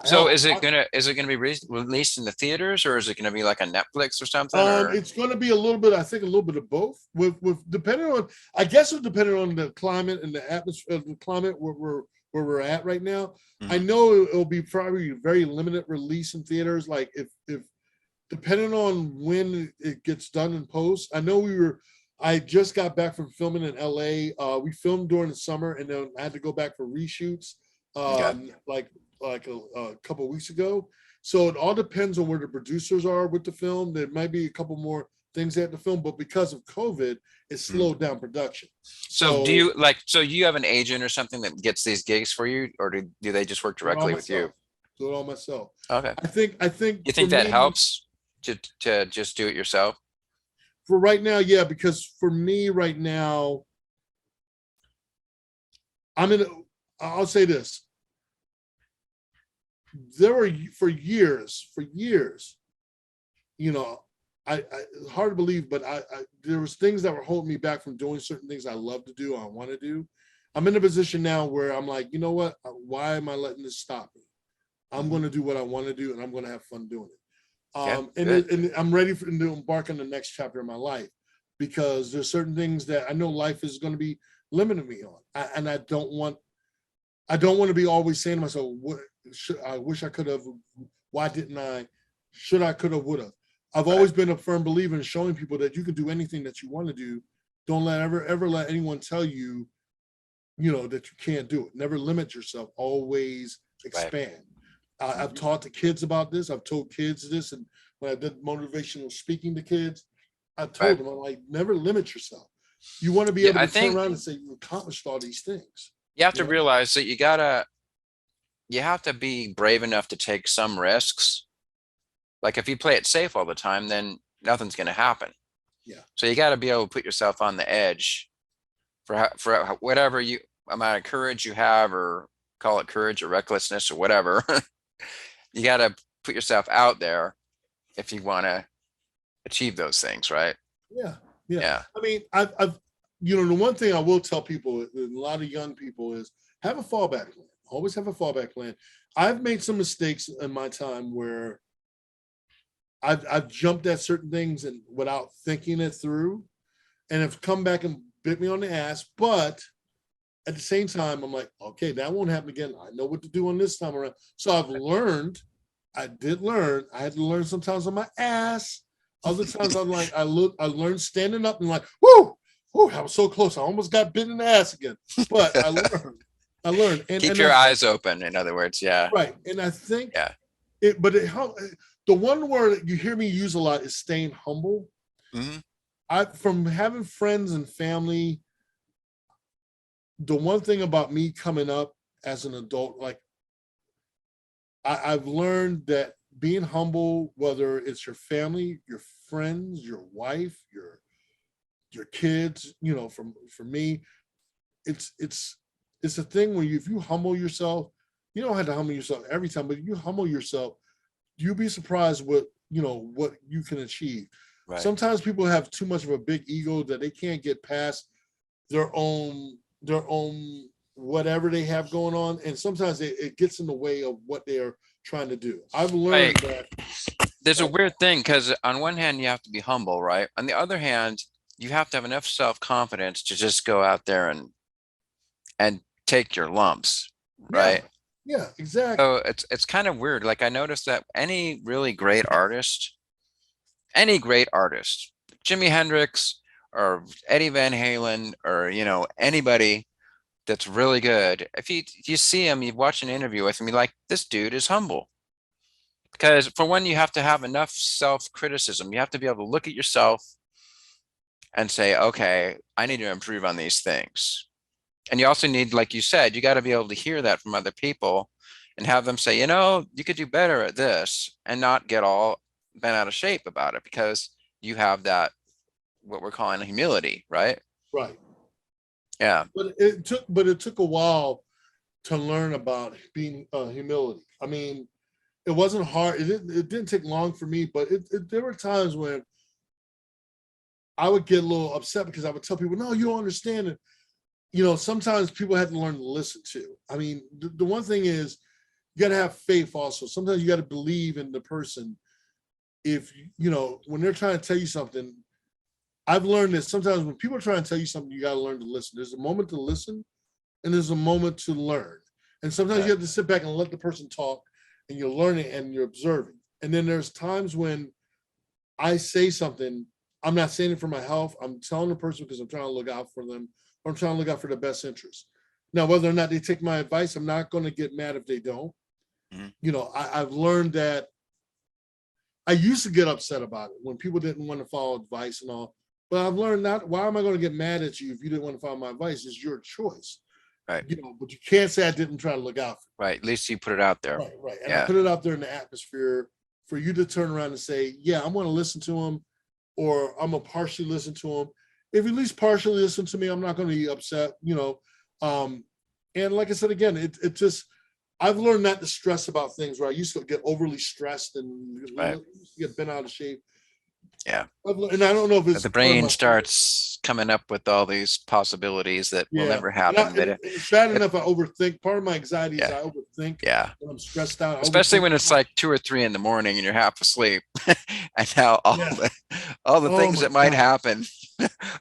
So is it gonna be released in the theaters, or is it gonna be like on Netflix or something? It's going to be a little bit of both. With depending on, I guess it's depending on the climate and the atmosphere, the climate where we're at right now. Mm-hmm. I know it'll be probably very limited release in theaters. Like if depending on when it gets done in post. I just got back from filming in LA. We filmed during the summer, and then I had to go back for reshoots. Like a couple of weeks ago, So it all depends on where the producers are with the film. There might be a couple more things at the film, but because of COVID, it slowed down production. So do you you have an agent or something that gets these gigs for you, or do they just work directly with you? Do it all myself. Okay. I think you think that helps to just do it yourself? For right now, yeah, because for me right now, I'll say this. There were for years, you know, I hard to believe, but there was things that were holding me back from doing certain things I love to do, I want to do. I'm in a position now where I'm like, you know what? Why am I letting this stop me? I'm going to do what I want to do, and I'm going to have fun doing it. And I'm ready to embark on the next chapter of my life, because there's certain things that I know life is going to be limiting me on, and I don't want to be always saying to myself, I wish I could have, why didn't I, should I, could have, would have. I've always been a firm believer in showing people that you can do anything that you want to do. Don't ever let anyone tell you, that you can't do it. Never limit yourself, always expand. I've taught the kids about this. I've told kids this, and when I did motivational speaking to kids, I told them, I'm like, never limit yourself. You want to be able to turn around and say you accomplished all these things. You have to realize that you have to be brave enough to take some risks. Like if you play it safe all the time, then nothing's going to happen. Yeah. So you got to be able to put yourself on the edge for whatever amount of courage you have, or call it courage or recklessness or whatever. You got to put yourself out there if you want to achieve those things, right? Yeah. I mean, I've the one thing I will tell people, a lot of young people, is have a fallback plan. Always have a fallback plan. I've made some mistakes in my time where I've jumped at certain things and without thinking it through, and have come back and bit me on the ass. But at the same time, I'm like, okay, that won't happen again. I know what to do on this time around. So I've learned. I did learn. I had to learn sometimes on my ass. Other times I'm like, I learned standing up and like, whoo, I was so close. I almost got bit in the ass again. But I learned. And keep your eyes open, in other words. Yeah. Right. And I think the one word that you hear me use a lot is staying humble. Mm-hmm. From having friends and family, the one thing about me coming up as an adult, like I've learned that being humble, whether it's your family, your friends, your wife, your kids, for me, it's a thing where if you humble yourself, you don't have to humble yourself every time, but if you humble yourself, you'll be surprised what you can achieve. Right. Sometimes people have too much of a big ego that they can't get past their own whatever they have going on, and sometimes it gets in the way of what they are trying to do. I've learned that there's a weird thing, because on one hand you have to be humble, right? On the other hand, you have to have enough self-confidence to just go out there and take your lumps, right? Yeah, exactly. So it's kind of weird. Like I noticed that any great artist, Jimi Hendrix or Eddie Van Halen, or anybody that's really good, if you see him, you watch an interview with him, you're like, this dude is humble. Because for one, you have to have enough self-criticism. You have to be able to look at yourself and say, okay, I need to improve on these things. And you also need, like you said, you got to be able to hear that from other people and have them say, you could do better at this, and not get all bent out of shape about it, because you have that, what we're calling humility, right? Right. Yeah. But it took a while to learn about being humility. I mean, it wasn't hard. It didn't take long for me, but there were times when I would get a little upset because I would tell people, no, you don't understand it. Sometimes people have to learn to listen to. I mean, the one thing is you got to have faith also. Sometimes you got to believe in the person. If, when they're trying to tell you something, I've learned that sometimes when people are trying to tell you something, you got to learn to listen. There's a moment to listen and there's a moment to learn. And sometimes you have to sit back and let the person talk, and you're learning and you're observing. And then there's times when I say something, I'm not saying it for my health. I'm telling the person because I'm trying to look out for them, or I'm trying to look out for their best interest. Now, whether or not they take my advice, I'm not going to get mad if they don't. Mm-hmm. I've learned that I used to get upset about it when people didn't want to follow advice and all. But I've learned not. Why am I going to get mad at you if you didn't want to follow my advice? It's your choice. Right. But you can't say I didn't try to look out for you. Right. At least you put it out there. Right. And I put it out there in the atmosphere for you to turn around and say, yeah, I'm going to listen to him, or I'm going to partially listen to him. If you at least partially listen to me, I'm not going to be upset, and like I said, again, it just, I've learned not to stress about things where I used to get overly stressed and get bent out of shape. Yeah. And I don't know if it's the brain starts coming up with all these possibilities that will never happen. It's bad enough I overthink. Part of my anxiety is I overthink. Yeah. When I'm stressed out. Especially when it's like 2 or 3 in the morning and you're half asleep. And now all the things that might happen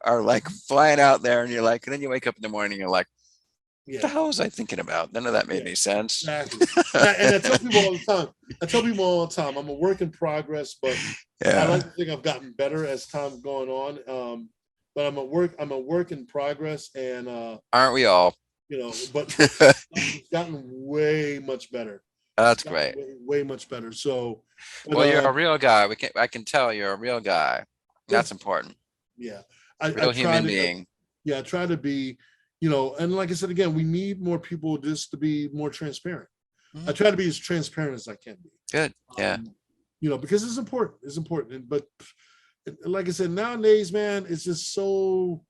are like flying out there, and you're like, and then you wake up in the morning, you're like, what the hell was I thinking about? None of that made any sense. Exactly. And I tell people all the time, I'm a work in progress, but I like to think I've gotten better as time's going on. But I'm a work in progress, and aren't we all? But it's gotten way much better. That's great. Way much better. So, well, you're a real guy. I can tell you're a real guy. That's important. Yeah. Real human being. I try to be, and like I said, again, we need more people just to be more transparent. I try to be as transparent as I can be. Good. Yeah. Because it's important. It's important. But like I said, nowadays, man, it's just so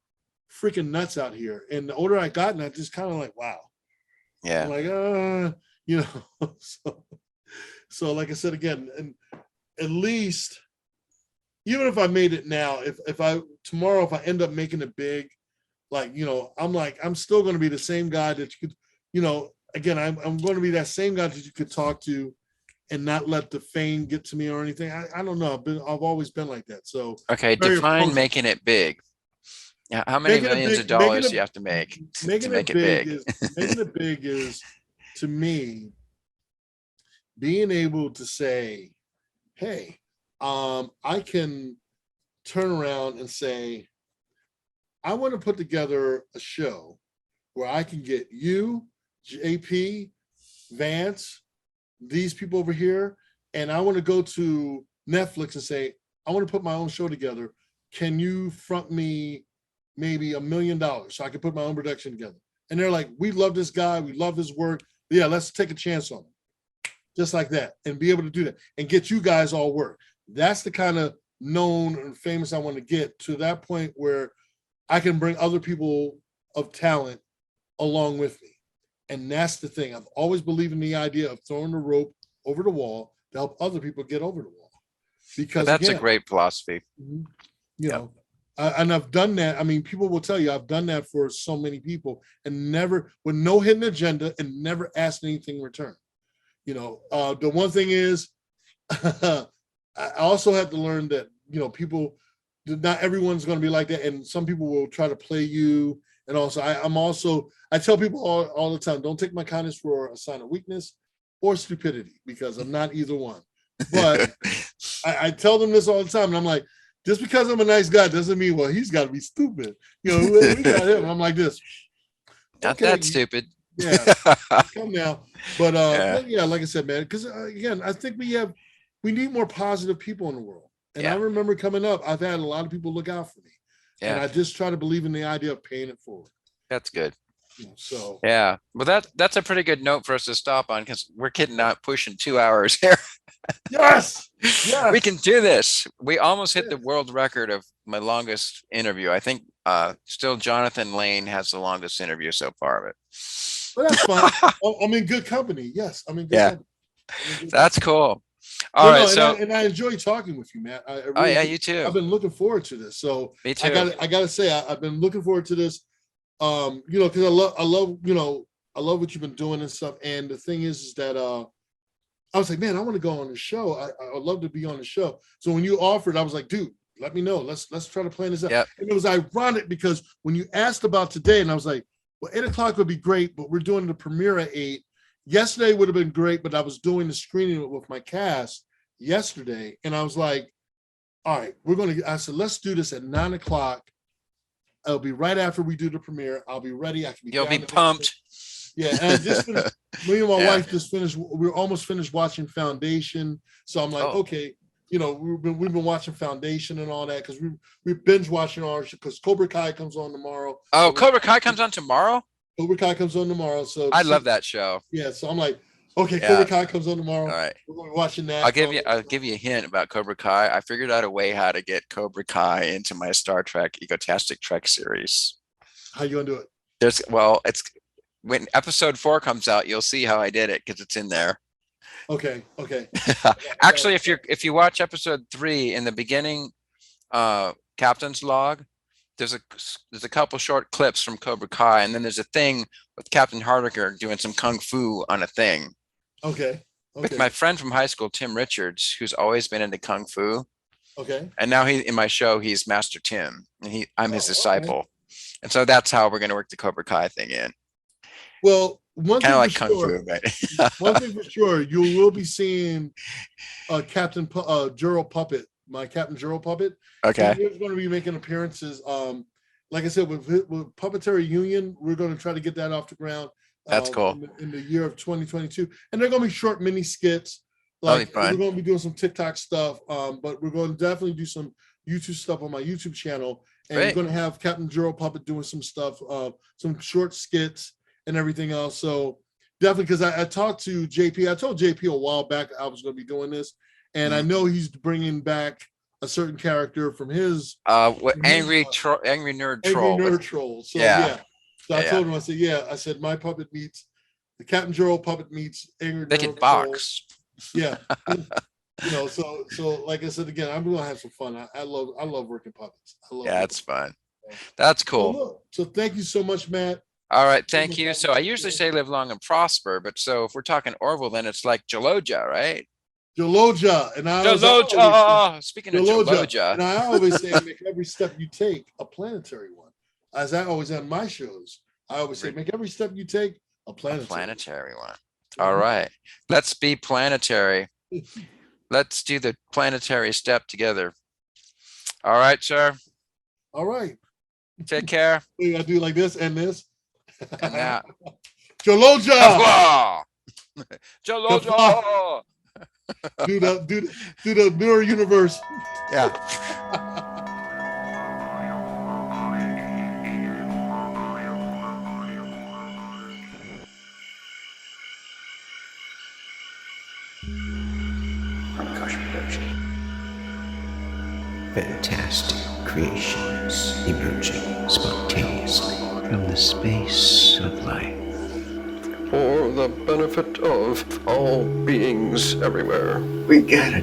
freaking nuts out here. And the older I gotten, I just kind of like, wow. Yeah. I'm like, so like I said, again, and at least, even if I made it now, if I end up making it big, I'm still going to be the same guy that you could, again, I'm going to be that same guy that you could talk to and not let the fame get to me or anything. I don't know. I've always been like that. So okay, define making it big. How many millions of dollars do you have to make to make it big? Making it big is, to me, being able to say, hey, I can turn around and say, I want to put together a show where I can get you, JP, Vance, these people over here, and I want to go to Netflix and say, I want to put my own show together. Can you front me maybe $1 million so I can put my own production together? And they're like, we love this guy. We love his work. Yeah, let's take a chance on him. Just like that, and be able to do that and get you guys all work. That's the kind of known and famous I want to get to, that point where I can bring other people of talent along with me. And that's the thing. I've always believed in the idea of throwing the rope over the wall to help other people get over the wall. Because that's a great philosophy. And I've done that. I mean, people will tell you I've done that for so many people, and never, with no hidden agenda, and never asked anything in return. The one thing is, I also had to learn that, people, not everyone's going to be like that. And some people will try to play you. And also, I tell people all the time, don't take my kindness for a sign of weakness or stupidity, because I'm not either one. But I tell them this all the time. And I'm like, just because I'm a nice guy doesn't mean, well, he's got to be stupid. We got him. I'm like this. Not that stupid. Yeah, come now. But like I said, man, because again, I think we need more positive people in the world. And I remember coming up, I've had a lot of people look out for me. Yeah. And I just try to believe in the idea of paying it forward. That's good. So yeah, well, that's a pretty good note for us to stop on, because we're not pushing 2 hours here. Yes. We can do this. We almost hit the world record of my longest interview. I think still Jonathan Lane has the longest interview so far of it. But that's fine. I'm in good company. Yes, I'm in good company. That's cool. All right, I enjoy talking with you, Matt. You too. I've been looking forward to this. So me too. I gotta say, I've been looking forward to this. Because I love what you've been doing and stuff. And the thing is that I was like, man, I want to go on the show. I'd love to be on the show. So when you offered, I was like, dude, let me know. Let's try to plan this out. Yep. And it was ironic because when you asked about today, and I was like, well, 8:00 would be great, but we're doing the premiere at 8. Yesterday would have been great, but I was doing the screening with my cast yesterday. And I was like, all right, I said, let's do this at 9:00. It'll be right after we do the premiere. I'll be ready. You'll be pumped. Yeah. And I just finished, me and my wife just finished. We're almost finished watching Foundation. So I'm like, okay, we've been watching Foundation and all that because we binge watching our because Cobra Kai comes on tomorrow. Oh, so Cobra Kai comes on tomorrow? Cobra Kai comes on tomorrow. So I love that show. Yeah, so I'm like, okay, Yeah. Cobra Kai comes on tomorrow. All right. We're going to be watching that. I'll give you a hint about Cobra Kai. I figured out a way how to get Cobra Kai into my Star Trek Egotastic Trek series. How you gonna do it? It's when episode 4 comes out, you'll see how I did it because it's in there. Okay. Actually, if you watch episode 3 in the beginning, Captain's Log, there's a couple short clips from Cobra Kai, and then there's a thing with Captain Hardiker doing some kung fu on a thing. Okay. With my friend from high school, Tim Richards, who's always been into kung fu. Okay. And now in my show, he's Master Tim, and I'm his disciple. Okay. And so that's how we're going to work the Cobra Kai thing in. Well, one thing like for kung sure, fu, right? one thing for sure, you will be seeing Captain Juro Puppet, my Captain Juro Puppet. Okay. He's going to be making appearances. Like I said, with Puppetary Union, we're going to try to get that off the ground. That's cool. In the year of 2022, and they're going to be short mini skits. Like we're going to be doing some TikTok stuff, but we're going to definitely do some YouTube stuff on my YouTube channel, and we're going to have Captain Juro Puppet doing some stuff, some short skits and everything else. So definitely, because I talked to JP, I told JP a while back I was going to be doing this, and I know he's bringing back a certain character from his angry nerd troll. So yeah. So I told him, I said my puppet meets the Captain Juro Puppet meets angry they can box. Yeah. So like I said again, I'm gonna have some fun. I love working puppets. It's fun. That's cool. So thank you so much, Matt. All right, thank you. So I usually say live long and prosper, but so if we're talking Orville, then it's like Jaloja, right? Jaloja. And speaking of Jaloja. And I always say make every step you take a planetary one. As I always have my shows, I always say make every step you take a planetary one. All right. Let's be planetary. Let's do the planetary step together. All right, sir. All right. Take care. I do like this and this. And now. Jaloja. Jaloja. do the mirror universe. Yeah. Fantastic creations emerging spontaneously from the space of life. For the benefit of all beings everywhere. We gotta